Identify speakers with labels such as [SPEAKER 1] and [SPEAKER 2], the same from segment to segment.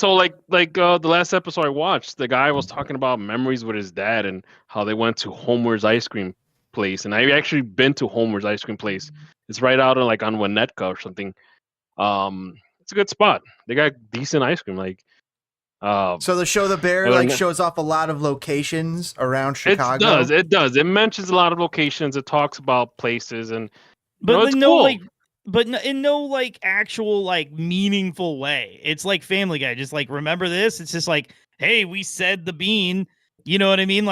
[SPEAKER 1] so the last episode I watched, the guy was talking about memories with his dad and how they went to Homer's ice cream place, and I've actually been to Homer's ice cream place. It's right out on Winnetka or something. It's a good spot. They got decent ice cream.
[SPEAKER 2] So the show The Bear shows off a lot of locations around Chicago.
[SPEAKER 1] It does. It mentions a lot of locations. It talks about places
[SPEAKER 3] but
[SPEAKER 1] it's cool.
[SPEAKER 3] In no actual meaningful way. It's like Family Guy. Just remember this. It's just hey, we said the bean. You know what I mean?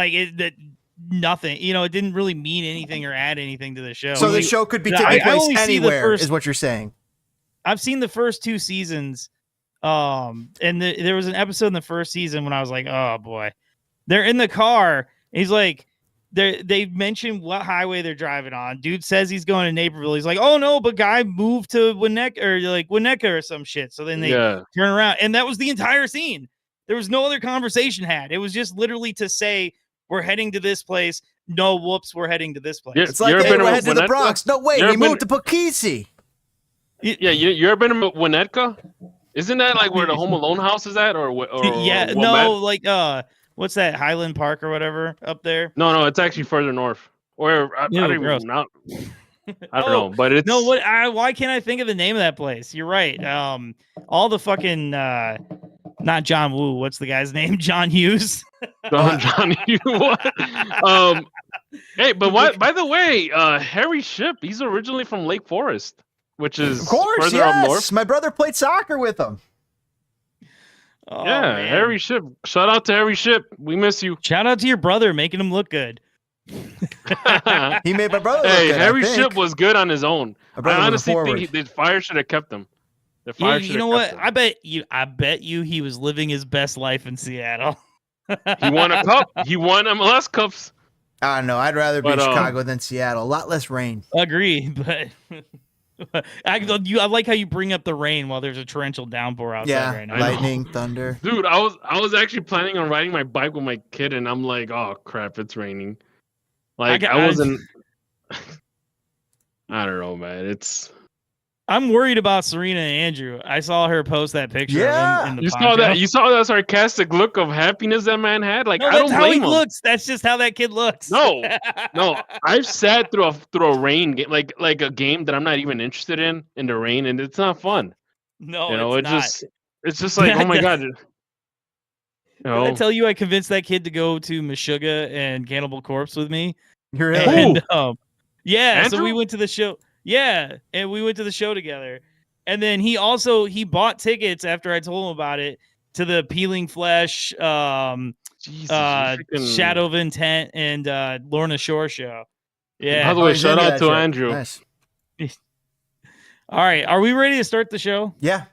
[SPEAKER 3] Nothing. It didn't really mean anything or add anything to the show.
[SPEAKER 2] So the show could be taking place anywhere, is what you're saying.
[SPEAKER 3] I've seen the first 2 seasons. And there was an episode in the first season when I was like, oh boy, they're in the car. He's like, they mentioned what highway they're driving on. Dude says he's going to Naperville. He's like, oh no, but guy moved to Winnetka or some shit. So then they turn around, and that was the entire scene. There was no other conversation had. It was just literally to say we're heading to this place. No, whoops, we're heading to this place.
[SPEAKER 2] It's like, hey, we're heading to the Bronx. No, wait, we moved to Poughkeepsie.
[SPEAKER 1] Yeah, you ever been to Winnetka? Isn't that where the Home Alone house is at, or
[SPEAKER 3] yeah? No, what's that, Highland Park or whatever up there?
[SPEAKER 1] No, it's actually further north. Or I don't even know. I don't know, but it's
[SPEAKER 3] why can't I think of the name of that place? You're right. All the fucking not John Woo. What's the guy's name? John Hughes.
[SPEAKER 1] John Hughes. What? Hey, but what? By the way, Harry Shipp. He's originally from Lake Forest, which is further up north.
[SPEAKER 2] My brother played soccer with him.
[SPEAKER 3] Oh,
[SPEAKER 1] yeah, man. Harry Shipp. Shout out to Harry Shipp. We miss you.
[SPEAKER 3] Shout out to your brother making him look good.
[SPEAKER 2] He made my brother look good.
[SPEAKER 1] Harry Shipp was good on his own. I honestly think the Fire should have kept him. The Fire
[SPEAKER 3] you know what? I bet you he was living his best life in Seattle.
[SPEAKER 1] He won a cup. He won MLS cups.
[SPEAKER 2] I don't know. I'd rather be in Chicago than Seattle. A lot less rain.
[SPEAKER 3] Agree, but I like how you bring up the rain while there's a torrential downpour outside right now.
[SPEAKER 2] Lightning, thunder.
[SPEAKER 1] Dude, I was actually planning on riding my bike with my kid, and I'm like, oh crap, it's raining. I wasn't. I don't know, man.
[SPEAKER 3] I'm worried about Serena and Andrew. I saw her post that picture.
[SPEAKER 2] Yeah,
[SPEAKER 3] of him in the
[SPEAKER 1] You saw that sarcastic look of happiness that man had.
[SPEAKER 3] No,
[SPEAKER 1] I don't blame him.
[SPEAKER 3] Looks. That's just how that kid looks.
[SPEAKER 1] No. I've sat through a rain game, like a game that I'm not even interested in the rain, and it's not fun.
[SPEAKER 3] No, it's not.
[SPEAKER 1] It's just like, oh my god.
[SPEAKER 3] Did I tell you I convinced that kid to go to Meshuggah and Cannibal Corpse with me?
[SPEAKER 2] Really?
[SPEAKER 3] And, yeah.
[SPEAKER 1] Andrew?
[SPEAKER 3] So we went to the show. Yeah, and we went to the show together. And then he bought tickets after I told him about it to the Peeling Flesh, Shadow of Intent, and Lorna Shore show. Yeah.
[SPEAKER 1] By the way, shout out to Andrew.
[SPEAKER 2] Nice.
[SPEAKER 3] All right, are we ready to start the show?
[SPEAKER 2] Yeah.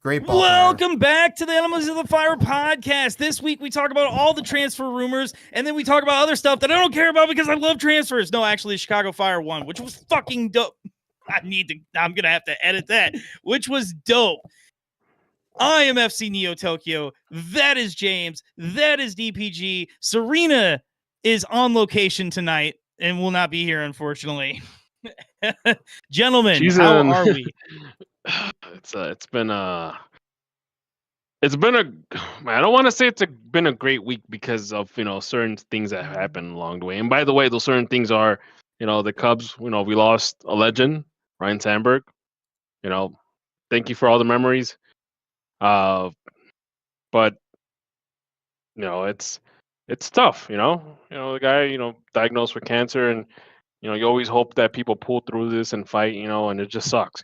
[SPEAKER 2] Great ball.
[SPEAKER 3] Welcome back to the Enemies of the Fire podcast. This week we talk about all the transfer rumors, and then we talk about other stuff that I don't care about because I love transfers. No, actually, Chicago Fire won, which was fucking dope. I'm gonna have to edit that, which was dope. I am FC Neo Tokyo. That is James. That is DPG. Serena is on location tonight and will not be here, unfortunately. Gentlemen, how are we?
[SPEAKER 1] It's been a I don't want to say been a great week because of certain things that happened along the way. And by the way, those certain things are the Cubs. We lost a legend, Ryne Sandberg. Thank you for all the memories. But it's tough. The guy diagnosed with cancer, and you always hope that people pull through this and fight. And it just sucks.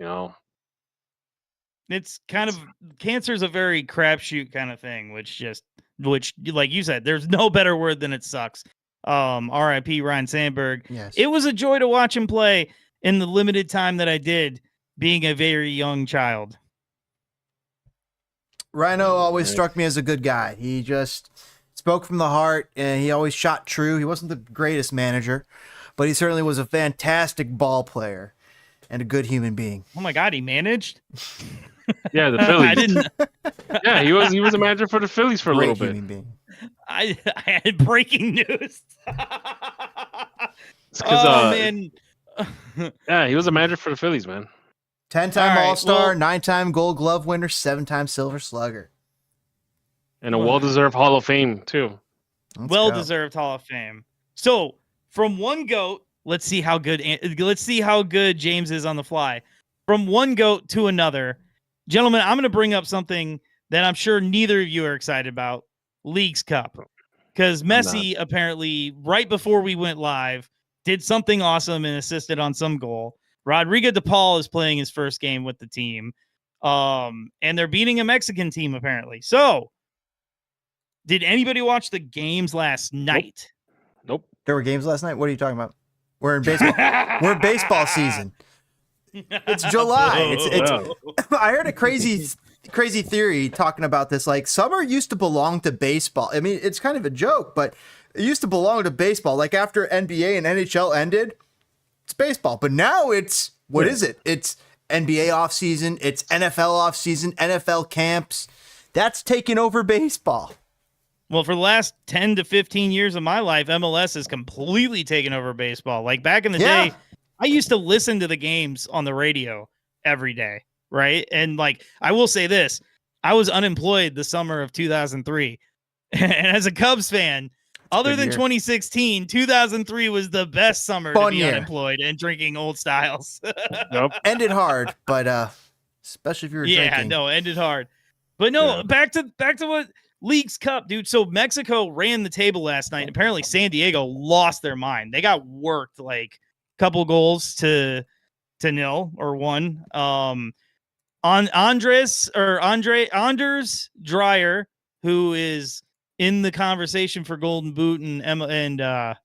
[SPEAKER 3] It's kind of cancer is a very crapshoot kind of thing, which like you said, there's no better word than it sucks. R.I.P. Ryne Sandberg.
[SPEAKER 2] Yes.
[SPEAKER 3] It was a joy to watch him play in the limited time that I did, being a very young child.
[SPEAKER 2] Rhino always struck me as a good guy. He just spoke from the heart, and he always shot true. He wasn't the greatest manager, but he certainly was a fantastic ball player and a good human being.
[SPEAKER 3] Oh my God, he managed?
[SPEAKER 1] Yeah, the Phillies.
[SPEAKER 3] I didn't.
[SPEAKER 1] Yeah, he was a manager for the Phillies for a little bit.
[SPEAKER 2] Being.
[SPEAKER 3] I had breaking news.
[SPEAKER 1] It's 'cause,
[SPEAKER 3] man.
[SPEAKER 1] yeah, he was a manager for the Phillies, man.
[SPEAKER 2] 10-time
[SPEAKER 3] All right,
[SPEAKER 2] All-Star,
[SPEAKER 3] well-
[SPEAKER 2] 9-time Gold Glove winner, 7-time Silver Slugger.
[SPEAKER 1] And a well-deserved Hall of Fame, too.
[SPEAKER 2] Let's
[SPEAKER 3] Well
[SPEAKER 2] go.
[SPEAKER 3] deserved Hall of Fame. So from one goat, let's see how good James is on the fly. From one goat to another, gentlemen, I'm going to bring up something that I'm sure neither of you are excited about: Leagues Cup, because Messi apparently right before we went live did something awesome and assisted on some goal. Rodrigo de Paul is playing his first game with the team, and they're beating a Mexican team apparently. So. Did anybody watch the games last night?
[SPEAKER 1] Nope.
[SPEAKER 2] There were games last night? What are you talking about? We're in baseball. We're in baseball season. It's July. It's I heard a crazy theory talking about this. Like, summer used to belong to baseball. I mean, it's kind of a joke, but it used to belong to baseball. Like, after NBA and NHL ended, it's baseball. But now it's, what is it? It's NBA offseason. It's NFL offseason, NFL camps. That's taking over baseball.
[SPEAKER 3] Well, for the last 10 to 15 years of my life, MLS has completely taken over baseball. Like back in the day, I used to listen to the games on the radio every day, right? And like, I will say this, I was unemployed the summer of 2003. And as a Cubs fan, other than 2016, 2003 was the best summer to be unemployed and drinking Old Styles.
[SPEAKER 1] Nope.
[SPEAKER 2] Ended hard, but especially if you were drinking.
[SPEAKER 3] Yeah, no, ended hard. But no, back to what Leagues Cup, dude. So Mexico ran the table last night. Apparently San Diego lost their mind. They got worked like a couple goals to 0 or 1. On Anders Dreyer, who is in the conversation for Golden Boot and a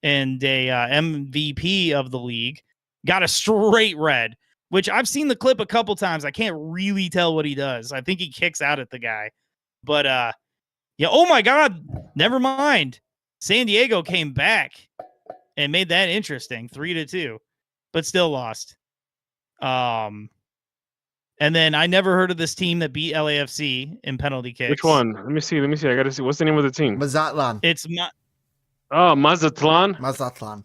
[SPEAKER 3] MVP of the league, got a straight red, which I've seen the clip a couple times. I can't really tell what he does. I think he kicks out at the guy. But yeah, oh my God, never mind. San Diego came back and made that interesting, 3-2, but still lost. And then I never heard of this team that beat LAFC in penalty kicks.
[SPEAKER 1] Which one? Let me see. I gotta see. What's the name of the team?
[SPEAKER 2] Mazatlan.
[SPEAKER 3] It's
[SPEAKER 1] Mazatlan.
[SPEAKER 2] Mazatlan.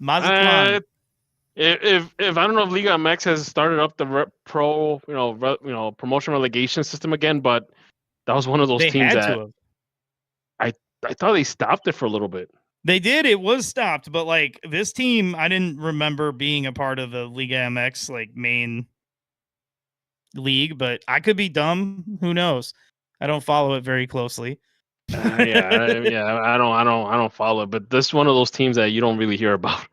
[SPEAKER 1] If I don't know if Liga MX has started up the promotion relegation system again, but that was one of those teams that I thought they stopped it for a little bit.
[SPEAKER 3] They did. It was stopped, but like this team, I didn't remember being a part of the Liga MX like main league, but I could be dumb. Who knows? I don't follow it very closely.
[SPEAKER 1] I don't follow it, but this is one of those teams that you don't really hear about.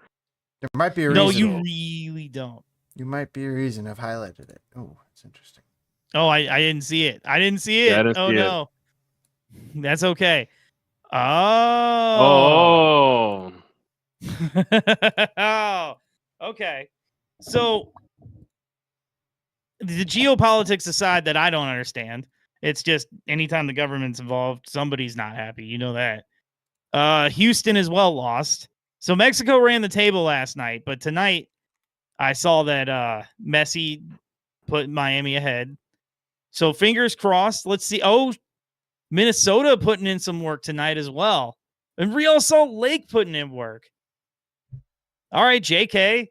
[SPEAKER 2] There might be a reason.
[SPEAKER 3] No, you really don't.
[SPEAKER 2] You might be a reason. I've highlighted it. Oh, that's interesting.
[SPEAKER 3] Oh, I didn't see it. I didn't see it.
[SPEAKER 1] Yeah,
[SPEAKER 3] oh no. That's okay.
[SPEAKER 1] Oh.
[SPEAKER 3] Oh. Okay. So the geopolitics aside that I don't understand, it's just anytime the government's involved, somebody's not happy. You know that. Houston as well lost. So Mexico ran the table last night, but tonight I saw that Messi put Miami ahead. So fingers crossed. Let's see. Oh, Minnesota putting in some work tonight as well. And Real Salt Lake putting in work. All right, JK.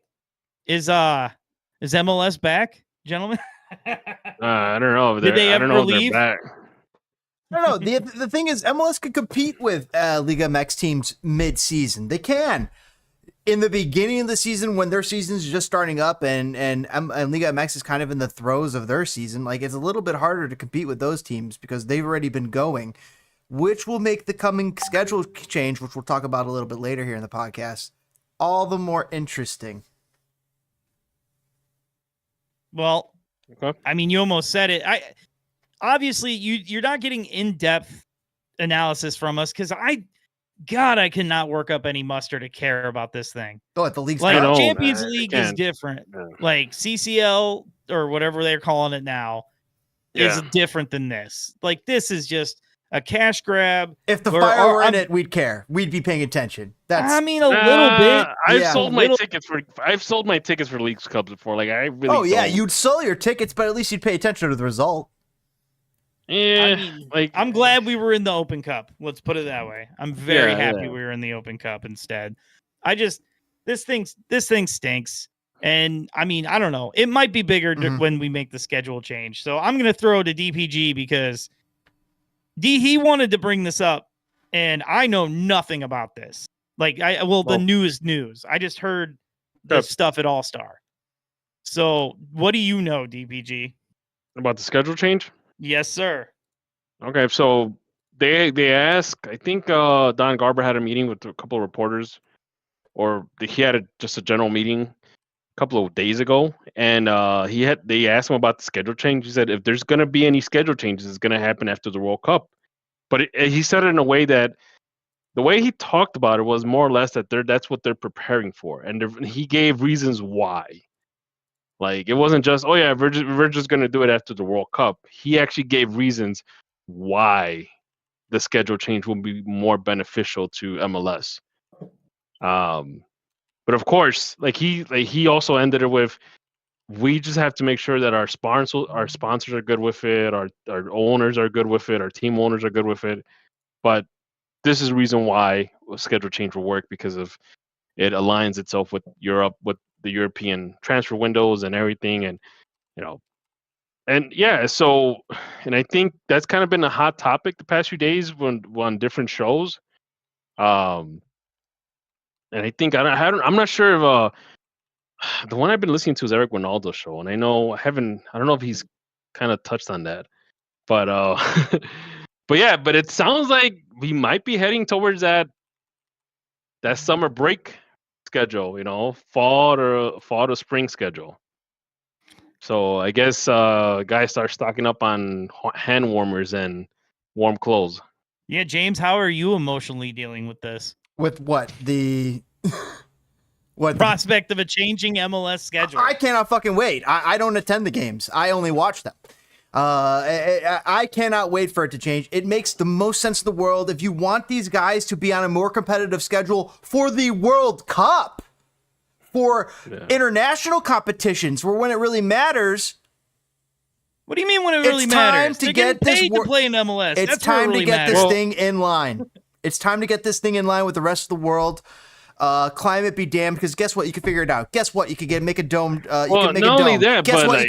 [SPEAKER 3] Is MLS back, gentlemen?
[SPEAKER 1] I don't know.
[SPEAKER 3] Did they ever leave?
[SPEAKER 1] Back.
[SPEAKER 2] I don't know. The thing is, MLS could compete with Liga MX teams mid-season. They can. In the beginning of the season, when their season's just starting up and Liga MX is kind of in the throes of their season, like it's a little bit harder to compete with those teams because they've already been going, which will make the coming schedule change, which we'll talk about a little bit later here in the podcast, all the more interesting.
[SPEAKER 3] Well,
[SPEAKER 1] okay.
[SPEAKER 3] I mean, you almost said it. Obviously, you're not getting in-depth analysis from us because I cannot work up any muster to care about this thing.
[SPEAKER 2] Oh, the league's
[SPEAKER 3] like
[SPEAKER 1] know,
[SPEAKER 3] Champions
[SPEAKER 1] man.
[SPEAKER 3] League is different. Yeah. Like CCL or whatever they're calling it now is different than this. Like this is just a cash grab.
[SPEAKER 2] If the Fire were in it, we'd care. We'd be paying attention.
[SPEAKER 3] I mean, a little bit.
[SPEAKER 1] I've sold my tickets for Leagues Cup before. Like I really.
[SPEAKER 2] Oh yeah, you'd sell your tickets, but at least you'd pay attention to the result.
[SPEAKER 1] Yeah,
[SPEAKER 3] I mean,
[SPEAKER 1] like
[SPEAKER 3] I'm glad we were in the Open Cup. Let's put it that way. I'm very happy
[SPEAKER 1] yeah.
[SPEAKER 3] we were in the Open Cup instead. This thing stinks. And I mean, I don't know. It might be bigger when we make the schedule change. So I'm going to throw to DPG because he wanted to bring this up, and I know nothing about this. Like, the news. I just heard the stuff at All Star. So what do you know, DPG?
[SPEAKER 1] About the schedule change?
[SPEAKER 3] Yes, sir.
[SPEAKER 1] Okay, so they ask. I think Don Garber had a meeting with a couple of reporters, or he had just a general meeting a couple of days ago, and they asked him about the schedule change. He said if there's going to be any schedule changes, it's going to happen after the World Cup. But he said it in a way that the way he talked about it was more or less that that's what they're preparing for, and he gave reasons why. Like, it wasn't just, oh yeah, we're just gonna do it after the World Cup. He actually gave reasons why the schedule change will be more beneficial to MLS. But of course, he also ended it with, we just have to make sure that our sponsors are good with it, our owners are good with it, our team owners are good with it. But this is the reason why a schedule change will work, because of it aligns itself with Europe, with the European transfer windows and everything, and yeah. So, and I think that's kind of been a hot topic the past few days on different shows. And I think I'm not sure if the one I've been listening to is Eric Ronaldo's show, and I don't know if he's kind of touched on that, but but yeah, but it sounds like we might be heading towards that summer break schedule, fall to spring schedule. So I guess guys start stocking up on hand warmers and warm clothes.
[SPEAKER 3] Yeah, James, how are you emotionally dealing with this?
[SPEAKER 2] With what?
[SPEAKER 3] What prospect of a changing MLS schedule?
[SPEAKER 2] I cannot fucking wait. I don't attend the games. I only watch them. I cannot wait for it to change. It makes the most sense in the world. If you want these guys to be on a more competitive schedule for the World Cup, for international competitions, where when it really matters.
[SPEAKER 3] What do you mean when it really matters?
[SPEAKER 2] They're getting paid
[SPEAKER 3] to play in MLS.
[SPEAKER 2] It's time to get this thing in line. It's time to get this thing in line with the rest of the world. Climate be damned, because guess what? You can figure it out. Guess what? You could make a dome. You can make a dome.
[SPEAKER 1] Only that,
[SPEAKER 2] guess what?
[SPEAKER 1] Like,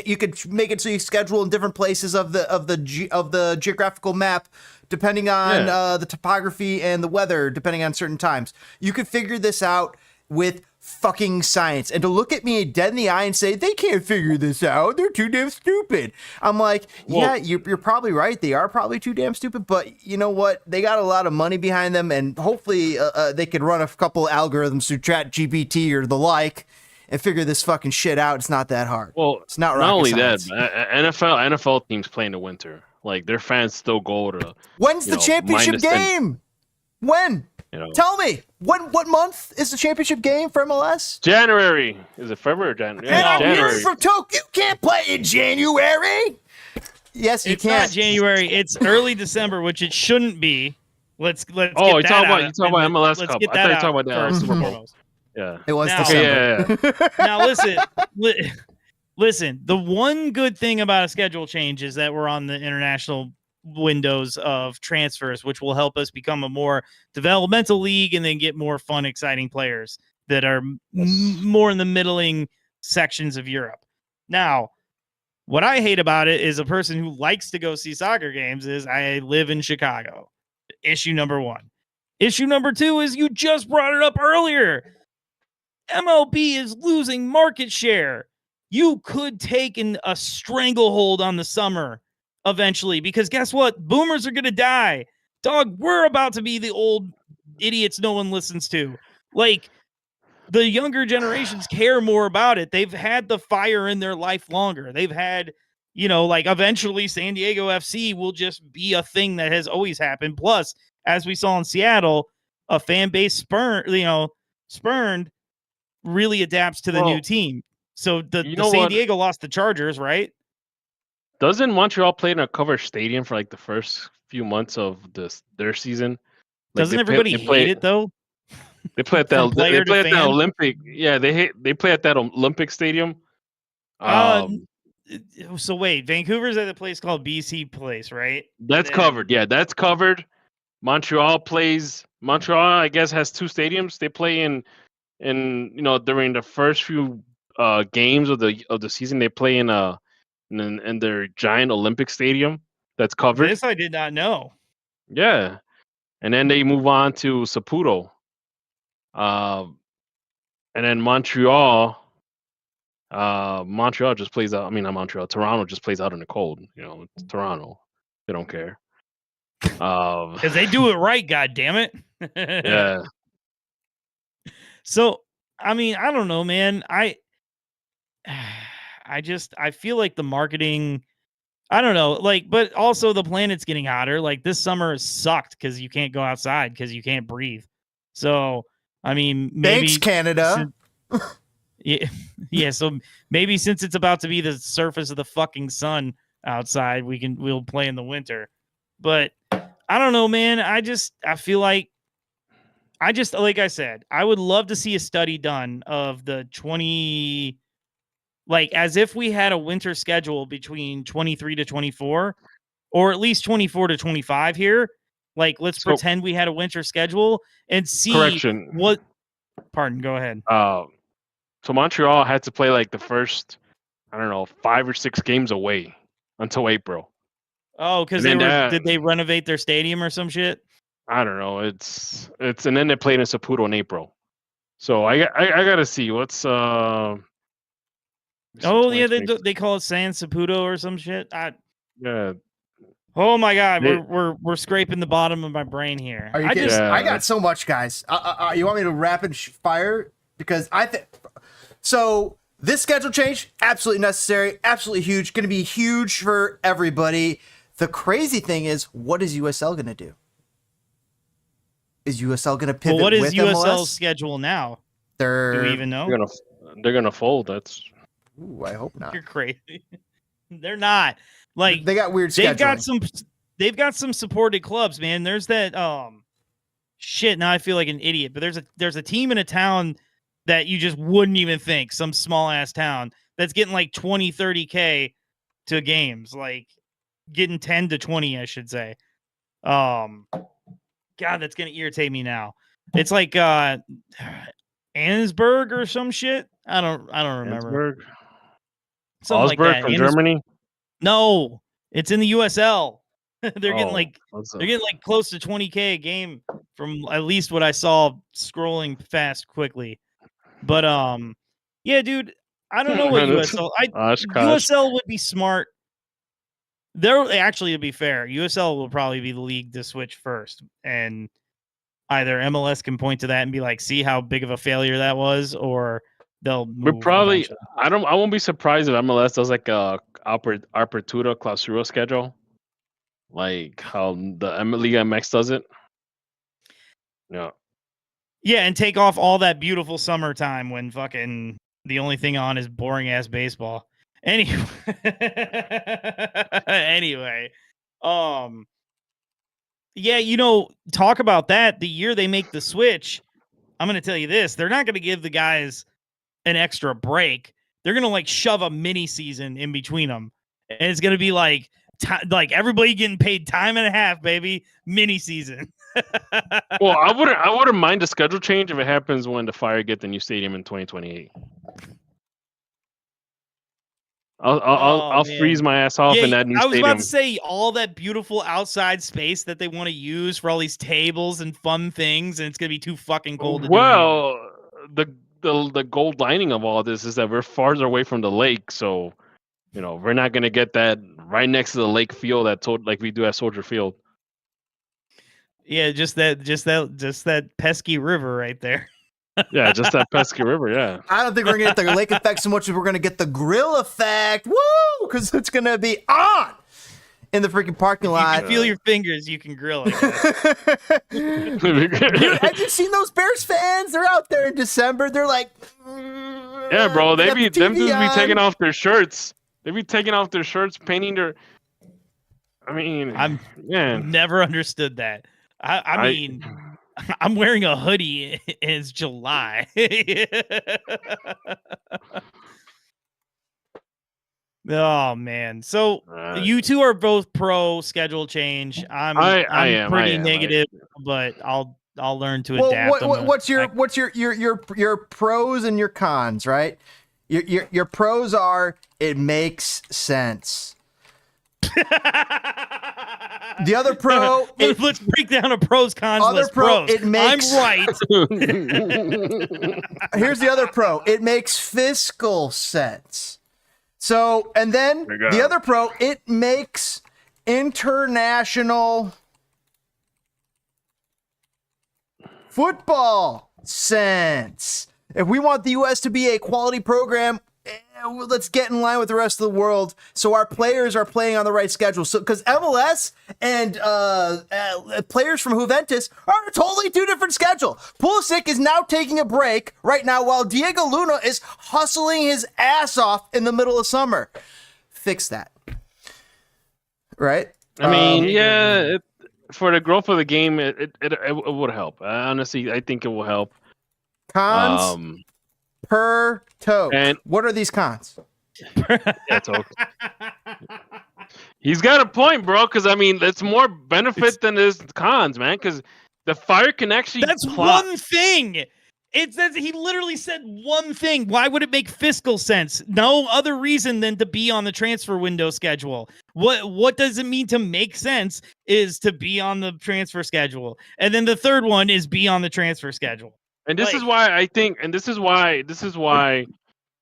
[SPEAKER 2] you could make it so you schedule in different places of the geographical map, depending on the topography and the weather, depending on certain times. You could figure this out with fucking science. And to look at me dead in the eye and say they can't figure this out, they're too damn stupid. I'm like, yeah, you're probably right. They are probably too damn stupid, but you know what? They got a lot of money behind them, and hopefully they could run a couple algorithms through ChatGPT or the like and figure this fucking shit out. It's not that hard.
[SPEAKER 1] Well,
[SPEAKER 2] it's not rocket
[SPEAKER 1] not only
[SPEAKER 2] science.
[SPEAKER 1] that, NFL teams play in the winter. Like, their fans still go to.
[SPEAKER 2] When's the championship game? When? Tell me, what month is the championship game for MLS?
[SPEAKER 1] January. Is it February or January?
[SPEAKER 2] And I'm
[SPEAKER 1] January.
[SPEAKER 2] hearing from Toke, you can't play in January. Yes, you can.
[SPEAKER 3] It's not January. It's early December, which it shouldn't be. Let's get
[SPEAKER 1] you
[SPEAKER 3] that
[SPEAKER 1] talking
[SPEAKER 3] out.
[SPEAKER 1] You talking about MLS
[SPEAKER 3] let's
[SPEAKER 1] Cup?
[SPEAKER 3] Get
[SPEAKER 1] I
[SPEAKER 3] that
[SPEAKER 1] thought you talking about
[SPEAKER 3] the
[SPEAKER 1] Super Bowl. Yeah,
[SPEAKER 2] it was
[SPEAKER 3] now,
[SPEAKER 2] December.
[SPEAKER 1] Yeah.
[SPEAKER 3] Now listen. The one good thing about a schedule change is that we're on the international windows of transfers, which will help us become a more developmental league and then get more fun, exciting players that are more in the middling sections of Europe. Now, what I hate about it is a person who likes to go see soccer games is I live in Chicago. Issue number one. Issue number two is you just brought it up earlier. MLB is losing market share. You could take a stranglehold on the summer eventually, because guess what? Boomers are going to die. Dog, we're about to be the old idiots no one listens to. Like, the younger generations care more about it. They've had the fire in their life longer. They've had, eventually San Diego FC will just be a thing that has always happened. Plus, as we saw in Seattle, a fan base spurned really adapts to the new team. So the San Diego lost the Chargers, right?
[SPEAKER 1] Doesn't Montreal play in a covered stadium for like the first few months of their season? Like,
[SPEAKER 3] doesn't everybody hate it though?
[SPEAKER 1] They play at that Olympic. Yeah, they play at that Olympic stadium.
[SPEAKER 3] So wait, Vancouver's at a place called BC Place, right?
[SPEAKER 1] That's
[SPEAKER 3] Then-
[SPEAKER 1] covered. Yeah, that's covered. Montreal, I guess, has two stadiums. They play in during the first few games of the season. They play in their giant Olympic stadium that's covered.
[SPEAKER 3] This I did not know.
[SPEAKER 1] Yeah, and then they move on to Saputo, and then Montreal. Montreal just plays out. I mean, not Montreal. Toronto just plays out in the cold. It's Toronto. They don't care.
[SPEAKER 3] Because they do it right, god damn it.
[SPEAKER 1] Yeah.
[SPEAKER 3] So, I mean, I don't know, man. I feel like the marketing, I don't know, like, but also the planet's getting hotter. Like this summer sucked because you can't go outside because you can't breathe. So, I mean, maybe
[SPEAKER 2] Thanks, Canada.
[SPEAKER 3] Yeah. So maybe since it's about to be the surface of the fucking sun outside, we'll play in the winter. But I don't know, man. I feel like like I said, I would love to see a study done of the 20, like as if we had a winter schedule between 23 to 24, or at least 24 to 25 here. Like, let's pretend we had a winter schedule and see
[SPEAKER 1] Correction.
[SPEAKER 3] what. Pardon, go ahead.
[SPEAKER 1] So Montreal had to play like the first, I don't know, 5 or 6 games away until April.
[SPEAKER 3] Oh, because did they renovate their stadium or some shit?
[SPEAKER 1] I don't know. It's and then they played in Saputo in April. So I gotta see what's
[SPEAKER 3] Oh yeah, they call it San Saputo or some shit.
[SPEAKER 1] Yeah.
[SPEAKER 3] Oh my god, we're scraping the bottom of my brain here.
[SPEAKER 2] Are you kidding? I got so much, guys. You want me to rapid fire? Because I think so. This schedule change, absolutely necessary, absolutely huge, going to be huge for everybody. The crazy thing is, what is USL going to do? Is USL going to pivot?
[SPEAKER 3] Well, what is
[SPEAKER 2] with
[SPEAKER 3] USL's
[SPEAKER 2] MLS?
[SPEAKER 3] schedule now?
[SPEAKER 2] Do
[SPEAKER 3] we even know?
[SPEAKER 1] They're gonna fold. That's.
[SPEAKER 2] Ooh, I hope not.
[SPEAKER 3] You're crazy. They're not. Like
[SPEAKER 2] they got weird scheduling.
[SPEAKER 3] They've got some supported clubs, man. There's that shit. Now I feel like an idiot, but there's a team in a town that you just wouldn't even think, some small ass town that's getting like 20, 30K to games, like getting 10 to 20, I should say. God, that's gonna irritate me now. It's like Ansberg or some shit. I don't remember.
[SPEAKER 1] Something like that. From Germany?
[SPEAKER 3] No, it's in the USL. They're getting like close to 20K a game from at least what I saw scrolling fast quickly. But yeah, dude, I don't know what USL. USL would be smart. Actually, to be fair, USL will probably be the league to switch first, and either MLS can point to that and be like, "See how big of a failure that was," or they'll move.
[SPEAKER 1] But probably,
[SPEAKER 3] eventually.
[SPEAKER 1] I won't be surprised if MLS does like a Apertura Clausura schedule, like how the Liga MX does it. Yeah.
[SPEAKER 3] Yeah, and take off all that beautiful summertime when fucking the only thing on is boring ass baseball. Anyway, yeah, talk about that. The year they make the switch, I'm going to tell you this: they're not going to give the guys an extra break. They're going to like shove a mini season in between them, and it's going to be like everybody getting paid time and a half, baby. Mini season.
[SPEAKER 1] Well, I wouldn't mind the schedule change if it happens when the Fire get the new stadium in 2028. I'll freeze my ass off in that new stadium.
[SPEAKER 3] I was about to say all that beautiful outside space that they want to use for all these tables and fun things, and it's gonna be too fucking cold.
[SPEAKER 1] The gold lining of all this is that we're farther away from the lake, so we're not gonna get that right next to the lake field like we do at Soldier Field.
[SPEAKER 3] Yeah, just that pesky river right there.
[SPEAKER 1] Yeah, just that pesky river. Yeah.
[SPEAKER 2] I don't think we're gonna get the lake effect so much as we're gonna get the grill effect. Woo! Because it's gonna be on in the freaking parking lot.
[SPEAKER 3] You can feel your fingers. You can grill it.
[SPEAKER 2] Dude, have you seen those Bears fans? They're out there in December. They're like,
[SPEAKER 1] yeah, bro. Them dudes be taking off their shirts. They be taking off their shirts, painting their. I mean,
[SPEAKER 3] never understood that. I mean, I'm wearing a hoodie. It's July. Oh man. So you two are both pro schedule change. I'm pretty negative, but I'll learn to adapt.
[SPEAKER 2] What's your pros and your cons, right? Your pros are it makes sense. The other pro,
[SPEAKER 3] let's break down a pros cons list.
[SPEAKER 2] Pro, it makes.
[SPEAKER 3] I'm right.
[SPEAKER 2] Here's the other pro. It makes fiscal sense. So, and then the other pro, it makes international football sense. If we want the U.S. to be a quality program, let's get in line with the rest of the world so our players are playing on the right schedule. So, because MLS and players from Juventus are on a totally two different schedule. Pulisic is now taking a break right now while Diego Luna is hustling his ass off in the middle of summer. Fix that. Right?
[SPEAKER 1] I mean, for the growth of the game, it would help. Honestly, I think it will help.
[SPEAKER 2] Cons per toe. And what are these cons?
[SPEAKER 1] He's got a point, bro. Because I mean, it's more benefit than is cons, man. Because the Fire can actually.
[SPEAKER 3] That's one thing. It says he literally said one thing. Why would it make fiscal sense? No other reason than to be on the transfer window schedule. What does it mean to make sense is to be on the transfer schedule. And then the third one is be on the transfer schedule.
[SPEAKER 1] And this is why I think, and this is why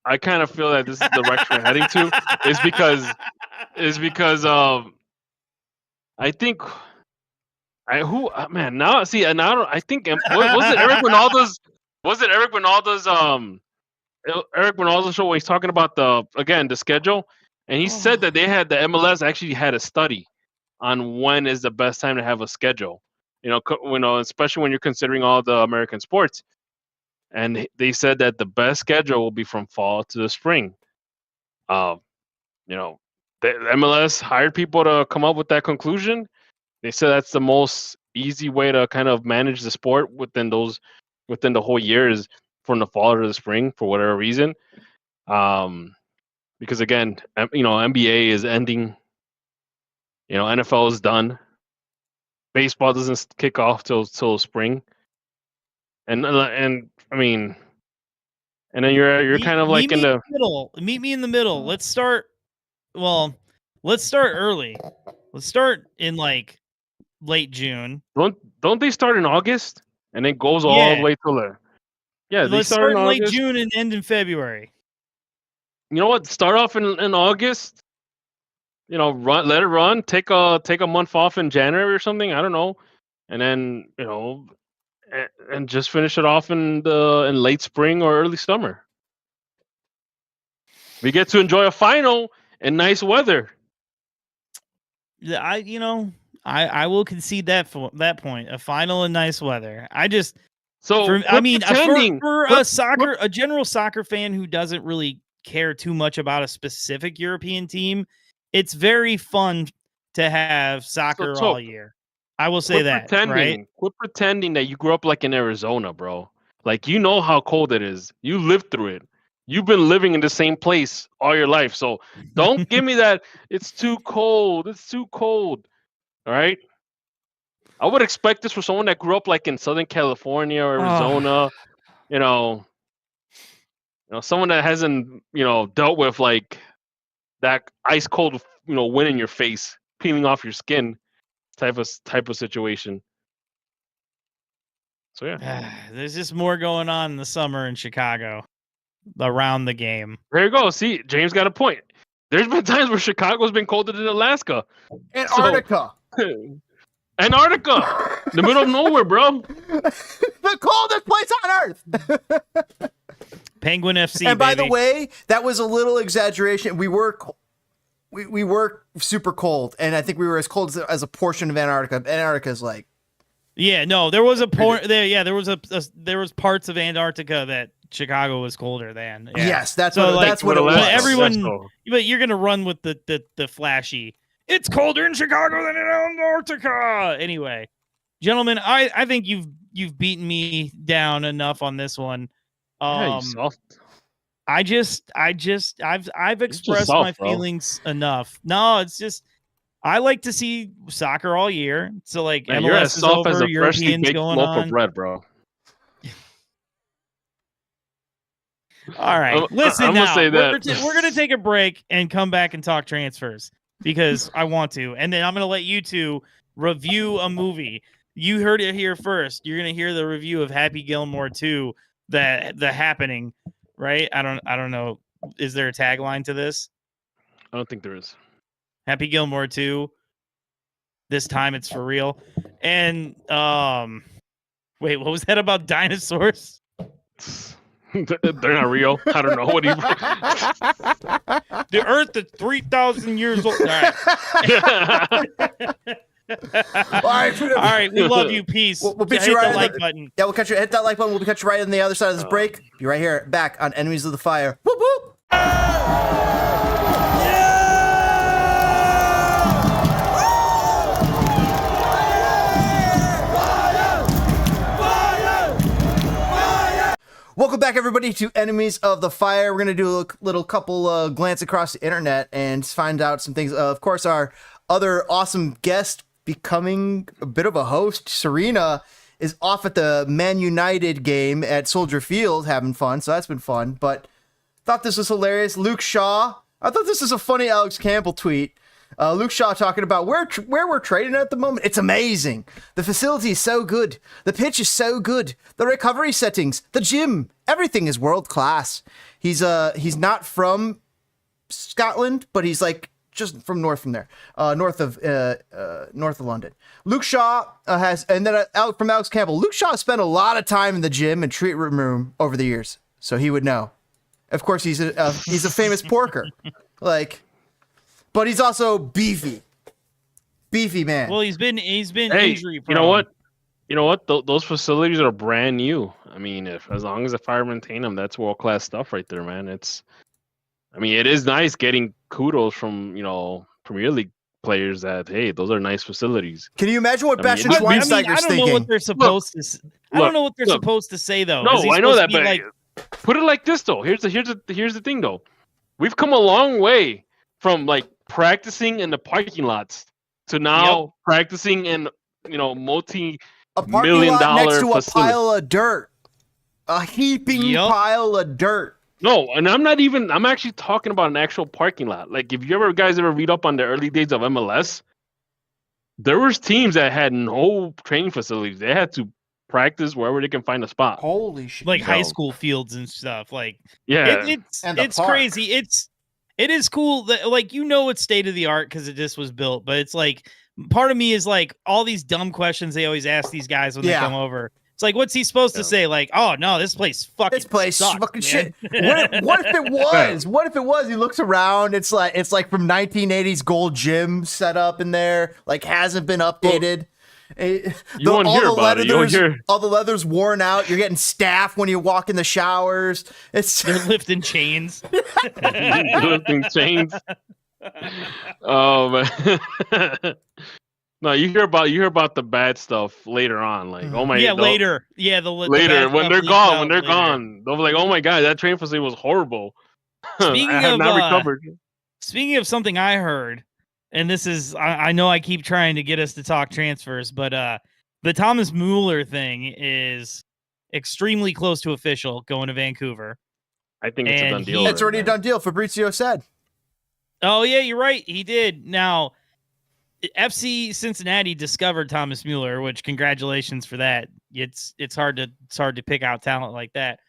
[SPEAKER 1] I kind of feel that this is the direction we're heading to, is because I think I think was it Eric Ronaldo's Eric Ronaldo's show where he's talking about the schedule, and he said that they had the MLS actually had a study on when is the best time to have a schedule. Especially when you're considering all the American sports. And they said that the best schedule will be from fall to the spring. The MLS hired people to come up with that conclusion. They said that's the most easy way to kind of manage the sport within the whole year is from the fall to the spring for whatever reason. Because again, NBA is ending. NFL is done. Baseball doesn't kick off till spring, and I mean, and then you're kind of like in the
[SPEAKER 3] middle. Meet me in the middle. Let's start early. Let's start in like late June.
[SPEAKER 1] Don't they start in August and it goes all the way till
[SPEAKER 3] Let's start in late June and end in February.
[SPEAKER 1] You know what? Start off in August. Let it run. Take a month off in January or something. I don't know, and then and just finish it off in late spring or early summer. We get to enjoy a final in nice weather.
[SPEAKER 3] I will concede that point. A final in nice weather. For a general soccer fan who doesn't really care too much about a specific European team, it's very fun to have soccer all year. I will say that. Right?
[SPEAKER 1] Quit pretending that you grew up like in Arizona, bro. Like, you know how cold it is. You lived through it. You've been living in the same place all your life. So don't give me that it's too cold. It's too cold. All right? I would expect this for someone that grew up like in Southern California or Arizona. Someone that hasn't, dealt with like that ice cold, wind in your face, peeling off your skin type of situation. So yeah.
[SPEAKER 3] There's just more going on in the summer in Chicago around the game.
[SPEAKER 1] There you go. See, James got a point. There's been times where Chicago's been colder than Alaska.
[SPEAKER 2] Antarctica.
[SPEAKER 1] Antarctica. The middle of nowhere, bro.
[SPEAKER 2] The coldest place on earth.
[SPEAKER 3] Penguin FC.
[SPEAKER 2] And by the way, that was a little exaggeration. We were super cold, and I think we were as cold as a portion of Antarctica. Antarctica's like,
[SPEAKER 3] there was a point there. Yeah, there was parts of Antarctica that Chicago was colder than. Yeah.
[SPEAKER 2] Yes, that's what it was.
[SPEAKER 3] But you're gonna run with the flashy. It's colder in Chicago than in Antarctica. Anyway, gentlemen, I think you've beaten me down enough on this one. I I've expressed my
[SPEAKER 1] soft, bro.
[SPEAKER 3] feelings enough. No, it's just I like to see soccer all year. So like
[SPEAKER 1] Man,
[SPEAKER 3] MLS
[SPEAKER 1] you're as
[SPEAKER 3] is
[SPEAKER 1] soft as
[SPEAKER 3] over,
[SPEAKER 1] a freshly
[SPEAKER 3] Europeans
[SPEAKER 1] baked
[SPEAKER 3] going
[SPEAKER 1] loaf of
[SPEAKER 3] on.
[SPEAKER 1] bread, bro.
[SPEAKER 3] All right, listen
[SPEAKER 1] I'm gonna
[SPEAKER 3] now.
[SPEAKER 1] say
[SPEAKER 3] We're
[SPEAKER 1] that.
[SPEAKER 3] gonna take a break and come back and talk transfers because I want to, and then I'm gonna let you two review a movie. You heard it here first. You're gonna hear the review of Happy Gilmore 2, the happening, right? I don't know. Is there a tagline to this?
[SPEAKER 1] I don't think there is.
[SPEAKER 3] Happy Gilmore 2. This time it's for real. And wait, what was that about dinosaurs?
[SPEAKER 1] They're not real. I don't know what he.
[SPEAKER 3] The Earth is 3,000 years old. All right. All right, we love you. Peace.
[SPEAKER 2] We'll beat
[SPEAKER 3] Hit
[SPEAKER 2] you right
[SPEAKER 3] the like button.
[SPEAKER 2] Yeah, we'll catch you. Hit that like button. We'll catch you right on the other side of this break. Be right here, back on Enemies of the Fire. Whoop whoop. Welcome back, everybody, to Enemies of the Fire. We're going to do a little couple glance across the internet and find out some things. Of course, our other awesome guest becoming a bit of a host, Serena, is off at the Man United game at Soldier Field having fun, so that's been fun. But thought this was hilarious. Luke Shaw. I thought this was a funny Alex Campbell tweet. Luke Shaw talking about where we're trading at the moment. It's amazing. The facility is so good. The pitch is so good. The recovery settings, the gym, everything is world class. He's not from Scotland, but he's like just from north of London. Luke Shaw from Alex Campbell. Luke Shaw spent a lot of time in the gym and treatment room over the years, so he would know. Of course, he's a famous porker, but he's also beefy man.
[SPEAKER 3] Well, he's been
[SPEAKER 1] Hey,
[SPEAKER 3] injury prone.
[SPEAKER 1] You know what? Those facilities are brand new. I mean, as long as the Fire maintain them, that's world class stuff right there, man. It is nice getting kudos from Premier League players that those are nice facilities.
[SPEAKER 2] Can you imagine what Bastian
[SPEAKER 3] I
[SPEAKER 2] Schweinsteiger's
[SPEAKER 3] don't know
[SPEAKER 2] thinking?
[SPEAKER 3] what they're supposed to. I don't know what they're supposed to say though.
[SPEAKER 1] No, I know that, but put it like this though. Here's the thing though. We've come a long way from like practicing in the parking lots to now practicing in multi-million-dollar
[SPEAKER 2] next to
[SPEAKER 1] facility.
[SPEAKER 2] a pile of dirt, a heaping pile of dirt.
[SPEAKER 1] No, and I'm actually talking about an actual parking lot. Like if you guys ever read up on the early days of MLS, there was teams that had no training facilities. They had to practice wherever they can find a spot.
[SPEAKER 2] Holy shit!
[SPEAKER 3] Like high school fields and stuff. Like it's
[SPEAKER 2] park.
[SPEAKER 3] crazy. It is cool that it's state of the art because it just was built, but it's like part of me is like all these dumb questions they always ask these guys when they come over. It's like, what's he supposed to say? Like, oh no, this place sucks,
[SPEAKER 2] fucking
[SPEAKER 3] man.
[SPEAKER 2] shit. What if it was? What if it was? He looks around. It's like from 1980s gold gym set up in there. Like hasn't been updated.
[SPEAKER 1] All
[SPEAKER 2] the leather's worn out. You're getting staff when you walk in the showers.
[SPEAKER 3] They're lifting chains.
[SPEAKER 1] Lifting chains. Oh man. No, you hear about the bad stuff later on. Like, oh my god.
[SPEAKER 3] Later. Yeah,
[SPEAKER 1] later when they're gone. They'll be like, oh my god, that train facility was horrible.
[SPEAKER 3] Speaking
[SPEAKER 1] I have not recovered.
[SPEAKER 3] Speaking of something I heard, and this is, I know I keep trying to get us to talk transfers, but the Thomas Mueller thing is extremely close to official going to Vancouver.
[SPEAKER 1] I think it's a done deal.
[SPEAKER 2] It's already a done deal. Fabrizio said.
[SPEAKER 3] Oh, yeah, you're right. He did. Now, FC Cincinnati discovered Thomas Mueller, which congratulations for that. It's hard to pick out talent like that.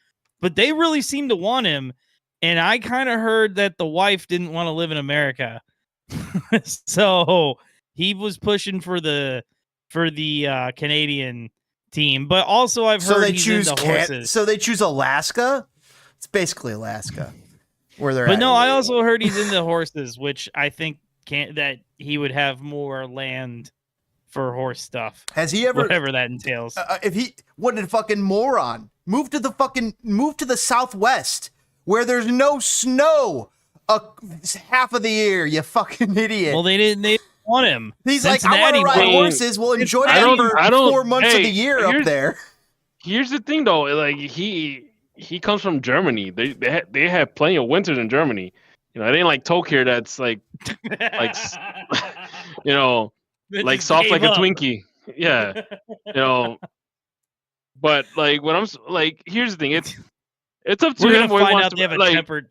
[SPEAKER 3] But they really seem to want him. And I kind of heard that the wife didn't want to live in America. So he was pushing for the Canadian team, but also I've heard he's into horses.
[SPEAKER 2] So they choose Alaska. It's basically Alaska where they're.
[SPEAKER 3] But
[SPEAKER 2] at.
[SPEAKER 3] no, I also heard he's into horses, which I think that he would have more land for horse stuff.
[SPEAKER 2] Has he ever?
[SPEAKER 3] Whatever that entails.
[SPEAKER 2] What a fucking moron! Move to the Southwest where there's no snow. Half of the year, you fucking idiot.
[SPEAKER 3] Well, they didn't want him.
[SPEAKER 2] He's
[SPEAKER 3] Cincinnati
[SPEAKER 2] like, I want to ride horses. We'll enjoy them for 4 months of the year up there.
[SPEAKER 1] Here's the thing, though. Like he comes from Germany. They have plenty of winters in Germany. You know, it ain't like Tokyo that's like s- you know,
[SPEAKER 3] That
[SPEAKER 1] like
[SPEAKER 3] just
[SPEAKER 1] soft
[SPEAKER 3] gave
[SPEAKER 1] like a
[SPEAKER 3] up.
[SPEAKER 1] Twinkie. Yeah, you know. But like when like, here's the thing. It's up to
[SPEAKER 3] We're
[SPEAKER 1] him
[SPEAKER 3] gonna
[SPEAKER 1] what he
[SPEAKER 3] find
[SPEAKER 1] wants
[SPEAKER 3] out
[SPEAKER 1] to
[SPEAKER 3] they have a
[SPEAKER 1] like.
[SPEAKER 3] tempered.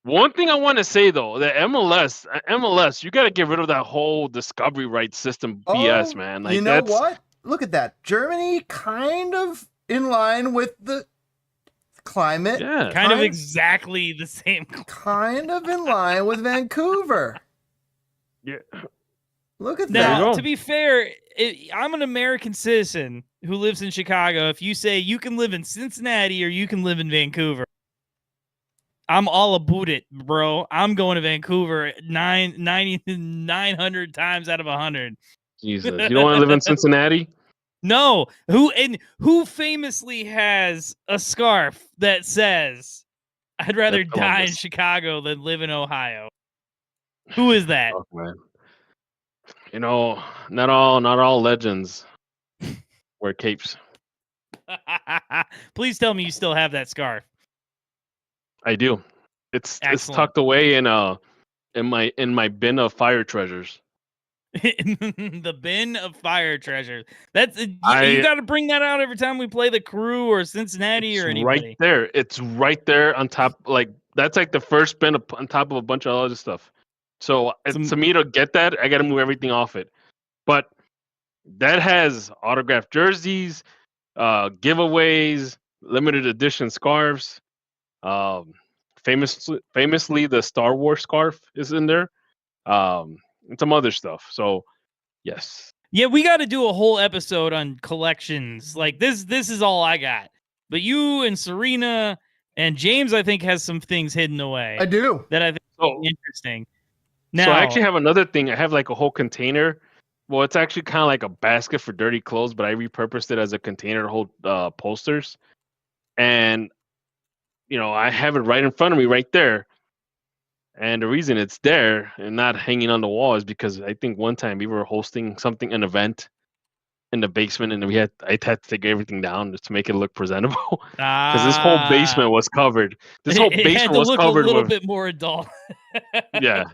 [SPEAKER 1] One thing I want to say though, that MLS, you got to get rid of that whole discovery rights system BS,
[SPEAKER 2] Oh,
[SPEAKER 1] man.
[SPEAKER 2] you
[SPEAKER 1] Like
[SPEAKER 2] know
[SPEAKER 1] that's
[SPEAKER 2] what? Look at that. Germany kind of in line with the climate.
[SPEAKER 1] yeah.
[SPEAKER 3] Kind of exactly the same.
[SPEAKER 2] Kind of in line with Vancouver.
[SPEAKER 1] Yeah.
[SPEAKER 2] Look at
[SPEAKER 1] There you
[SPEAKER 2] that.
[SPEAKER 3] Now,
[SPEAKER 1] go.
[SPEAKER 3] to be fair, I'm an American citizen who lives in Chicago. If you say you can live in Cincinnati or you can live in Vancouver, I'm all about it, bro. I'm going to Vancouver 900 times out of 100.
[SPEAKER 1] Jesus, you don't want to live in Cincinnati?
[SPEAKER 3] No, who famously has a scarf that says I'd rather
[SPEAKER 1] That's
[SPEAKER 3] die in
[SPEAKER 1] Columbus.
[SPEAKER 3] Chicago than live in Ohio? Who is that?
[SPEAKER 1] Fuck, man. You know, not all legends wear capes.
[SPEAKER 3] Please tell me you still have that scarf.
[SPEAKER 1] I do. It's
[SPEAKER 3] Excellent.
[SPEAKER 1] tucked away in my bin of fire treasures.
[SPEAKER 3] The bin of fire treasures. That's you
[SPEAKER 1] I
[SPEAKER 3] got to bring that out every time we play the Crew or Cincinnati
[SPEAKER 1] It's
[SPEAKER 3] or
[SPEAKER 1] right
[SPEAKER 3] anybody.
[SPEAKER 1] there. It's right there on top. Like that's like the first bin on top of a bunch of other stuff. So to me to get that, I got to move everything off it. But that has autographed jerseys, giveaways, limited edition scarves. Famously, the Star Wars scarf is in there. And some other stuff. So yes,
[SPEAKER 3] Yeah, we got to do a whole episode on collections. Like this is all I got. But you and Serena and James, I think, has some things hidden away.
[SPEAKER 2] I do.
[SPEAKER 3] That I think
[SPEAKER 1] so
[SPEAKER 3] is interesting. Now,
[SPEAKER 1] so I actually have another thing. I have like a whole container. Well, it's actually kind of like a basket for dirty clothes, but I repurposed it as a container to hold posters. And you know, I have it right in front of me, right there. And the reason it's there and not hanging on the wall is because I think one time we were hosting an event in the basement, and I had to take everything down just to make it look presentable. Because this whole basement was covered. This whole
[SPEAKER 3] it had
[SPEAKER 1] basement
[SPEAKER 3] to
[SPEAKER 1] was
[SPEAKER 3] look a
[SPEAKER 1] covered
[SPEAKER 3] little
[SPEAKER 1] with
[SPEAKER 3] bit more adult.
[SPEAKER 1] yeah.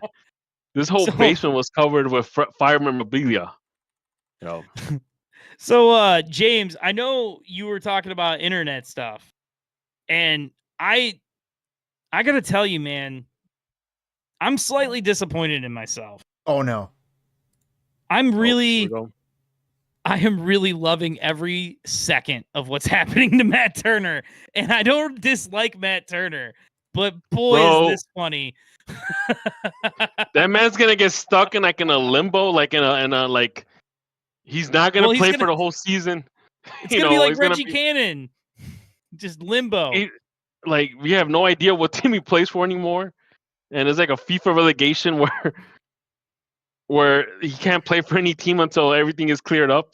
[SPEAKER 1] This whole
[SPEAKER 3] So-
[SPEAKER 1] basement was covered with fire memorabilia. You know,
[SPEAKER 3] So, James, I know you were talking about internet stuff, and I got to tell you, man, I'm slightly disappointed in myself.
[SPEAKER 2] Oh no.
[SPEAKER 3] I am really loving every second of what's happening to Matt Turner, and I don't dislike Matt Turner, but boy,
[SPEAKER 1] Bro.
[SPEAKER 3] is this funny.
[SPEAKER 1] that man's gonna get stuck in a limbo, like in a like he's not gonna play for the whole season.
[SPEAKER 3] It's gonna be like Reggie Cannon, just limbo.
[SPEAKER 1] Like we have no idea what team he plays for anymore, and it's like a FIFA relegation where he can't play for any team until everything is cleared up.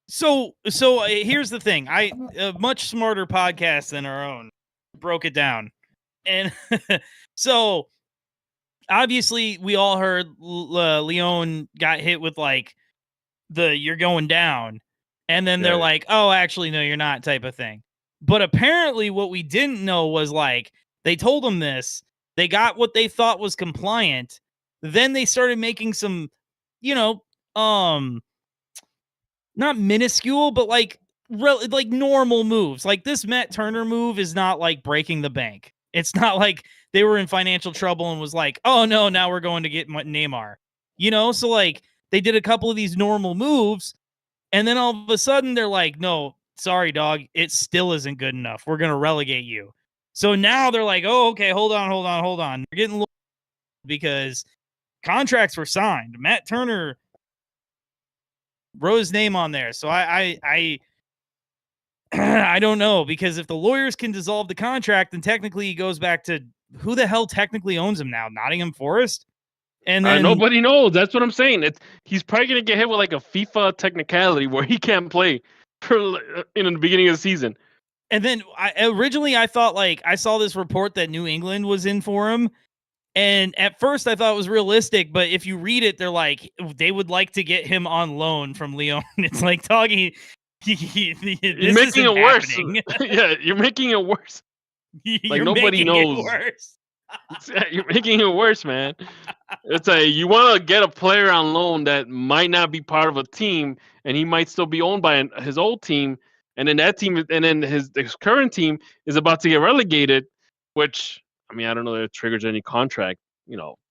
[SPEAKER 3] So here's the thing. A much smarter podcast than our own broke it down. And so obviously we all heard Leon got hit with like the "you're going down," and then they're like, "Oh, actually no, you're not" type of thing. But apparently what we didn't know was like they told him this, they got what they thought was compliant, then they started making some, not minuscule, but like normal moves. Like this Matt Turner move is not like breaking the bank. It's not like they were in financial trouble and was like, oh no, now we're going to get Neymar. So like they did a couple of these normal moves, and then all of a sudden they're like, no, sorry, dog, it still isn't good enough. We're gonna relegate you. So now they're like, oh, okay, hold on. They're getting low because contracts were signed. Matt Turner wrote his name on there. So I I don't know, because if the lawyers can dissolve the contract, then technically he goes back to who the hell technically owns him now? Nottingham Forest? And then
[SPEAKER 1] nobody knows. That's what I'm saying. He's probably gonna get hit with like a FIFA technicality where he can't play in the beginning of the season.
[SPEAKER 3] And then I thought, like, I saw this report that New England was in for him. And at first I thought it was realistic, but if you read it, they're like, they would like to get him on loan from Lyon. It's like talking,
[SPEAKER 1] You're making it worse. Yeah, you're making it worse. Like nobody knows. You're making it worse, man. It's you want to get a player on loan that might not be part of a team, and he might still be owned by his old team, and then that team, and then his current team is about to get relegated. Which, I mean, I don't know if it triggers any contract,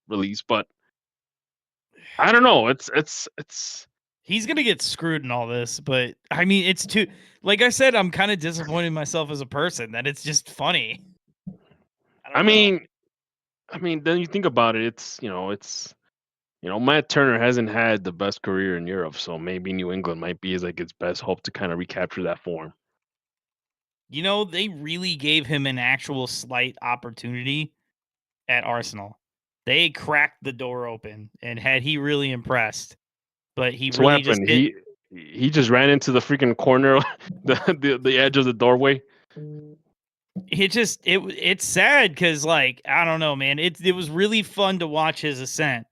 [SPEAKER 1] release, but I don't know. It's.
[SPEAKER 3] He's gonna get screwed in all this, but I mean, it's too. Like I said, I'm kind of disappointed in myself as a person that it's just funny.
[SPEAKER 1] I mean, then you think about it. It's Matt Turner hasn't had the best career in Europe, so maybe New England might be its best hope to kind of recapture that form.
[SPEAKER 3] They really gave him an actual slight opportunity at Arsenal. They cracked the door open, and had he really impressed, but he
[SPEAKER 1] So
[SPEAKER 3] really
[SPEAKER 1] what happened? He just ran into the freaking corner, the edge of the doorway.
[SPEAKER 3] It's sad because, like, I don't know, man. It was really fun to watch his ascent,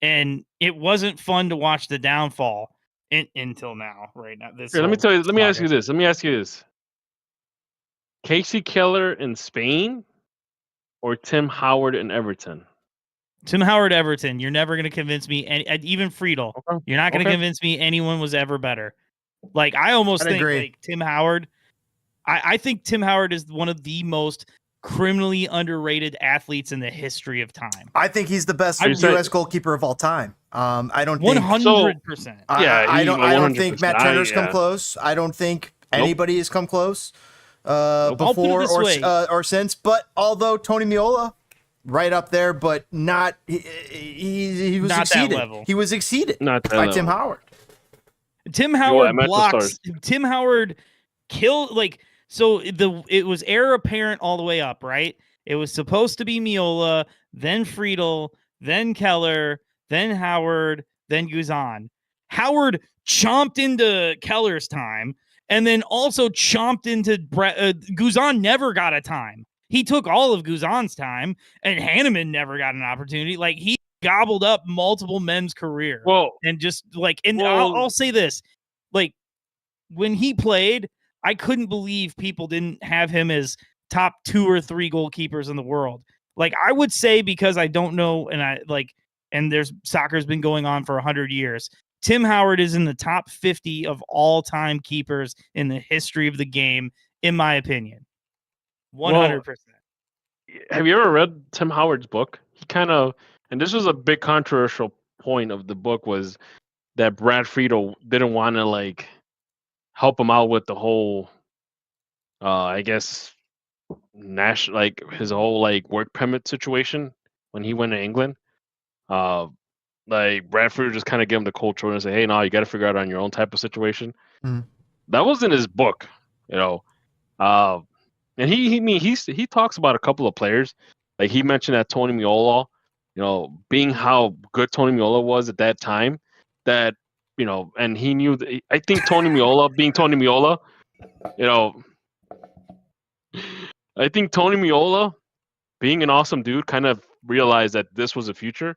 [SPEAKER 3] and it wasn't fun to watch the downfall until now. Right now,
[SPEAKER 1] Here, let me ask you this. Casey Keller in Spain, or Tim Howard in Everton?
[SPEAKER 3] Tim Howard, Everton. You're never going to convince me. Even Friedel. Okay. You're not going to convince me anyone was ever better. Like, I almost think like Tim Howard. I think Tim Howard is one of the most criminally underrated athletes in the history of time.
[SPEAKER 2] I think he's the best U.S. goalkeeper of all time. I don't think
[SPEAKER 3] 100%.
[SPEAKER 2] I don't think Matt Turner's come close. I don't think anybody has come close before or since. But although Tony Meola, right up there, but not he was
[SPEAKER 3] not
[SPEAKER 2] exceeded.
[SPEAKER 3] That level.
[SPEAKER 2] He was exceeded
[SPEAKER 1] by
[SPEAKER 2] Tim Howard.
[SPEAKER 3] Tim Howard blocks. Tim Howard killed like. So it was heir apparent all the way up, right? It was supposed to be Meola, then Friedel, then Keller, then Howard, then Guzan. Howard chomped into Keller's time, and then also chomped into Guzan. Never got a time. He took all of Guzan's time, and Hanneman never got an opportunity. Like, he gobbled up multiple men's career. And just like, and I'll say this, like, when he played, I couldn't believe people didn't have him as top 2 or 3 goalkeepers in the world. Like, I would say, because I don't know, and there's soccer's been going on for 100 years. Tim Howard is in the top 50 of all-time keepers in the history of the game, in my opinion. 100%.
[SPEAKER 1] Well, have you ever read Tim Howard's book? He kind of, and this was a big controversial point of the book, was that Brad Friedel didn't want to like help him out with the whole, I guess, national, like his whole like work permit situation when he went to England. Like Brad Friedel just kind of gave him the cold shoulder and say, "Hey, no, you got to figure out on your own type of situation." That was in his book, and he talks about a couple of players. Like, he mentioned that Tony Meola, being how good Tony Meola was at that time, that and he knew that. I think Tony Meola, being Tony Meola, I think Tony Meola, being an awesome dude, kind of realized that this was a future,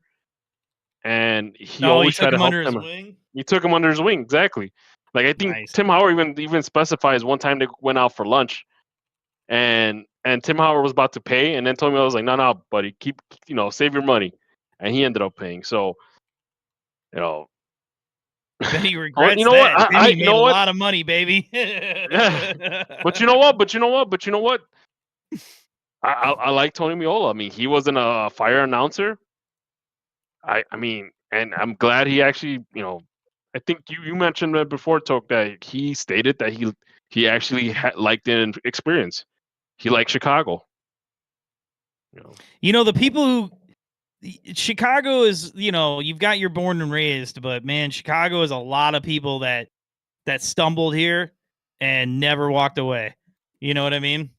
[SPEAKER 1] and he always tried to help him. He took him under his wing, exactly. Like, I think Tim Howard even specifies one time they went out for lunch, and Tim Howard was about to pay, and then Tony Meola was like, "No, buddy, save your money," and he ended up paying. So,
[SPEAKER 3] Then he regrets that. He made a lot of money, baby.
[SPEAKER 1] Yeah. But you know what? I like Tony Meola. I mean, he wasn't a fire announcer. I mean, and I'm glad he actually, I think you mentioned that before, Toke, that he stated that he actually liked the experience. He liked Chicago.
[SPEAKER 3] The people who Chicago is, you've got your born and raised, but man, Chicago is a lot of people that stumbled here and never walked away. You know what I mean?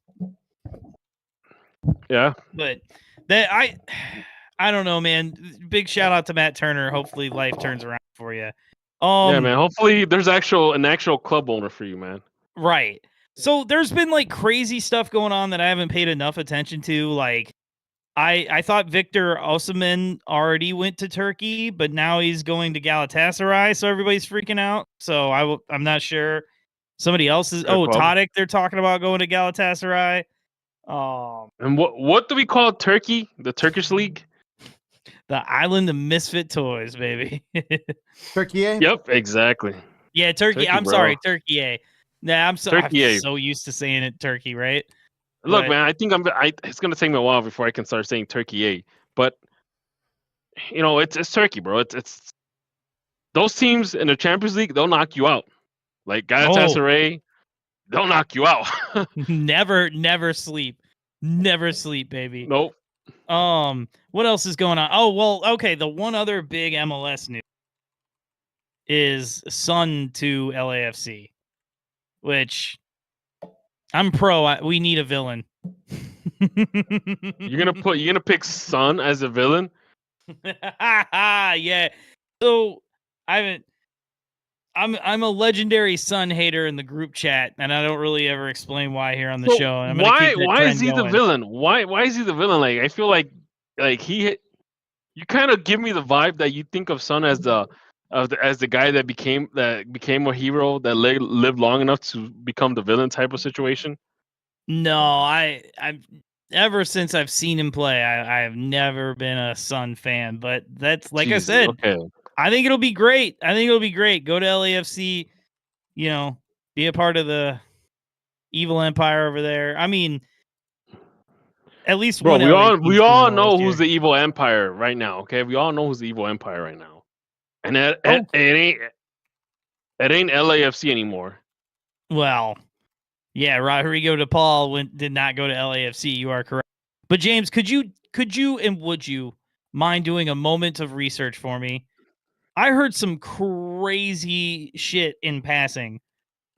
[SPEAKER 1] Yeah.
[SPEAKER 3] But that I don't know, man. Big shout out to Matt Turner. Hopefully life turns around for you.
[SPEAKER 1] Yeah, man. Hopefully there's an actual club owner for you, man.
[SPEAKER 3] Right. So there's been like crazy stuff going on that I haven't paid enough attention to. Like, I thought Victor Osimhen already went to Turkey, but now he's going to Galatasaray, so everybody's freaking out. So I'm not sure Somebody else is.
[SPEAKER 1] Good
[SPEAKER 3] Oh,
[SPEAKER 1] club.
[SPEAKER 3] Tadic. They're talking about going to Galatasaray.
[SPEAKER 1] And what do we call Turkey? The Turkish league?
[SPEAKER 3] The island of misfit toys, baby.
[SPEAKER 2] Turkey, eh?
[SPEAKER 1] Yep, exactly.
[SPEAKER 3] Yeah, Turkey. I'm
[SPEAKER 1] bro.
[SPEAKER 3] sorry, Turkey. Nah, I'm
[SPEAKER 1] Turkey.
[SPEAKER 3] so used to saying it, Turkey, right?
[SPEAKER 1] Look,
[SPEAKER 3] But-
[SPEAKER 1] man, I think it's gonna take me a while before I can start saying Turkey A. But it's Turkey, bro. It's those teams in the Champions League, they'll knock you out. Like Galatasaray, they'll knock you out.
[SPEAKER 3] never sleep. Never sleep, baby.
[SPEAKER 1] Nope.
[SPEAKER 3] What else is going on? Oh, well, okay. The one other big MLS news is Son to LAFC, which I'm pro. We need a villain.
[SPEAKER 1] You're gonna pick Son as a villain?
[SPEAKER 3] Yeah. So I'm a legendary Son hater in the group chat, and I don't really ever explain why here on the show. And I'm gonna keep that
[SPEAKER 1] why
[SPEAKER 3] trend
[SPEAKER 1] is he
[SPEAKER 3] going.
[SPEAKER 1] the villain? Why is he the villain? Like I feel like you kind of give me the vibe that you think of Son as the guy that became a hero that lived long enough to become the villain type of situation.
[SPEAKER 3] No, I've ever since I've seen him play, I have never been a Son fan. But that's like
[SPEAKER 1] Jesus,
[SPEAKER 3] I said,
[SPEAKER 1] okay.
[SPEAKER 3] I think it'll be great. Go to LAFC, be a part of the evil empire over there. I mean, at least
[SPEAKER 1] Bro,
[SPEAKER 3] one
[SPEAKER 1] we all know
[SPEAKER 3] last
[SPEAKER 1] who's
[SPEAKER 3] year.
[SPEAKER 1] the evil empire right now. Okay, we all know who's the evil empire right now, and it ain't LAFC anymore.
[SPEAKER 3] Well, yeah, Rodrigo DePaul did not go to LAFC. You are correct. But James, could you and would you mind doing a moment of research for me? I heard some crazy shit in passing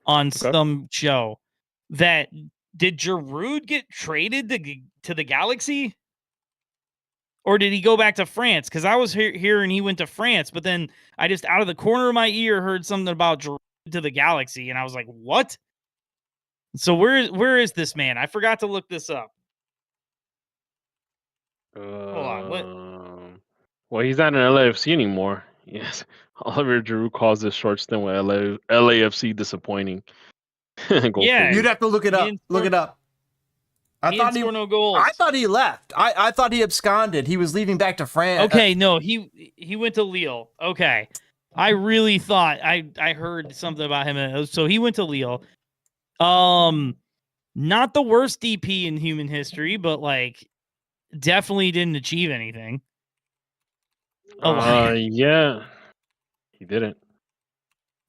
[SPEAKER 3] on some show that did Giroud get traded to the Galaxy? Or did he go back to France? Because I was hearing he went to France, but then I just out of the corner of my ear heard something about Giroud to the Galaxy, and I was like, what? So where is this man? I forgot to look this up. Hold on. What?
[SPEAKER 1] Well, he's not in LAFC anymore. Yes, Oliver Giroud calls this short stint with LAFC disappointing.
[SPEAKER 3] Yeah,
[SPEAKER 2] you'd have to look it up. Look it up.
[SPEAKER 3] I thought he scored no goals.
[SPEAKER 2] I thought he left. I thought he absconded. He was leaving back to France.
[SPEAKER 3] Okay, no, he went to Lille. Okay, I really thought I heard something about him. So he went to Lille. Not the worst DP in human history, but like definitely didn't achieve anything.
[SPEAKER 1] Yeah, he didn't.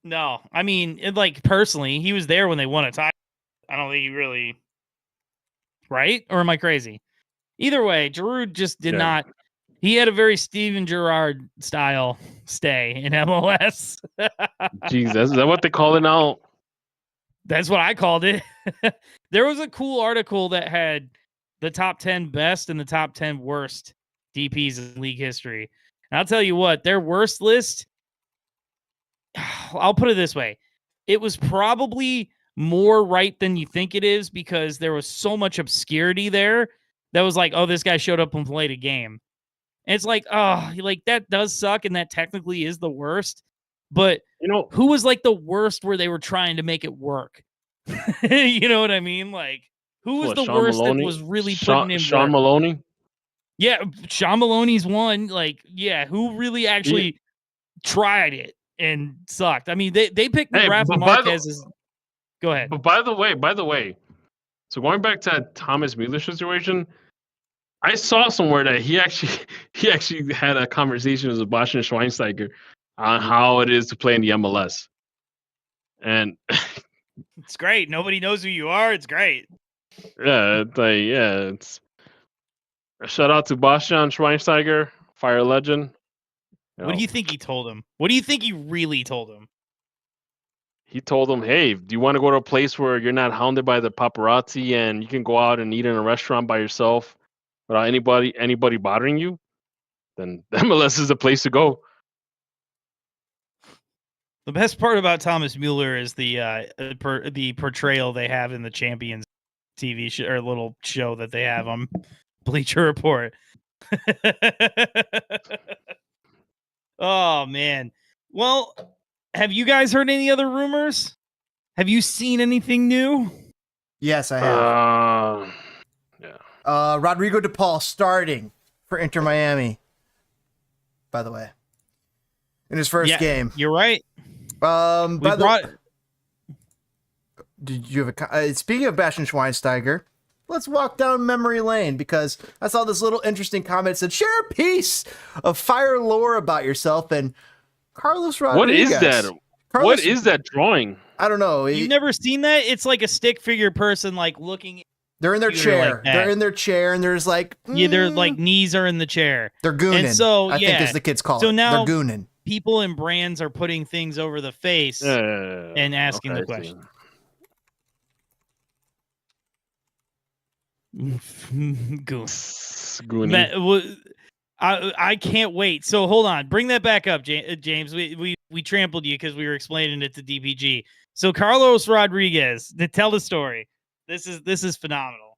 [SPEAKER 3] No, I mean, like personally, he was there when they won a title. I don't think he really. Right? Or am I crazy? Either way, Giroud just did not. He had a very Steven Gerrard style stay in MLS.
[SPEAKER 1] Jeez, is that what they call it now?
[SPEAKER 3] That's what I called it. There was a cool article that had the top 10 best and the top 10 worst DPs in league history. And I'll tell you what, their worst list, I'll put it this way. It was probably more right than you think it is because there was so much obscurity there that was like, oh, this guy showed up and played a game. And it's like, oh, like that does suck and that technically is the worst. But who was like the worst where they were trying to make it work? You know what I mean? Like, who was the
[SPEAKER 1] Sean
[SPEAKER 3] worst
[SPEAKER 1] Maloney?
[SPEAKER 3] that was really putting in
[SPEAKER 1] Sean
[SPEAKER 3] work?
[SPEAKER 1] Maloney?
[SPEAKER 3] Yeah, Sean Maloney's one. Like, yeah, who really actually tried it and sucked? I mean, they picked Rafa Marquez as. Go ahead.
[SPEAKER 1] But by the way, so going back to that Thomas Mueller situation, I saw somewhere that he actually had a conversation with Sebastian Schweinsteiger on how it is to play in the MLS. And
[SPEAKER 3] it's great. Nobody knows who you are. It's great.
[SPEAKER 1] Yeah, it's a shout out to Bastian Schweinsteiger, Fire Legend.
[SPEAKER 3] What do you think he told him? What do you think he really told him?
[SPEAKER 1] He told him, "Hey, do you want to go to a place where you're not hounded by the paparazzi and you can go out and eat in a restaurant by yourself without anybody bothering you? Then MLS is the place to go."
[SPEAKER 3] The best part about Thomas Mueller is the portrayal they have in the Champions TV show or little show that they have on Bleacher Report. Oh man. Well, have you guys heard any other rumors? Have you seen anything new?
[SPEAKER 2] Yes, I have. Rodrigo De Paul starting for Inter Miami. By the way, in his first game.
[SPEAKER 3] You're right.
[SPEAKER 2] Did you have speaking of Bastian Schweinsteiger, let's walk down memory lane because I saw this little interesting comment that said, share a piece of fire lore about yourself, and Carlos Rodriguez.
[SPEAKER 1] What is that? What is that drawing?
[SPEAKER 2] I don't know.
[SPEAKER 3] You've never seen that? It's like a stick figure person like looking.
[SPEAKER 2] They're in their chair. They're in their chair, and there's like
[SPEAKER 3] their like knees are in the chair.
[SPEAKER 2] They're gooning.
[SPEAKER 3] And so
[SPEAKER 2] I think as the kids call it.
[SPEAKER 3] So now
[SPEAKER 2] they're gooning.
[SPEAKER 3] People and brands are putting things over the face and asking the question. I can't wait. So hold on, bring that back up, James. We trampled you because we were explaining it to DPG. So Carlos Rodriguez, to tell the story. This is phenomenal.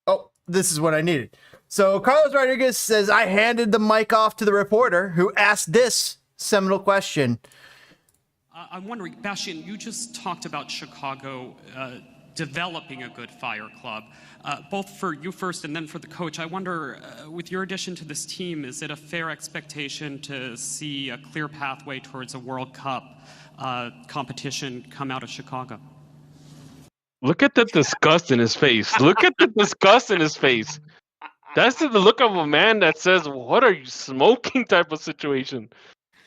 [SPEAKER 2] Oh, this is what I needed. So Carlos Rodriguez says, I handed the mic off to the reporter who asked this seminal question.
[SPEAKER 4] I'm wondering, Bastian, you just talked about Chicago developing a good fire club, both for you first and then for the coach. I wonder, with your addition to this team, is it a fair expectation to see a clear pathway towards a World Cup competition come out of Chicago?
[SPEAKER 1] Look at the disgust in his face. Look at the disgust in his face. That's the look of a man that says, what are you smoking type of situation.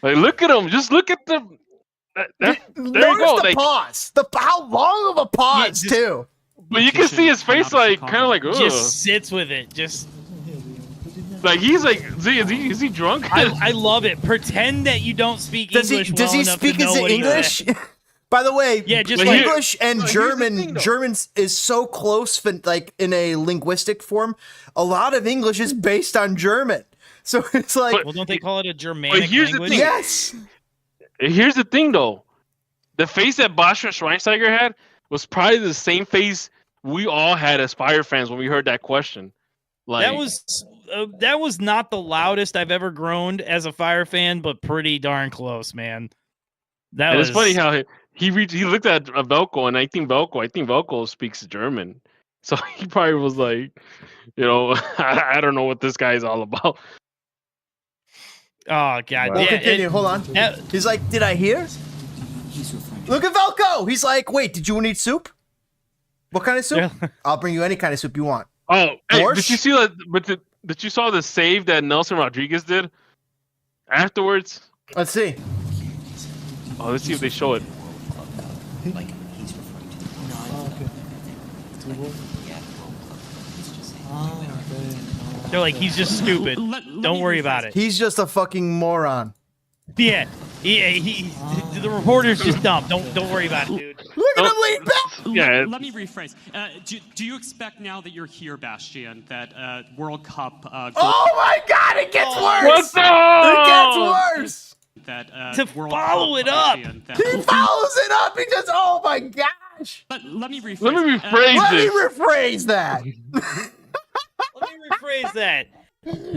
[SPEAKER 1] Like, look at him. Just look at the... there you go.
[SPEAKER 2] The pause. How long of a pause, too?
[SPEAKER 1] But you can see his face, like, kind of like, ugh.
[SPEAKER 3] Just sits with it. Just...
[SPEAKER 1] Like, he's like, is he drunk?
[SPEAKER 3] I love it. Pretend that you don't speak English
[SPEAKER 2] Does he speak as English? By the way, just English and German. German is so close, like in a linguistic form. A lot of English is based on German, so it's like.
[SPEAKER 3] Well, don't they call it a Germanic language?
[SPEAKER 2] Yes.
[SPEAKER 1] Here's the thing, though. The face that Bastian Schweinsteiger had was probably the same face we all had as Fire fans when we heard that question. Like
[SPEAKER 3] that was not the loudest I've ever groaned as a Fire fan, but pretty darn close, man.
[SPEAKER 1] It's funny how he looked at Velko, and I think Velko speaks German, so he probably was like, I don't know what this guy is all about.
[SPEAKER 3] Oh God!
[SPEAKER 2] We'll continue. Hold on. He's like, did I hear? Look at Velko. He's like, wait, did you need soup? What kind of soup? Yeah. I'll bring you any kind of soup you want.
[SPEAKER 1] Oh, hey, did you see that? But did you saw the save that Nelson Rodriguez did afterwards?
[SPEAKER 2] Let's see.
[SPEAKER 1] Oh, let's see if they show it.
[SPEAKER 5] Like he's referring to.
[SPEAKER 3] They're like, he's just stupid. Don't worry about it.
[SPEAKER 2] He's just a fucking moron.
[SPEAKER 3] Yeah. The reporter's just dumb. Don't worry about it, dude.
[SPEAKER 2] Look at him lean back.
[SPEAKER 1] Yeah.
[SPEAKER 4] Let me rephrase. Do you expect now that you're here, Bastian, that World Cup?
[SPEAKER 2] Oh my God! It gets worse.
[SPEAKER 1] What the?
[SPEAKER 2] It gets worse.
[SPEAKER 4] That
[SPEAKER 3] to follow it up.
[SPEAKER 2] He follows it up. He just, oh my gosh.
[SPEAKER 4] Let me rephrase.
[SPEAKER 1] Let me rephrase
[SPEAKER 2] that.
[SPEAKER 3] Let me rephrase that.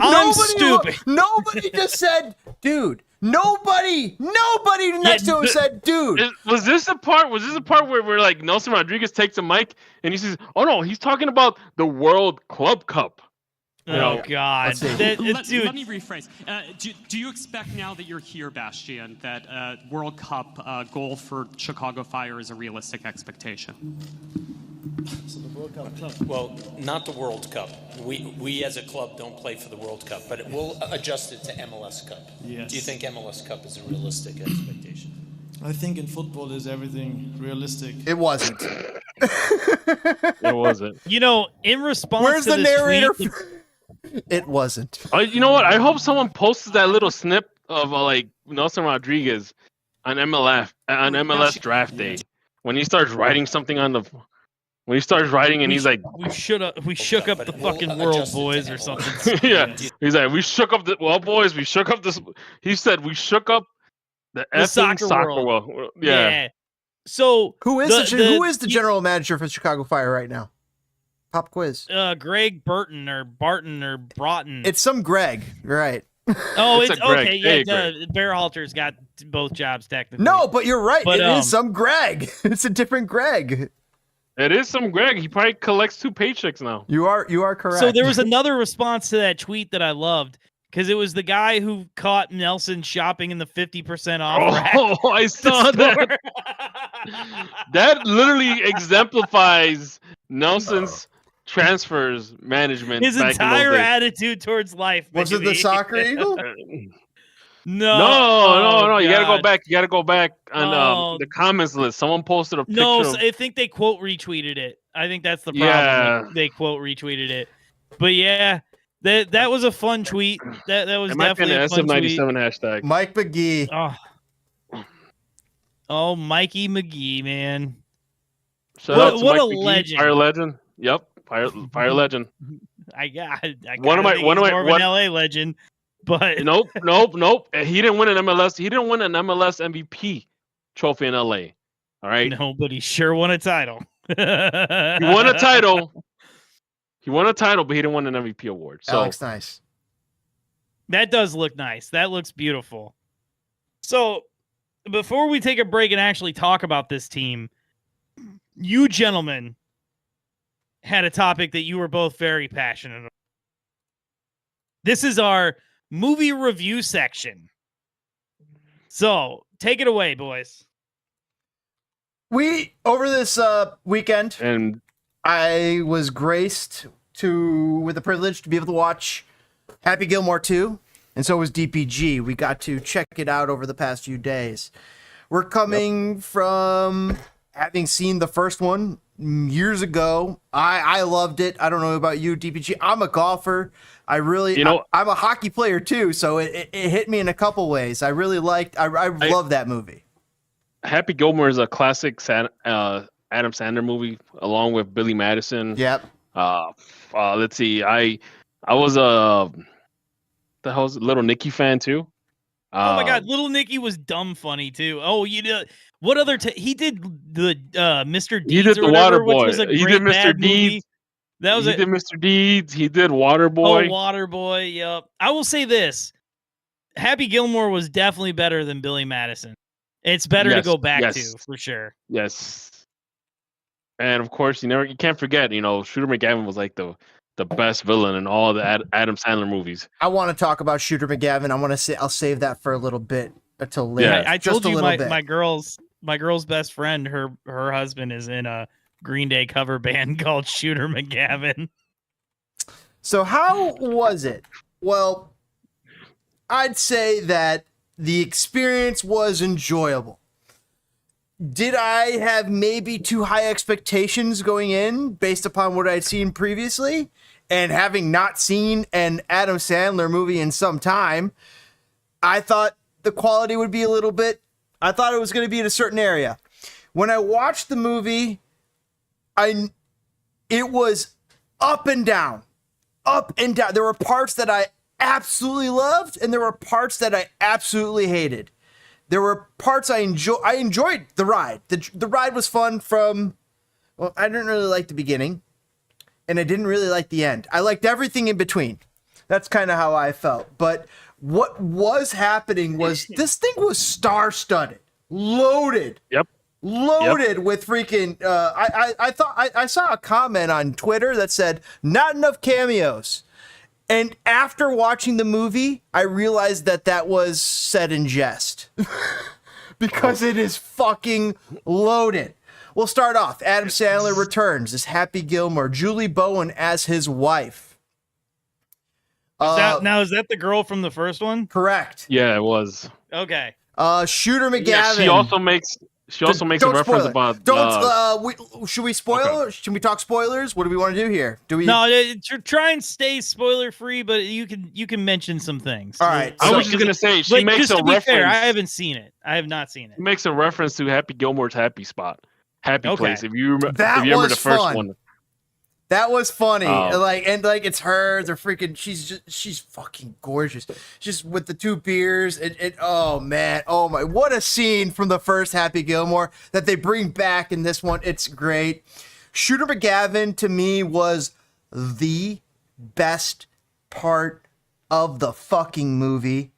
[SPEAKER 3] I'm stupid.
[SPEAKER 2] Nobody just said, dude. Nobody next to him said, dude.
[SPEAKER 1] Was this the part where like Nelson Rodriguez takes a mic and he says, oh no, he's talking about the World Club Cup.
[SPEAKER 3] Oh God!
[SPEAKER 4] Let me rephrase. Do you expect now that you're here, Bastian, that World Cup goal for Chicago Fire is a realistic expectation?
[SPEAKER 5] So the World Cup club. Well, not the World Cup. We as a club don't play for the World Cup, but we'll adjust it to MLS Cup.
[SPEAKER 6] Yes.
[SPEAKER 5] Do you think MLS Cup is a realistic expectation?
[SPEAKER 6] I think in football is everything realistic.
[SPEAKER 2] It wasn't.
[SPEAKER 1] It wasn't.
[SPEAKER 3] In response
[SPEAKER 2] Where's
[SPEAKER 3] to
[SPEAKER 2] the
[SPEAKER 3] this
[SPEAKER 2] narrator?
[SPEAKER 3] tweet,
[SPEAKER 2] It wasn't.
[SPEAKER 1] You know what? I hope someone posts that little snip of like Nelson Rodriguez on MLS draft day when he starts writing something on the. When he starts writing and he's like,
[SPEAKER 3] we shook up the fucking world, boys, or something.
[SPEAKER 1] Yeah, he's like, we shook up the boys. We shook up this. He said we shook up the effing soccer world. Yeah.
[SPEAKER 3] So
[SPEAKER 2] who is the general manager for Chicago Fire right now? Pop quiz.
[SPEAKER 3] Greg Burton or Barton or Broughton.
[SPEAKER 2] It's some Greg, right?
[SPEAKER 3] Oh, it's
[SPEAKER 1] Greg.
[SPEAKER 3] okay.
[SPEAKER 1] Hey,
[SPEAKER 3] Yeah, Bearhalter's got both jobs technically.
[SPEAKER 2] No, but you're right.
[SPEAKER 3] But,
[SPEAKER 2] It is some Greg. It's a different Greg.
[SPEAKER 1] It is some Greg. He probably collects 2 paychecks now.
[SPEAKER 2] You are correct.
[SPEAKER 3] So there was another response to that tweet that I loved because it was the guy who caught Nelson shopping in the 50% off rack.
[SPEAKER 1] Oh, I saw that. That literally exemplifies Nelson's transfers management.
[SPEAKER 3] His
[SPEAKER 1] back
[SPEAKER 3] entire
[SPEAKER 1] in those days.
[SPEAKER 3] attitude towards life.
[SPEAKER 2] Was it the
[SPEAKER 3] baby.
[SPEAKER 2] soccer eagle?
[SPEAKER 3] No,
[SPEAKER 1] No. You gotta go
[SPEAKER 3] God.
[SPEAKER 1] back. You gotta go back on
[SPEAKER 3] Oh.
[SPEAKER 1] the comments list. Someone posted a picture.
[SPEAKER 3] No,
[SPEAKER 1] of,
[SPEAKER 3] I think they quote retweeted it. I think that's the problem.
[SPEAKER 1] Yeah.
[SPEAKER 3] They quote retweeted it. But yeah, that was a fun tweet. That was
[SPEAKER 1] it might be
[SPEAKER 3] definitely
[SPEAKER 1] an
[SPEAKER 3] a fun tweet.
[SPEAKER 1] SF97 hashtag.
[SPEAKER 2] Mike McGee.
[SPEAKER 3] Oh, Mikey McGee, man.
[SPEAKER 1] Shout
[SPEAKER 3] What-
[SPEAKER 1] out to
[SPEAKER 3] what
[SPEAKER 1] Mike
[SPEAKER 3] a
[SPEAKER 1] McGee,
[SPEAKER 3] legend.
[SPEAKER 1] Fire legend. Yep, fire legend.
[SPEAKER 3] I
[SPEAKER 1] One of my-
[SPEAKER 3] think
[SPEAKER 1] one of
[SPEAKER 3] he's
[SPEAKER 1] my-
[SPEAKER 3] more of
[SPEAKER 1] one-
[SPEAKER 3] an LA legend, but
[SPEAKER 1] Nope. He didn't win an MLS. He didn't win an MLS MVP trophy in LA. All right.
[SPEAKER 3] no, but he sure won a title.
[SPEAKER 1] He won a title. He won a title, but he didn't win an MVP award. So
[SPEAKER 2] Alex Nice.
[SPEAKER 3] That does look nice. That looks beautiful. So, before we take a break and actually talk about this team, you gentlemen had a topic that you were both very passionate about. This is our movie review section. So, take it away, boys.
[SPEAKER 2] We over this weekend,
[SPEAKER 1] and
[SPEAKER 2] I was graced with the privilege to be able to watch Happy Gilmore 2, and so was DPG. We got to check it out over the past few days. We're coming from having seen the first one years ago. I loved it. I don't know about you, DPG. I'm a golfer. I'm a hockey player too, so it hit me in a couple ways. I really liked. I love that movie.
[SPEAKER 1] Happy Gilmore is a classic Adam Sandler movie, along with Billy Madison.
[SPEAKER 2] Yep.
[SPEAKER 1] Let's see. I was a Little Nicky fan too.
[SPEAKER 3] Oh my God, Little Nicky was dumb funny too. Oh, you did what other? He did the Mr. Deeds.
[SPEAKER 1] He did
[SPEAKER 3] or
[SPEAKER 1] the
[SPEAKER 3] whatever,
[SPEAKER 1] Waterboy.
[SPEAKER 3] which was a
[SPEAKER 1] He
[SPEAKER 3] great
[SPEAKER 1] did Mr.
[SPEAKER 3] bad movie.
[SPEAKER 1] Deeds.
[SPEAKER 3] That was
[SPEAKER 1] he did Mr. Deeds. He did Waterboy.
[SPEAKER 3] Oh, Waterboy. Yep. I will say this: Happy Gilmore was definitely better than Billy Madison. It's better to go back to for sure.
[SPEAKER 1] Yes. And of course, you can't forget. Shooter McGavin was like the best villain in all the Adam Sandler movies.
[SPEAKER 2] I want to talk about Shooter McGavin. I'll save that for a little bit until later.
[SPEAKER 1] Yeah.
[SPEAKER 3] I told
[SPEAKER 2] Just
[SPEAKER 3] you
[SPEAKER 2] a little bit.
[SPEAKER 3] my girl's best friend, her husband is in a Green Day cover band called Shooter McGavin.
[SPEAKER 2] So how was it? Well, I'd say that the experience was enjoyable. Did I have maybe too high expectations going in based upon what I'd seen previously? And having not seen an Adam Sandler movie in some time, I thought the quality would be I thought it was going to be in a certain area. When I watched the movie, it was up and down. Up and down. There were parts that I absolutely loved, and there were parts that I absolutely hated. There were parts I enjoyed the ride. The ride was fun I didn't really like the beginning, and I didn't really like the end. I liked everything in between. That's kind of how I felt. But what was happening was this thing was star-studded, loaded.
[SPEAKER 1] Yep.
[SPEAKER 2] Loaded with freaking I saw a comment on Twitter that said not enough cameos. And after watching the movie, I realized that was said in jest. Because it is fucking loaded. We'll start off. Adam Sandler returns as Happy Gilmore, Julie Bowen as his wife.
[SPEAKER 3] Is that the girl from the first one?
[SPEAKER 2] Correct.
[SPEAKER 1] Yeah, it was.
[SPEAKER 3] Okay.
[SPEAKER 2] Shooter McGavin.
[SPEAKER 1] Yeah, she also makes a reference about.
[SPEAKER 2] Should we spoil?
[SPEAKER 1] Okay.
[SPEAKER 2] Should we talk spoilers? What do we want to do here?
[SPEAKER 3] No, try and stay spoiler free, but you can mention some things.
[SPEAKER 2] All right.
[SPEAKER 1] I was just gonna say she makes
[SPEAKER 3] just
[SPEAKER 1] a
[SPEAKER 3] to be
[SPEAKER 1] reference.
[SPEAKER 3] fair, I haven't seen it. I have not seen it.
[SPEAKER 1] She makes a reference to Happy Gilmore's Happy Spot, Happy Place. If you remember the first
[SPEAKER 2] fun.
[SPEAKER 1] one.
[SPEAKER 2] That was funny. It's her. They're freaking. She's fucking gorgeous. Just with the 2 beers. Oh man. Oh my. What a scene from the first Happy Gilmore that they bring back in this one. It's great. Shooter McGavin to me was the best part of the fucking movie.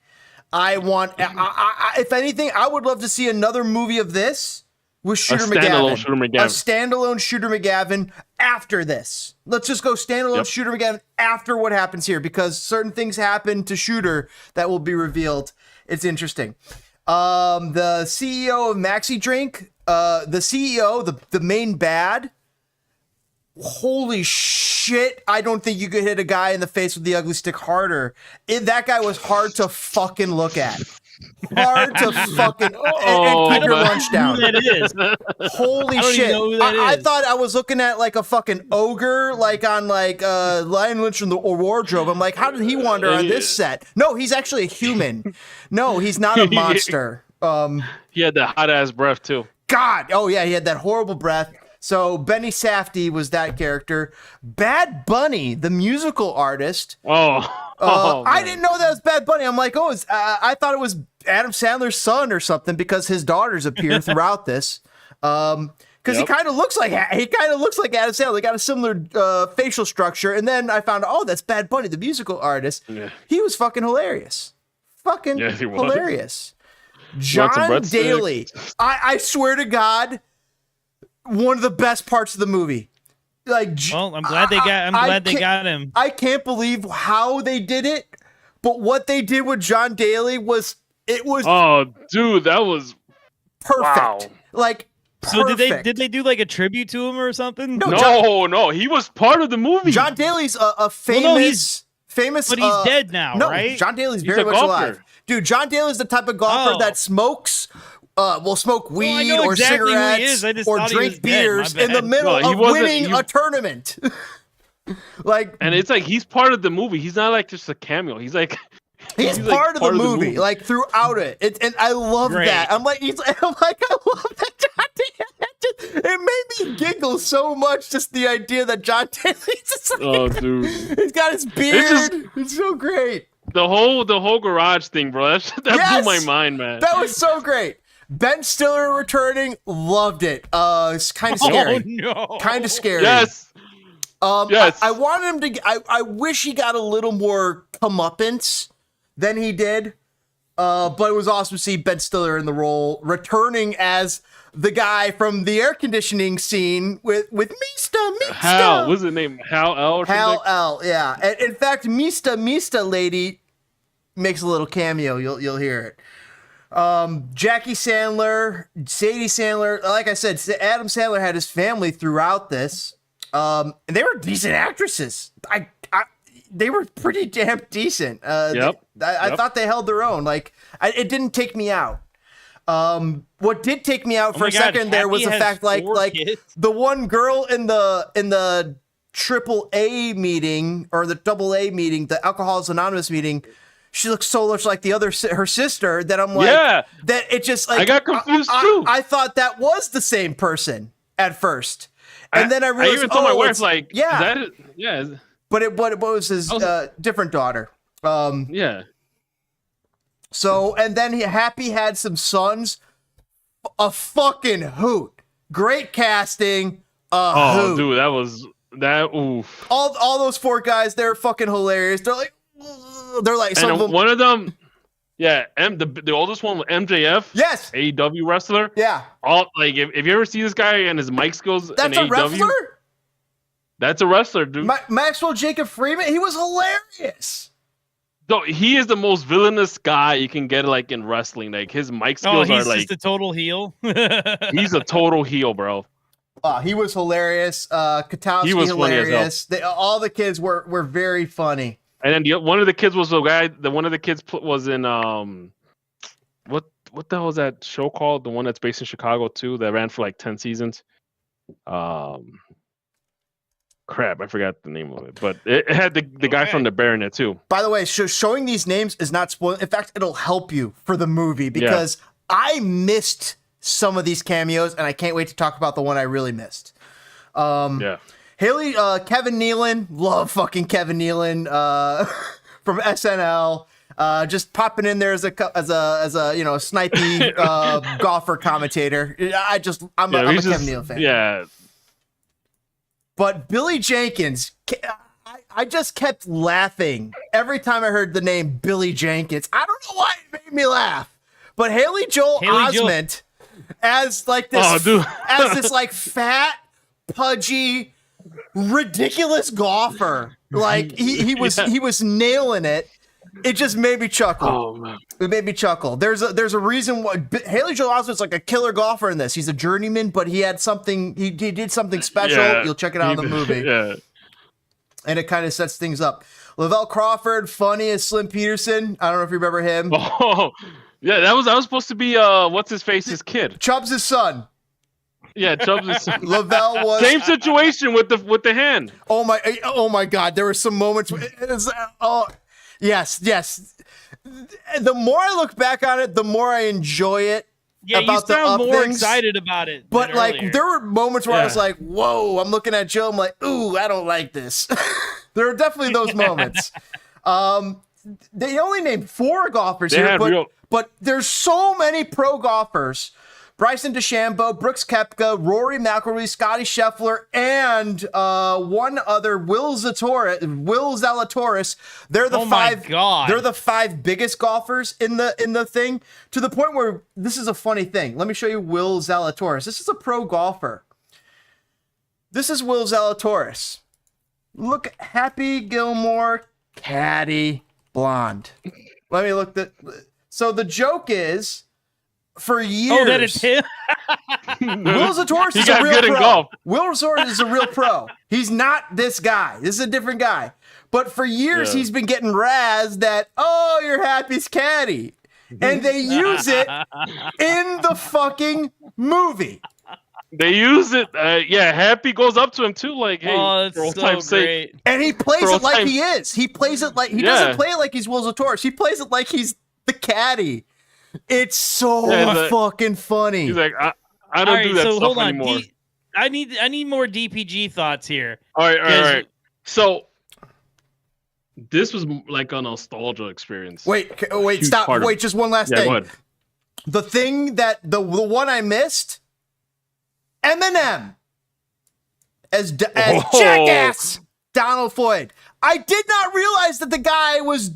[SPEAKER 2] If anything, I would love to see another movie of this with Shooter
[SPEAKER 1] standalone
[SPEAKER 2] McGavin.
[SPEAKER 1] Shooter McGavin.
[SPEAKER 2] A standalone Shooter McGavin after this. Let's just go standalone Shooter McGavin after what happens here, because certain things happen to Shooter that will be revealed. It's interesting. The CEO of Maxi Drink, the CEO, the main bad. Holy shit, I don't think you could hit a guy in the face with the ugly stick harder. That guy was hard to fucking look at. Hard to fucking and keep your lunch down.
[SPEAKER 3] That is.
[SPEAKER 2] Holy shit. I thought I was looking at like a fucking ogre, like on like Lion Lynch from the wardrobe. I'm like, how did he wander on this set? No, he's actually a human. No, he's not a monster.
[SPEAKER 1] He had that hot ass breath too.
[SPEAKER 2] God. Oh yeah, he had that horrible breath. So Benny Safdie was that character. Bad Bunny, the musical artist. I didn't know that was Bad Bunny. I'm like, I thought it was Adam Sandler's son or something, because his daughters appear throughout this. Because he kind of looks like Adam Sandler. They got a similar facial structure. And then I found out, that's Bad Bunny, the musical artist. Yeah. He was fucking hilarious. Hilarious. John Daly. I swear to God, one of the best parts of the movie. Like,
[SPEAKER 3] well, I'm glad they got him.
[SPEAKER 2] I can't believe how they did it, but what they did with John Daly was
[SPEAKER 1] oh, dude, that was
[SPEAKER 2] perfect. Wow. Like,
[SPEAKER 3] so
[SPEAKER 2] perfect.
[SPEAKER 3] did they do like a tribute to him or something?
[SPEAKER 1] No, he was part of the movie.
[SPEAKER 2] John Daly's a famous,
[SPEAKER 3] but he's dead now, right?
[SPEAKER 2] John Daly's very much alive. Dude, John Daly's the type of golfer that smokes. Will smoke weed or cigarettes or drink beers in the middle of winning a tournament.
[SPEAKER 1] And it's like he's part of the movie. He's not like just a cameo. He's part
[SPEAKER 2] of the movie, like throughout it. And I love that. I'm like, I love that John Daly. It made me giggle so much, just the idea that John Daly's just like,
[SPEAKER 1] dude,
[SPEAKER 2] he's got his beard. It's so great.
[SPEAKER 1] The whole garage thing, bro. That blew my mind, man.
[SPEAKER 2] That was so great. Ben Stiller returning, loved it. It's kind of scary.
[SPEAKER 3] Oh, no.
[SPEAKER 2] Kind of scary.
[SPEAKER 1] Yes.
[SPEAKER 2] Yes. I wanted him to. I wish he got a little more comeuppance than he did. But it was awesome to see Ben Stiller in the role, returning as the guy from the air conditioning scene with Mista.
[SPEAKER 1] Hal, what's his name? Hal L.
[SPEAKER 2] Hal L. Yeah. And in fact, Mista lady makes a little cameo. You'll hear it. Jackie Sandler, Sadie Sandler, like I said, Adam Sandler had his family throughout this. And they were decent actresses. They were pretty damn decent. I thought they held their own. Like, it didn't take me out. What did take me out for a second there was the fact, like the one girl in the AAA meeting or the AA meeting, the Alcoholics Anonymous meeting. She looks so much like her sister that I'm like, that it just like,
[SPEAKER 1] I got confused too.
[SPEAKER 2] I thought that was the same person at first. And then I realized,
[SPEAKER 1] I even told my wife, like,
[SPEAKER 2] yeah. But it was his different daughter.
[SPEAKER 1] Yeah.
[SPEAKER 2] So, and then Happy had some sons. A fucking hoot. Great casting. Hoot.
[SPEAKER 1] Dude, oof.
[SPEAKER 2] All those four guys, they're fucking hilarious. They're like some of them.
[SPEAKER 1] One of them, the oldest one, MJF.
[SPEAKER 2] Yes.
[SPEAKER 1] AEW wrestler.
[SPEAKER 2] Yeah.
[SPEAKER 1] If you ever see this guy and his mic skills
[SPEAKER 2] that's
[SPEAKER 1] in
[SPEAKER 2] a wrestler?
[SPEAKER 1] That's a wrestler, dude.
[SPEAKER 2] Maxwell Jacob Freeman, he was hilarious.
[SPEAKER 1] No, he is the most villainous guy you can get like in wrestling. Like his mic skills are like
[SPEAKER 3] he's just a total heel.
[SPEAKER 1] He's a total heel, bro.
[SPEAKER 2] He was hilarious. Katowski was hilarious. All the kids were very funny.
[SPEAKER 1] And then one of the kids was the guy. One of the kids was in what the hell is that show called? The one that's based in Chicago too, that ran for like 10 seasons. Crap, I forgot the name of it, but it had the guy from The Bear in it too.
[SPEAKER 2] By the way, showing these names is not spoiling. In fact, it'll help you for the movie because I missed some of these cameos, and I can't wait to talk about the one I really missed. Haley, Kevin Nealon, love fucking Kevin Nealon from SNL. Just popping in there as a snipey golfer commentator. I'm a Kevin Nealon fan.
[SPEAKER 1] Yeah.
[SPEAKER 2] But Billy Jenkins, I just kept laughing every time I heard the name Billy Jenkins. I don't know why it made me laugh, but Haley Joel Osment as like this, as this like fat, pudgy, ridiculous golfer. Like he was nailing it. It just made me chuckle.
[SPEAKER 1] Oh, man.
[SPEAKER 2] It made me chuckle. There's a reason why Haley Joel Osment's like a killer golfer in this. He's a journeyman, but he had something. He did something special.
[SPEAKER 1] Yeah,
[SPEAKER 2] You'll check it out in the movie.
[SPEAKER 1] Yeah.
[SPEAKER 2] And it kind of sets things up. Lavelle Crawford, funny as Slim Peterson. I don't know if you remember him.
[SPEAKER 1] Oh, yeah. That was supposed to be what's his face, his kid.
[SPEAKER 2] Chubbs' son.
[SPEAKER 1] Yeah, Chubbs' son.
[SPEAKER 2] Lavelle was
[SPEAKER 1] Same situation with the hand.
[SPEAKER 2] Oh my God! There were some moments. Yes. The more I look back on it, the more I enjoy it.
[SPEAKER 3] Yeah,
[SPEAKER 2] about
[SPEAKER 3] you sound more
[SPEAKER 2] things.
[SPEAKER 3] excited about it.
[SPEAKER 2] But like,
[SPEAKER 3] earlier.
[SPEAKER 2] there were moments where I was like, "Whoa!" I'm looking at Joe. I'm like, "Ooh, I don't like this." There are definitely those moments. They only named 4 golfers here, but there's so many pro golfers. Bryson DeChambeau, Brooks Koepka, Rory McIlroy, Scotty Scheffler, and one other, Will Zalatoris. They're the five. They're the 5 biggest golfers in the thing. To the point where this is a funny thing. Let me show you Will Zalatoris. This is a pro golfer. This is Will Zalatoris. Look, Happy Gilmore, caddy, blonde. Let me look that. So the joke is, for years.
[SPEAKER 3] Oh, that it's him.
[SPEAKER 2] Will Zalatoris is a real pro. Will Zalatoris is a real pro. He's not this guy. This is a different guy. But for years, he's been getting razzed that, oh, you're Happy's caddy. And they use it in the fucking movie.
[SPEAKER 1] They use it. Yeah, Happy goes up to him too, like, hey,
[SPEAKER 3] that's
[SPEAKER 1] for old
[SPEAKER 3] so
[SPEAKER 1] time's
[SPEAKER 3] great.
[SPEAKER 1] sake.
[SPEAKER 2] And he plays it like he is. He plays it like he doesn't play it like he's Will Zalatoris. He plays it like he's the caddy. It's so fucking funny.
[SPEAKER 1] He's like, I don't do that stuff
[SPEAKER 3] hold on.
[SPEAKER 1] anymore.
[SPEAKER 3] I need more DPG thoughts here.
[SPEAKER 1] All right. So this was like a nostalgia experience.
[SPEAKER 2] Wait, stop. Wait, just one last thing.
[SPEAKER 1] Go ahead.
[SPEAKER 2] The thing that the one I missed, Eminem as Jackass Donald Floyd. I did not realize that the guy was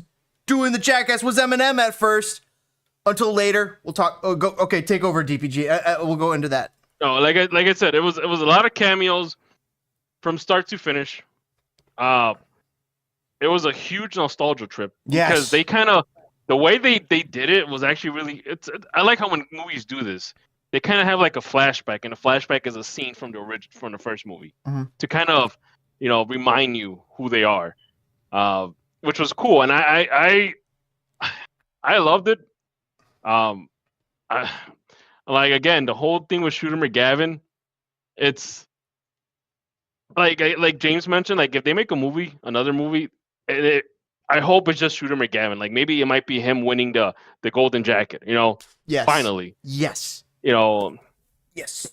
[SPEAKER 2] doing the Jackass was Eminem at first. Until later, we'll talk. Okay, take over, DPG. We'll go into that.
[SPEAKER 1] No, like I said, it was a lot of cameos from start to finish. It was a huge nostalgia trip because they kind of the way they did it was actually really. I like how when movies do this, they kind of have like a flashback, and the flashback is a scene from the first movie to kind of remind you who they are, which was cool, and I loved it. Like again, the whole thing with Shooter McGavin, it's like James mentioned, like if they make another movie, I hope it's just Shooter McGavin. Like maybe it might be him winning the golden jacket.
[SPEAKER 2] Yes.
[SPEAKER 1] Finally.
[SPEAKER 2] Yes.
[SPEAKER 1] Yes.